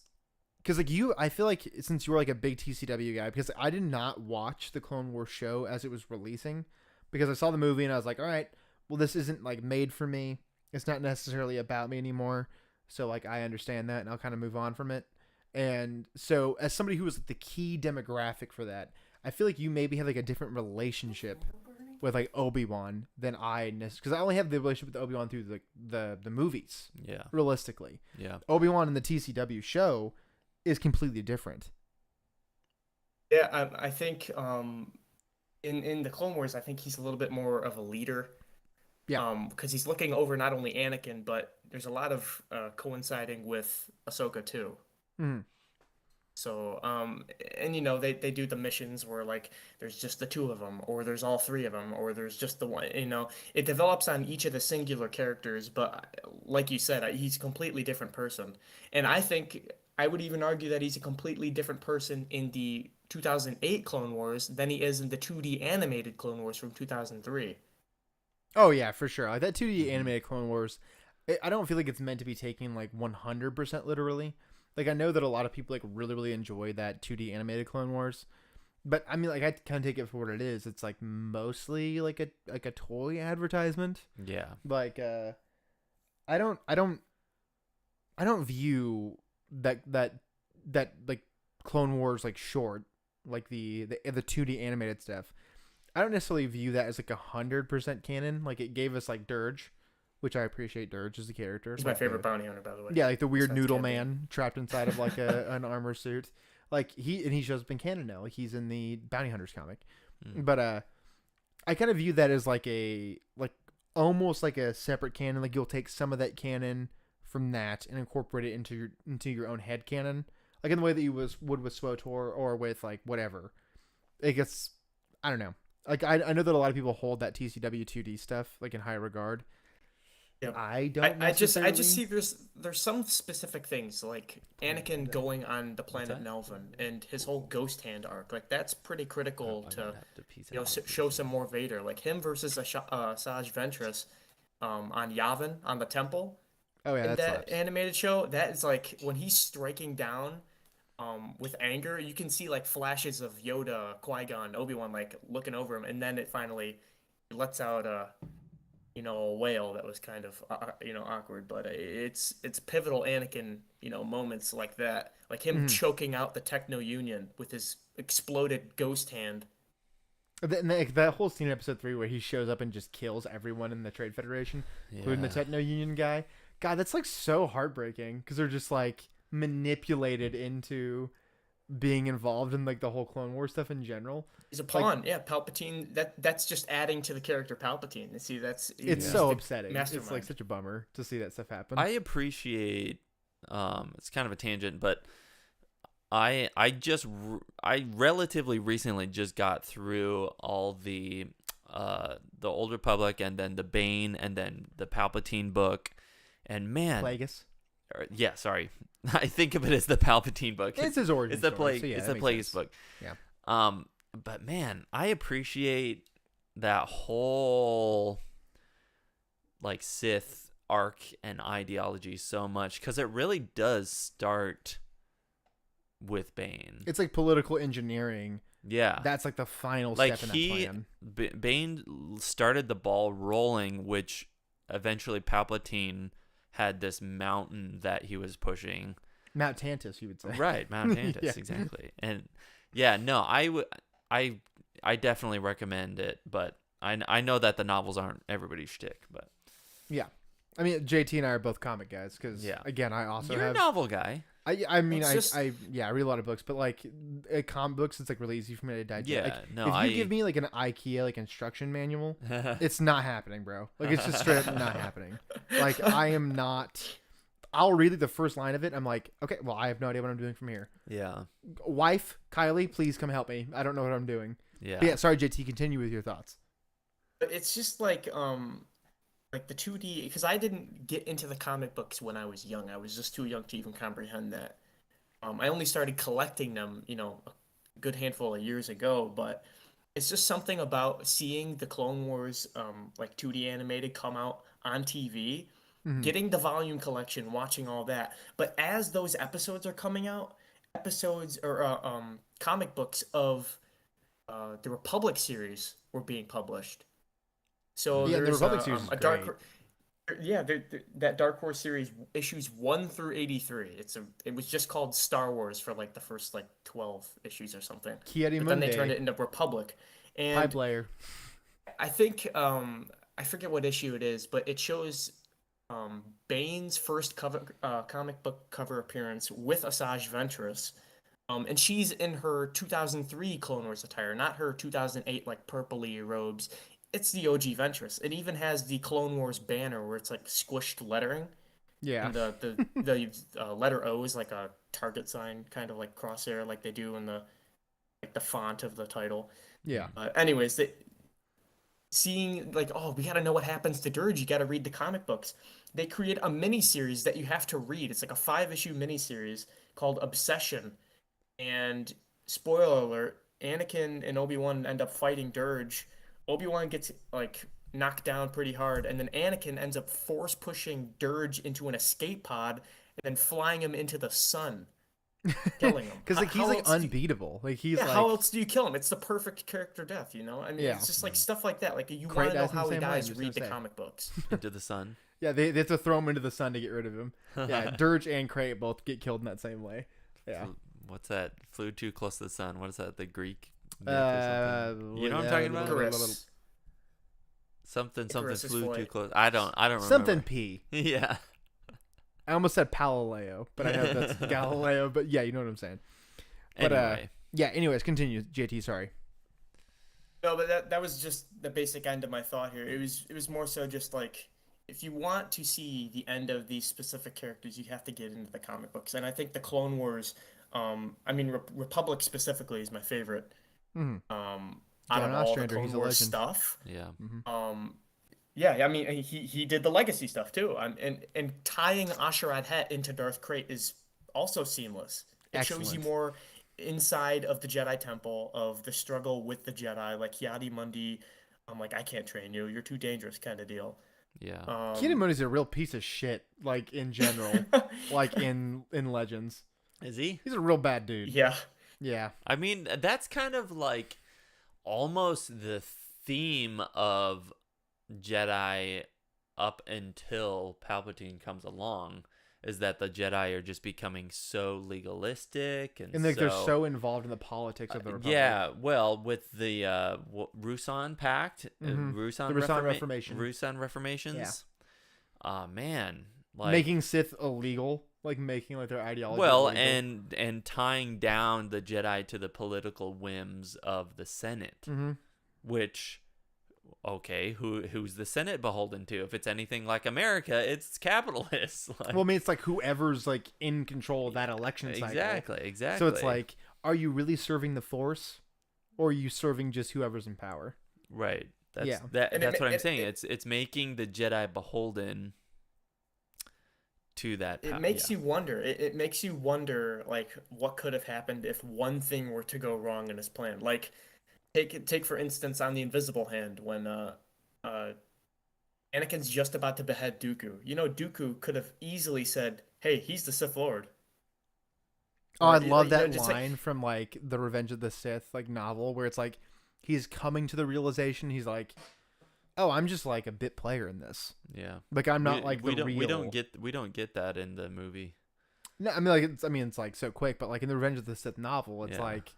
S1: because like I feel like since you were like a big TCW guy, because I did not watch the Clone Wars show as it was releasing, because I saw the movie and I was like, all right, well, this isn't like made for me. It's not necessarily about me anymore. so like I understand that, and I'll kind of move on from it. And so, as somebody who was like, the key demographic for that, I feel like you maybe have like a different relationship with like Obi-Wan than I, because I only have the relationship with Obi-Wan through the movies.
S2: Yeah.
S1: Realistically,
S2: Yeah.
S1: Obi-Wan in the TCW show is completely different.
S4: Yeah, I think in the Clone Wars, I think he's a little bit more of a leader.
S1: Yeah.
S4: Because he's looking over not only Anakin, but there's a lot of coinciding with Ahsoka too.
S1: Mm.
S4: So, and you know, they do the missions where like there's just the two of them, or there's all three of them, or there's just the one. You know, it develops on each of the singular characters, but like you said, he's a completely different person. And I think I would even argue that he's a completely different person in the 2008 Clone Wars than he is in the 2D animated Clone Wars from 2003.
S1: Oh yeah, for sure. Like that 2D
S2: Mm-hmm.
S1: animated Clone Wars, I don't feel like it's meant to be taken like 100% literally. Like I know that a lot of people like really enjoy that 2D animated Clone Wars, but I mean like I kind of take it for what it is. It's like mostly like a toy advertisement.
S2: Yeah.
S1: Like I don't view that like Clone Wars like short, like the 2D animated stuff. I don't necessarily view that as like 100% canon. Like it gave us like Dirge, which I appreciate. Dirge as a character.
S4: He's my
S1: Like
S4: favorite bounty hunter, by the way.
S1: yeah, like the weird
S4: Besides
S1: noodle
S4: Canon.
S1: man trapped inside of like an armor suit. Like he shows up in canon now. Like he's in the Bounty Hunters comic.
S2: Mm.
S1: But I kind of view that as like almost like a separate canon. Like you'll take some of that canon from that and incorporate it into your own head canon. Like in the way that you would with SWTOR or with like whatever. It gets, I don't know. Like I know that a lot of people hold that TCW 2D stuff like in high regard.
S4: Yep.
S1: I don't.
S4: I just
S1: necessarily.
S4: see there's some specific things like Anakin going on the planet
S2: that?
S4: Nelvin and his whole ghost hand arc. Like that's pretty critical
S2: I
S4: to
S2: might have to piece it
S4: you know
S2: out.
S4: show some more Vader. Like him versus Asajj Ventress on Yavin on the temple
S1: Oh yeah,
S4: in
S1: that
S4: that
S1: slaps.
S4: animated show. That is like when he's striking down with anger, you can see like flashes of Yoda, Qui-Gon, Obi-Wan like looking over him, and then it finally lets out you know, a wail that was kind of you know awkward, but it's pivotal Anakin, you know, moments like that, like him
S1: Mhm.
S4: choking out the Techno Union with his exploded ghost hand.
S1: And that whole scene in episode 3 where he shows up and just kills everyone in the Trade Federation, including the
S2: Yeah.
S1: Techno Union guy. God, that's like so heartbreaking because they're just like manipulated into being involved in like the whole Clone War stuff in general.
S4: He's a pawn, yeah. Palpatine. That's just adding to the character Palpatine. You see,
S1: It's
S4: he's
S1: so
S4: the
S1: upsetting. It's like
S4: mastermind.
S1: such a bummer to see that stuff happen.
S2: I appreciate it's kind of a tangent, but I relatively recently just got through all the Old Republic and then the Bane and then the Palpatine book, and man,
S1: Plagueis.
S2: yeah, sorry, I think of it as the Palpatine book.
S1: It's his origin
S2: It's the
S1: story,
S2: plague.
S1: so yeah,
S2: it's
S1: that
S2: the
S1: makes
S2: Plagueis
S1: sense.
S2: book.
S1: Yeah.
S2: But man, I appreciate that whole like Sith arc and ideology so much because it really does start with Bane.
S1: It's like political engineering.
S2: Yeah,
S1: That's like the final
S2: like
S1: step in that plan.
S2: Bane started the ball rolling, which eventually Palpatine had this mountain that he was pushing.
S1: Mount Tantus, you would say.
S2: Right, Mount Tantus,
S1: Yeah.
S2: exactly. And yeah, no, I definitely recommend it, but I know that the novels aren't everybody's shtick, but
S1: Yeah. I mean, JT and I are both comic guys because,
S2: Yeah.
S1: again, I also
S2: you're
S1: have.
S2: a novel guy.
S1: I mean,
S4: It's just-
S1: I read a lot of books, but like comic books, it's like really easy for me to digest.
S2: Yeah,
S1: Like,
S2: no,
S1: if you give me like an IKEA like instruction manual, it's not happening, bro. Like it's just straight up not happening. Like I am not. I'll read like, the first line of it. I'm like, okay, well, I have no idea what I'm doing from here.
S2: yeah,
S1: Wife, Kylie, please come help me. I don't know what I'm doing.
S2: yeah,
S1: But yeah, sorry, JT. Continue with your thoughts.
S4: But it's just like the 2D because I didn't get into the comic books when I was young. I was just too young to even comprehend that. I only started collecting them, you know, a good handful of years ago, but it's just something about seeing the Clone Wars like 2D animated come out on TV,
S1: Mhm.
S4: getting the volume collection, watching all that. But as those episodes are coming out, episodes or comic books of the Republic series were being published. So
S1: Yeah, the
S4: there's
S1: Republic series is
S4: a Dark
S1: great.
S4: Yeah, that Dark Horse series issues 1 through 83. It was just called Star Wars for like the first like 12 issues or something.
S1: Kiadi
S4: But then they turned
S1: Mundi,
S4: it into Republic.
S1: pipe
S4: And
S1: layer.
S4: I think I forget what issue it is, but it shows Bane's first comic book cover appearance with Asajj Ventress. And she's in her 2003 Clone Wars attire, not her 2008 like purpley robes. It's the OG Ventress. It even has the Clone Wars banner where it's like squished lettering,
S1: Yeah.
S4: and the letter O is like a target sign, kind of like crosshair, like they do in the font of the title.
S1: Yeah.
S4: Anyways, seeing like, oh, we gotta know what happens to Dirge. You gotta read the comic books. They create a mini series that you have to read. It's like a 5-issue mini series called Obsession. And spoiler alert, Anakin and Obi-Wan end up fighting Dirge. Obi-Wan gets like knocked down pretty hard, and then Anakin ends up force pushing Dirge into an escape pod and then flying him into the sun, killing him.
S1: Because like he's
S4: How
S1: like
S4: else do you-
S1: unbeatable. Like he's
S4: yeah,
S1: like
S4: how else do you kill him? It's the perfect character death, you know? I mean,
S1: Yeah.
S4: it's just like stuff like that. Like you
S1: Quaid
S4: want to know
S1: dies in the
S4: how he
S1: same way, I'm
S4: dies,
S1: just
S4: read the
S1: gonna say.
S4: comic books.
S2: Into the sun.
S1: yeah, they have to throw him into the sun to get rid of him. Yeah, Dirge and Crate both get killed in that same way. Yeah.
S2: What's that? Flew too close to the sun. What is that? The Greek myth or something? You know what I'm talking about?
S4: Icarus.
S2: Something
S4: Icarus's
S2: flew too
S4: flight.
S2: close. I don't remember.
S1: Something P.
S2: Yeah.
S1: I almost said Palileo, but I know that's Galileo. But yeah, you know what I'm saying. But
S2: Anyway.
S1: yeah. Anyways, continue, JT. Sorry.
S4: No, but that was just the basic end of my thought here. It was more so just like if you want to see the end of these specific characters, you have to get into the comic books. And I think the Clone Wars, I mean Republic specifically is my favorite.
S1: Mhm.
S4: Out
S1: John
S4: of all the
S1: Ostrander,
S4: Clone
S1: he's a
S4: Wars
S1: legend.
S4: stuff.
S2: Yeah.
S4: Yeah, I mean he did the legacy stuff too. And tying Asherad Het into Darth Krayt is also seamless. It shows you
S1: Excellent.
S4: more inside of the Jedi Temple of the struggle with the Jedi, like Kiadi Mundi. I'm like, I can't train you. You're too dangerous, kind of deal.
S2: Yeah.
S1: Kiadi Mundi's a real piece of shit. Like in general, like in Legends,
S2: Is he?
S1: he's a real bad dude.
S4: Yeah.
S1: Yeah.
S2: I mean, that's kind of like almost the theme of Jedi up until Palpatine comes along, is that the Jedi are just becoming so legalistic and
S1: And like they're so involved in the politics of the Republic.
S2: yeah, well, with the Rusan Pact, Rusan,
S1: The Rusan Reformation.
S2: Rusan Reformations. Man, like
S1: Making Sith illegal, like making like their ideology.
S2: well,
S1: illegal.
S2: and tying down the Jedi to the political whims of the Senate, which. Okay, who's the Senate beholden to? If it's anything like America, it's capitalists. Like,
S1: Well, I mean, it's like whoever's like in control of that election cycle.
S2: exactly.
S1: So it's like, are you really serving the Force, or are you serving just whoever's in power?
S2: right. That's
S1: Yeah.
S4: And
S2: that's what I'm
S4: it-
S2: saying. It's making the Jedi beholden to that.
S4: It makes you wonder. It makes you wonder, like, what could have happened if one thing were to go wrong in his plan. Like, take for instance on the Invisible Hand when Anakin's just about to behead Dooku. You know, Dooku could have easily said, "Hey, he's the Sith Lord."
S1: Oh, I
S4: Or,
S1: love
S4: you know,
S1: that
S4: just like-
S1: line from like the Revenge of the Sith like novel where it's like he's coming to the realization he's like, oh, I'm just like a bit player in this.
S2: Yeah.
S1: Like I'm not
S2: we,
S1: like
S2: we
S1: the
S2: don't
S1: real.
S2: we don't get that in the movie.
S1: No, I mean like it's like so quick, but like in the Revenge of the Sith novel, it's
S2: Yeah.
S1: like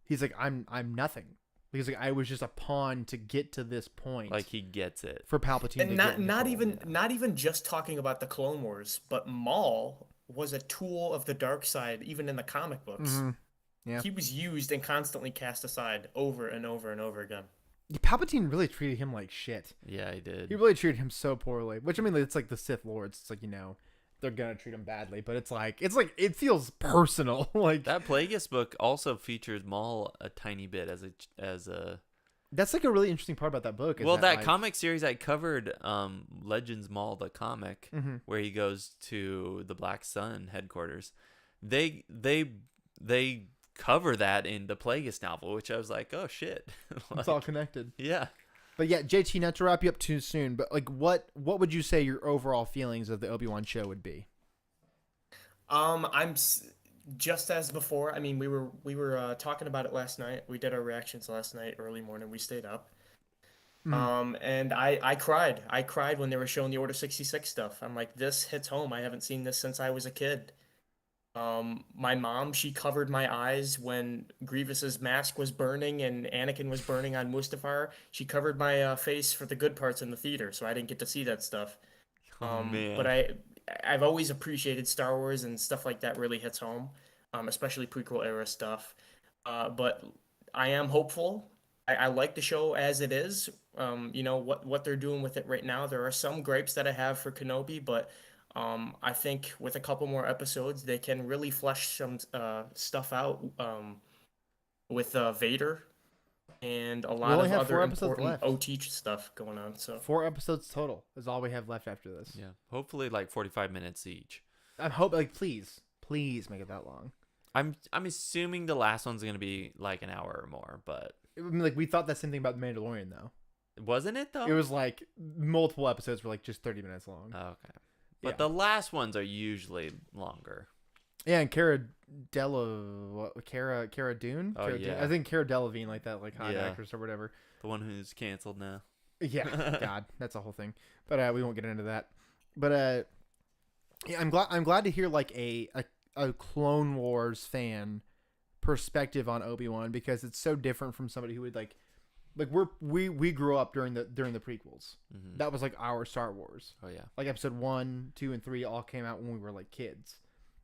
S1: he's like I'm nothing. He's like I was just a pawn to get to this point.
S2: Like he gets it.
S1: for Palpatine to
S4: And
S1: get
S4: not
S1: in
S4: not
S1: control.
S4: even not even just talking about the Clone Wars, but Maul was a tool of the dark side even in the comic books.
S1: Mhm. Yeah.
S4: He was used and constantly cast aside over and over and over again.
S1: Palpatine really treated him like shit.
S2: Yeah, he did.
S1: He really treated him so poorly. Which I mean, it's like the Sith Lords. It's like they're gonna treat him badly, but it's like it feels personal. Like
S2: That Plagueis book also features Maul a tiny bit as a
S1: that's like a really interesting part about that book. Is
S2: well, that
S1: like,
S2: comic series I covered, Legends Maul the comic,
S1: Mhm.
S2: where he goes to the Black Sun headquarters. They cover that in the Plagueis novel, which I was like, oh shit,
S1: it's all connected.
S2: yeah.
S1: But yeah, JT, not to wrap you up too soon, but like, what would you say your overall feelings of the Obi-Wan show would be?
S4: Just as before. I mean, we were talking about it last night. We did our reactions last night, early morning. We stayed up. And I cried. I cried when they were showing the Order 66 stuff. I'm like, this hits home. I haven't seen this since I was a kid. My mom, she covered my eyes when Grievous's mask was burning and Anakin was burning on Mustafar. She covered my face for the good parts in the theater, so I didn't get to see that stuff.
S2: Oh
S4: But
S2: man.
S4: I've always appreciated Star Wars and stuff like that really hits home, especially prequel era stuff. But I am hopeful. I like the show as it is. You know what they're doing with it right now. There are some gripes that I have for Kenobi, but I think with a couple more episodes, they can really flesh some stuff out with Vader and a
S1: We
S4: lot
S1: only
S4: of
S1: have
S4: other
S1: 4 episodes
S4: important
S1: left.
S4: OT stuff going on. So
S1: 4 episodes total is all we have left after this.
S2: Yeah. Hopefully like 45 minutes each.
S1: I hope, like, please make it that long.
S2: I'm assuming the last one's gonna be like an hour or more, but
S1: I mean, like, we thought that same thing about The Mandalorian, though.
S2: wasn't it though?
S1: It was like multiple episodes were like just 30 minutes long.
S2: Oh, okay. But
S1: Yeah.
S2: the last ones are usually longer.
S1: Yeah, and Cara Dune?
S2: Oh,
S1: Cara Dune?
S2: yeah.
S1: I think Cara Delevingne, like that, like hot
S2: Yeah.
S1: actress or whatever.
S2: The one who's canceled now.
S1: Yeah, God, that's a whole thing. But we won't get into that. But yeah, I'm glad to hear like a Clone Wars fan perspective on Obi-Wan, because it's so different from somebody who would like we grew up during the prequels.
S2: Mhm.
S1: That was like our Star Wars.
S2: Oh yeah.
S1: Like episode 1, 2, and 3 all came out when we were like kids.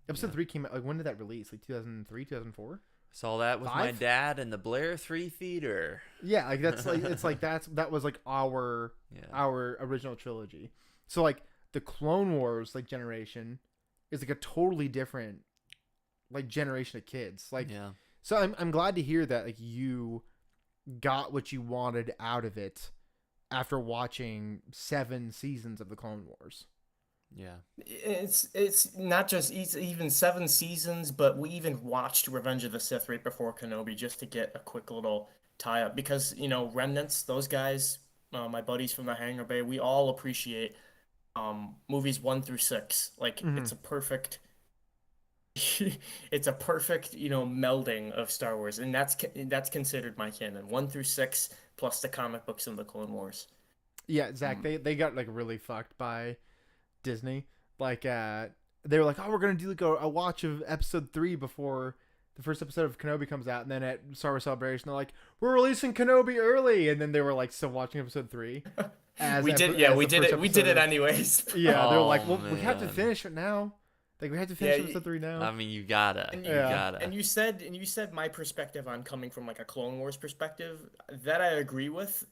S1: Episode
S2: Yeah.
S1: 3 came out, like, when did that release? Like 2003, 2004?
S2: Saw that with my
S1: 5?
S2: dad in the Blair 3 theater.
S1: Yeah, like that's like it's like that was like our
S2: Yeah.
S1: original trilogy. So like the Clone Wars like generation is like a totally different like generation of kids. Like
S2: Yeah.
S1: so I'm glad to hear that like you got what you wanted out of it after watching 7 seasons of the Clone Wars.
S2: Yeah.
S4: it's not just even 7 seasons, but we even watched Revenge of the Sith right before Kenobi just to get a quick little tie up because Remnants, those guys, my buddies from the Hangar Bay, we all appreciate movies 1 through 6. Like
S1: Mhm.
S4: it's a perfect it's a perfect melding of Star Wars, and that's considered my canon 1 through 6 plus the comic books and the Clone Wars.
S1: Yeah, Zach, they got like really fucked by Disney. Like they were like, oh, we're gonna do like a watch of episode 3 before the first episode of Kenobi comes out, and then at Star Wars Celebration they're like, we're releasing Kenobi early, and then they were like still watching episode 3.
S4: We did it anyways.
S1: Yeah, they're like,
S2: Oh,
S1: well, we have to
S2: man.
S1: finish it now. Like we have to finish
S4: Yeah,
S1: episode 3 now.
S2: I mean, you gotta.
S4: And
S2: You
S1: Yeah.
S2: gotta.
S4: And you said my perspective on coming from like a Clone Wars perspective, that I agree with.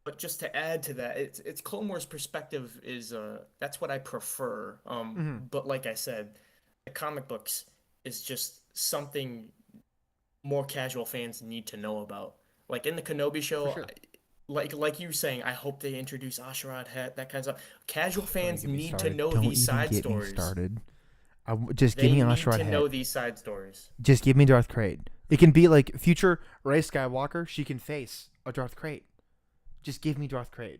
S4: But just to add to that, it's Clone Wars perspective is that's what I prefer. But like I said, the comic books is just something more casual fans need to know about. Like in the Kenobi show,
S1: For sure.
S4: like you saying, I hope they introduce Asherad Het, that kind of stuff. Casual fans
S1: Don't get me
S4: need to
S1: started.
S4: know
S1: Don't
S4: these
S1: even
S4: side
S1: get me
S4: stories.
S1: started. Just
S4: They
S1: give me
S4: need
S1: Asherad
S4: to
S1: Het.
S4: know these side stories.
S1: Just give me Darth Krayt. It can be like future Rey Skywalker. She can face a Darth Krayt. Just give me Darth Krayt.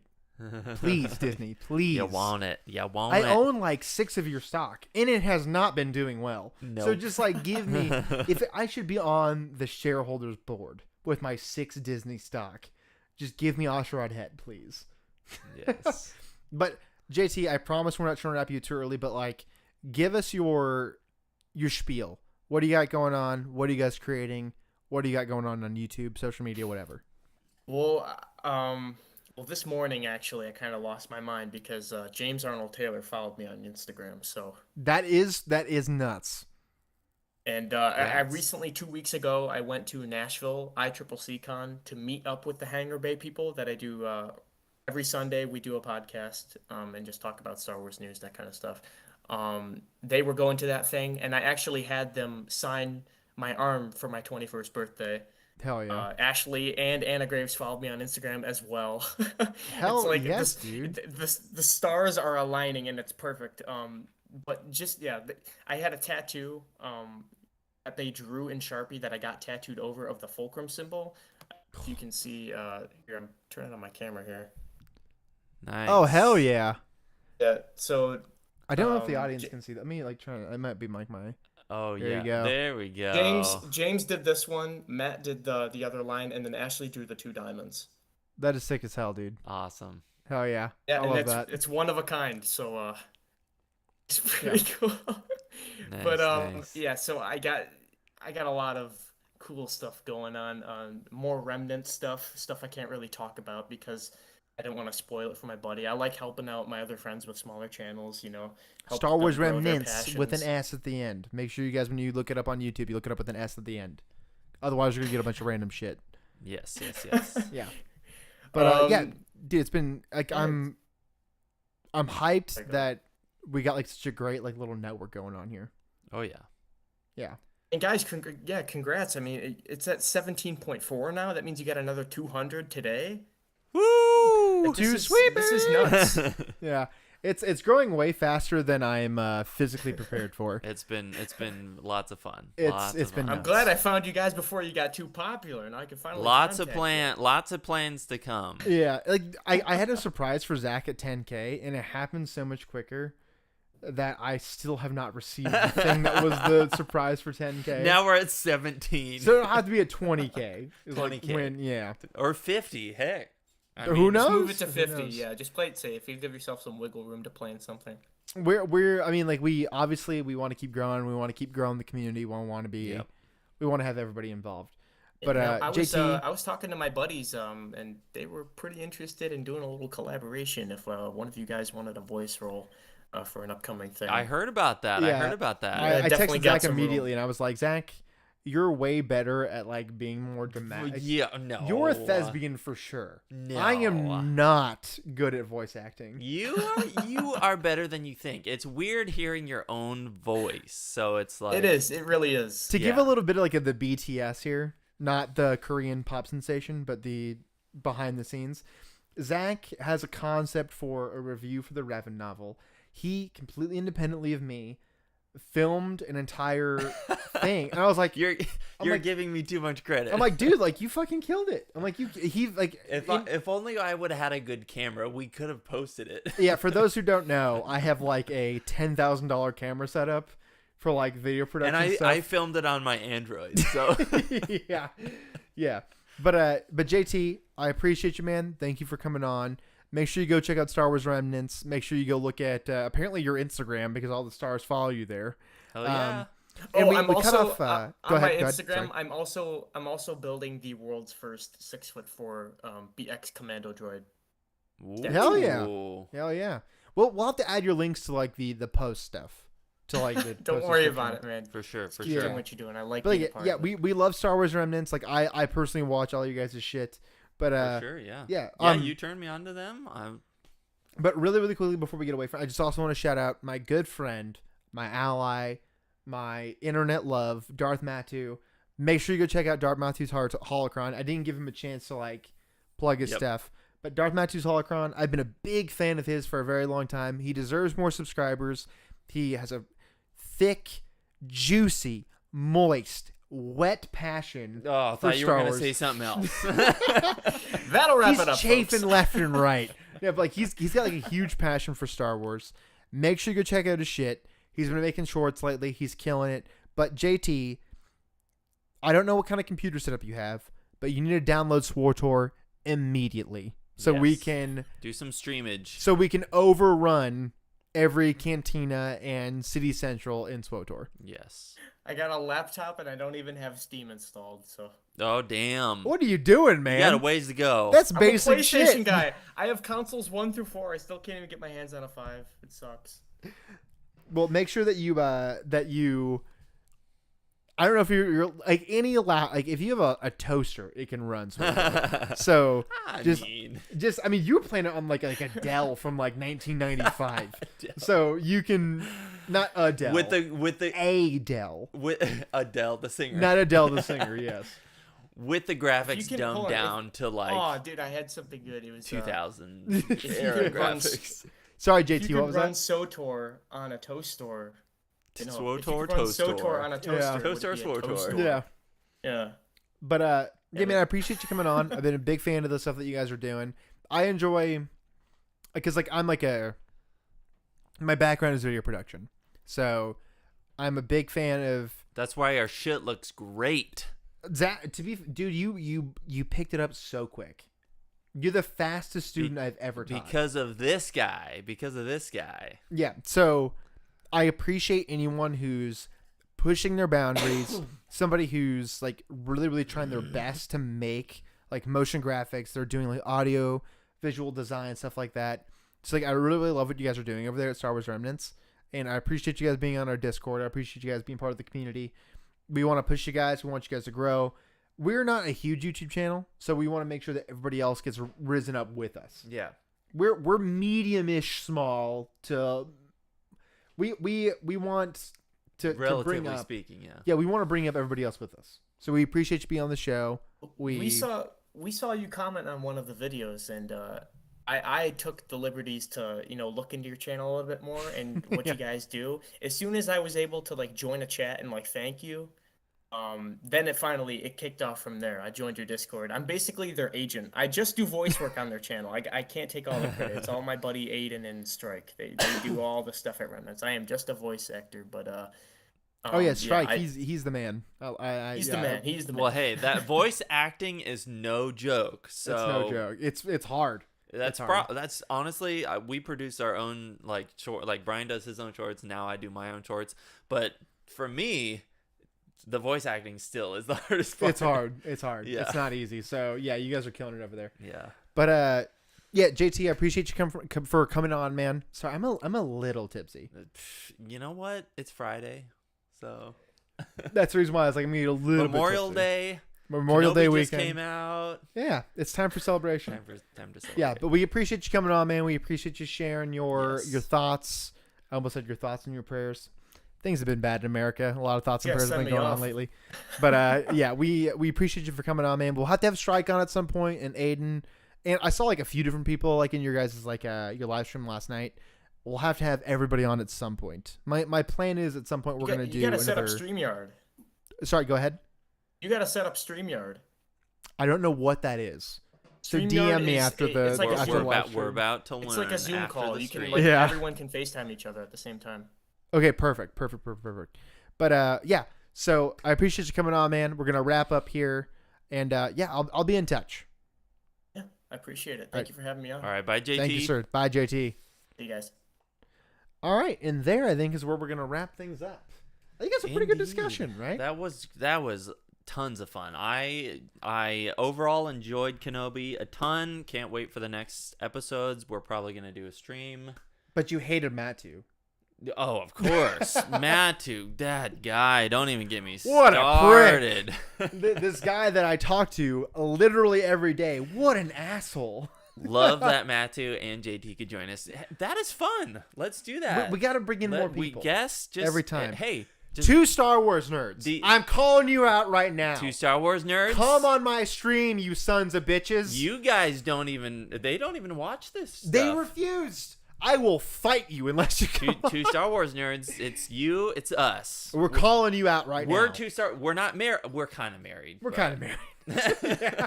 S1: Please, Disney. Please.
S2: You want it. You want
S1: I
S2: it.
S1: own like 6 of your stock, and it has not been doing well. So
S2: Nope.
S1: just like give me, if I should be on the shareholders board with my 6 Disney stock, just give me Asherad Het, please.
S2: Yes.
S1: But JT, I promise we're not trying to wrap you too early, but like, give us your spiel. What do you got going on? What are you guys creating? What do you got going on YouTube, social media, whatever?
S4: Well, this morning actually, I kind of lost my mind because James Arnold Taylor followed me on Instagram. So,
S1: That is nuts.
S4: and I recently, 2 weeks ago, I went to Nashville ICCC Con to meet up with the Hangar Bay people that I do every Sunday. We do a podcast and just talk about Star Wars news, that kind of stuff. They were going to that thing, and I actually had them sign my arm for my 21st birthday.
S1: Hell yeah.
S4: Ashley and Anna Graves followed me on Instagram as well.
S1: Hell
S4: it's like
S1: yes,
S4: the,
S1: dude.
S4: the stars are aligning and it's perfect. But just I had a tattoo that they drew in Sharpie that I got tattooed over of the fulcrum symbol. If you can see here, I'm turning on my camera here.
S2: Nice.
S1: Oh, hell yeah.
S4: Yeah. So
S1: I don't know if the
S4: Um,
S1: audience
S4: J-
S1: can see that. Me, like, trying. I might be like my.
S2: Oh
S1: There
S2: yeah.
S1: you go.
S2: There we go.
S4: James did this one. Matt did the other line, and then Ashley drew the 2 diamonds.
S1: That is sick as hell, dude.
S2: Awesome.
S1: Hell yeah.
S4: Yeah,
S1: I
S4: and
S1: love that.
S4: it's one of a kind, so it's pretty cool.
S2: Nice,
S4: But
S2: nice.
S4: yeah, so I got a lot of cool stuff going on, more remnant stuff I can't really talk about because I didn't want to spoil it for my buddy. I like helping out my other friends with smaller channels, help
S1: Star
S4: them
S1: Wars
S4: grow their
S1: Remnants with an
S4: passions.
S1: S at the end. Make sure you guys, when you look it up on YouTube, you look it up with an S at the end. Otherwise, you're gonna get a bunch of random shit.
S2: Yes, yes, yes.
S1: Yeah. But yeah,
S4: Um,
S1: dude, it's been like
S4: yeah,
S1: I'm hyped
S4: Like,
S1: that we got like such a great like little network going on here.
S2: Oh yeah.
S1: Yeah.
S4: And guys, congrats. I mean, it's at 17.4 now. That means you got another 200 today.
S2: Woo!
S4: This is nuts.
S1: Yeah. It's growing way faster than I'm physically prepared for.
S2: It's been lots of fun.
S1: It's been
S2: fun.
S4: I'm glad I found you guys before you got too popular, and I can finally
S2: lots of
S4: contact you.
S2: lots of plans to come.
S1: Yeah, like I had a surprise for Zach at 10K, and it happened so much quicker that I still have not received the thing that was the surprise for 10K.
S2: Now we're at 17.
S1: So it'll have to be at 20K. Is like
S2: 20K.
S1: when, yeah.
S2: Or 50. Heck. I
S1: Who
S2: mean,
S1: knows?
S4: Just move it to
S1: Who
S4: 50.
S1: knows?
S4: Yeah, just play it safe. You give yourself some wiggle room to plan something.
S1: We're I mean, like we obviously we want to keep growing. We want to keep growing the community. We want to be.
S2: Yep.
S1: We want to have everybody involved. But
S4: I was talking to my buddies, and they were pretty interested in doing a little collaboration. If one of you guys wanted a voice role for an upcoming thing,
S2: I heard about that.
S1: Yeah.
S2: I heard about that.
S1: I
S4: definitely
S1: texted
S4: got
S1: Zach
S4: some room.
S1: immediately, and I was like, Zach, you're way better at like being more dramatic.
S2: Yeah, no.
S1: You're a thespian for sure.
S2: No.
S1: I am not good at voice acting.
S2: You are better than you think. It's weird hearing your own voice. So it's like
S4: it is. It really is.
S1: To give
S2: Yeah.
S1: a little bit of like the BTS here, not the Korean pop sensation, but the behind the scenes. Zach has a concept for a review for the Revan novel. He, completely independently of me, filmed an entire thing. And I was like,
S2: You're
S1: like-
S2: giving me too much credit.
S1: I'm like, dude, like you fucking killed it. I'm like,
S2: if only I would have had a good camera, we could have posted it.
S1: yeah, for those who don't know, I have like a $10,000 camera setup for like video production
S2: And
S1: stuff.
S2: I filmed it on my Android. So
S1: yeah. But JT, I appreciate you, man. Thank you for coming on. Make sure you go check out Star Wars Remnants. Make sure you go look at apparently your Instagram because all the stars follow you there.
S2: hell yeah.
S1: And
S4: Oh,
S1: we
S4: I'm
S1: cut
S4: also
S1: off,
S4: on
S1: go
S4: my
S1: ahead,
S4: Instagram.
S1: sorry.
S4: I'm also building the world's first 6'4" BX commando droid.
S1: Hell yeah.
S2: Ooh.
S1: Hell yeah. Well, we'll have to add your links to like the post stuff. To like the
S4: Don't
S1: post
S4: worry
S1: description.
S4: about it, man.
S2: For sure, for
S4: Keep
S1: Yeah.
S2: sure.
S4: doing what you're doing. I like
S1: But
S4: being
S1: like,
S4: a part
S1: yeah,
S4: of it.
S1: we love Star Wars Remnants. Like I personally watch all you guys' shit. But
S2: For sure, yeah.
S1: yeah,
S2: Yeah, you turned me on to them.
S1: But really, really quickly before we get away from it, I just also want to shout out my good friend, my ally, my internet love, Darth Matu. Make sure you go check out Darth Matu's Holocron. I didn't give him a chance to like plug his
S2: Yep.
S1: stuff. But Darth Matu's Holocron, I've been a big fan of his for a very long time. He deserves more subscribers. He has a thick, juicy, moist, wet passion.
S2: Oh, I
S1: for
S2: thought you were
S1: Star
S2: going to
S1: Wars.
S2: say something else.
S4: That'll wrap
S1: He's
S4: it up,
S1: chafing
S4: folks.
S1: left and right. Yeah, but like he's got like a huge passion for Star Wars. Make sure you go check out his shit. He's been making shorts lately. He's killing it. But JT, I don't know what kind of computer setup you have, but you need to download SWTOR immediately so we
S2: Yes.
S1: can
S2: Do some streamage.
S1: overrun every cantina and City Central in SWTOR.
S2: Yes.
S4: I got a laptop and I don't even have Steam installed, so
S2: Oh, damn.
S1: What are you doing,
S2: You
S1: man?
S2: got a ways to go.
S1: That's
S4: I'm a
S1: basic
S4: PlayStation
S1: shit.
S4: guy. I have consoles 1 through 4. I still can't even get my hands on a 5. It sucks.
S1: Well, make sure that you I don't know if you're like like if you have a toaster, it can run. So
S2: I
S1: just
S2: mean,
S1: I mean, you were playing it on like a Dell from like 1995, so you can not a Dell
S2: with the
S1: a Dell,
S2: with Adele the singer,
S1: not Adele the singer. Yes,
S2: with the
S4: You
S2: graphics
S4: can-
S2: dumbed
S4: hold on,
S2: down to like
S4: Oh, dude, I had something good. It was
S2: 2000
S4: if you
S2: era
S4: could run-
S2: graphics.
S1: sorry,
S4: If
S1: JT.
S4: you
S1: What
S4: could
S1: was
S4: run
S1: that?
S4: SWTOR on a toaster. If you
S2: SWTOR,
S4: could run
S2: toaster.
S4: SWTOR on a toaster.
S1: Yeah.
S4: it would
S2: Toaster,
S4: be a
S2: SWTOR.
S4: toaster.
S1: Yeah,
S4: Yeah.
S1: but yeah,
S4: Yeah,
S1: man, I appreciate you coming on. I've been a big fan of the stuff that you guys are doing. I enjoy because like I'm like my background is video production, so I'm a big fan of.
S2: That's why our shit looks great.
S1: Zach, dude, you picked it up so quick. You're the fastest student I've ever taught.
S2: Because of this guy.
S1: Yeah. So I appreciate anyone who's pushing their boundaries. Somebody who's like really, really trying their best to make like motion graphics. They're doing like audio, visual design, stuff like that. So like I really, really love what you guys are doing over there at Star Wars Remnants. And I appreciate you guys being on our Discord. I appreciate you guys being part of the community. We want to push you guys. We want you guys to grow. We're not a huge YouTube channel, so we want to make sure that everybody else gets risen up with us.
S2: Yeah.
S1: We're medium-ish small to we want to
S2: Relatively
S1: bring up,
S2: speaking, yeah.
S1: Yeah, we want to bring up everybody else with us. So we appreciate you being on the show.
S4: We saw you comment on one of the videos, and I took the liberties to look into your channel a little bit more and what you guys do. As soon as I was able to like join a chat and like thank you, then it kicked off from there. I joined your Discord. I'm basically their agent. I just do voice work on their channel. I can't take all the credit. It's all my buddy Aiden and Strike. They do all the stuff at Remnants. I am just a voice actor, but
S1: Strike. He's the man.
S4: He's the man. He's the man.
S2: Well, hey, that voice acting is no joke. So
S1: it's no joke. It's hard.
S2: That's honestly, we produce our own like short. Like Brian does his own shorts. Now I do my own shorts. But for me, the voice acting still is the hardest part.
S1: It's hard.
S2: Yeah.
S1: It's not easy. So yeah, you guys are killing it over there.
S2: Yeah.
S1: But yeah, JT, I appreciate you for coming on, man. Sorry, I'm a little tipsy.
S2: You know what? It's Friday, so
S1: that's the reason why I was like, I'm gonna get a little
S2: Memorial
S1: bit
S2: Day.
S1: Memorial
S2: Kenobi
S1: Day
S2: just
S1: weekend
S2: came out.
S1: Yeah, it's time for celebration.
S2: Time to celebrate.
S1: Yeah, but we appreciate you coming on, man. We appreciate you sharing your thoughts. I almost said your thoughts and your prayers. Things have been bad in America. A lot of thoughts and prayers have been going on lately. But yeah, we appreciate you for coming on, man. We'll have to have Strike on at some point, and Aiden. And I saw like a few different people like in your guys' like your live stream last night. We'll have to have everybody on at some point. My plan is at some point we're gonna do.
S4: You gotta set up StreamYard.
S1: Sorry, go ahead.
S4: You gotta set up StreamYard.
S1: I don't know what that is. So
S4: StreamYard
S1: DM me after the.
S4: It's like
S2: we're about to learn.
S4: It's like a Zoom call. You can everyone can FaceTime each other at the same time.
S1: Okay, perfect. But yeah, so I appreciate you coming on, man. We're gonna wrap up here, and yeah, I'll be in touch.
S4: Yeah, I appreciate it. Thank you for having me on.
S2: All right, bye, JT.
S1: Thank you, sir. Bye, JT.
S4: See you guys.
S1: All right, and there I think is where we're gonna wrap things up. I think that's a pretty good discussion, right?
S2: That was tons of fun. I overall enjoyed Kenobi a ton. Can't wait for the next episodes. We're probably gonna do a stream.
S1: But you hated Matthew.
S2: Oh, of course. Matthew, that guy. Don't even get me
S1: what
S2: started.
S1: A prick. This guy that I talk to literally every day. What an asshole.
S2: Love that Matthew and JT could join us. That is fun. Let's do that.
S1: We got to bring in more people.
S2: We guess just
S1: every time.
S2: Hey,
S1: two Star Wars nerds. I'm calling you out right now.
S2: Two Star Wars nerds.
S1: Come on my stream, you sons of bitches.
S2: You guys don't even watch this stuff.
S1: They refused. I will fight you unless you come
S2: two Star Wars nerds. It's you. It's us.
S1: We're calling you out right now.
S2: We're not married. We're kind of married.
S1: We're kind of married. Yeah.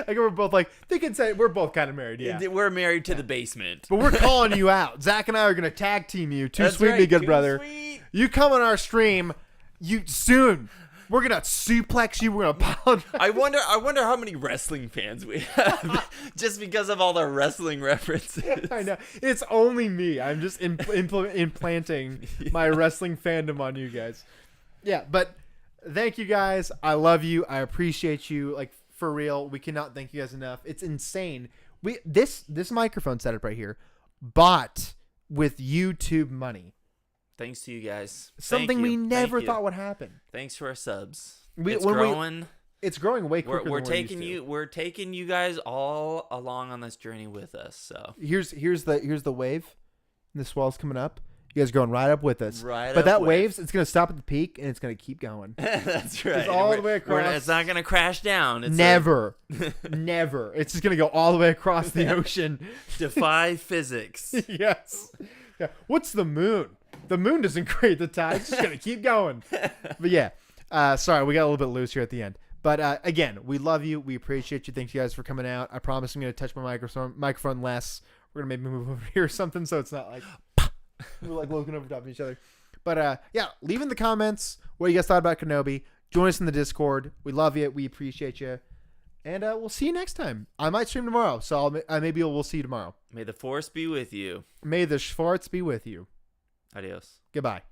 S1: Like we're both like they can say we're both kind of married. Yeah,
S2: we're married to the basement.
S1: But we're calling you out. Zach and I are gonna tag team you. Too sweet, me good brother.
S2: Sweet.
S1: You come on our stream. You soon. We're gonna suplex you. We're gonna apologize.
S2: I wonder how many wrestling fans we have, just because of all the wrestling references.
S1: I know it's only me. I'm just implanting my wrestling fandom on you guys. Yeah, but thank you guys. I love you. I appreciate you. Like for real, we cannot thank you guys enough. It's insane. This microphone setup right here, bought with YouTube money.
S2: Thanks to you guys.
S1: Something we never thought would happen.
S2: Thanks for our subs.
S1: It's growing. It's growing way quicker.
S2: We're taking you guys all along on this journey with us. So
S1: here's the wave. And the swell's coming up. You guys are going right up with us.
S2: But
S1: that waves, it's gonna stop at the peak and it's gonna keep going.
S2: That's right.
S1: It's all the way across.
S2: It's not gonna crash down. It's
S1: never. It's just gonna go all the way across the ocean.
S2: Defy physics.
S1: Yes. Yeah. What's the moon? The moon doesn't create the tide. It's just going to keep going. But yeah, sorry, we got a little bit loose here at the end. But again, we love you. We appreciate you. Thank you guys for coming out. I promise I'm going to touch my microphone less. We're going to maybe move over here or something so it's not like we're like looking over top of each other. But yeah, leave in the comments what you guys thought about Kenobi. Join us in the Discord. We love you. We appreciate you. And we'll see you next time. I might stream tomorrow, so maybe we'll see you tomorrow.
S2: May the force be with you.
S1: May the Schwartz be with you.
S2: Adios.
S1: Goodbye.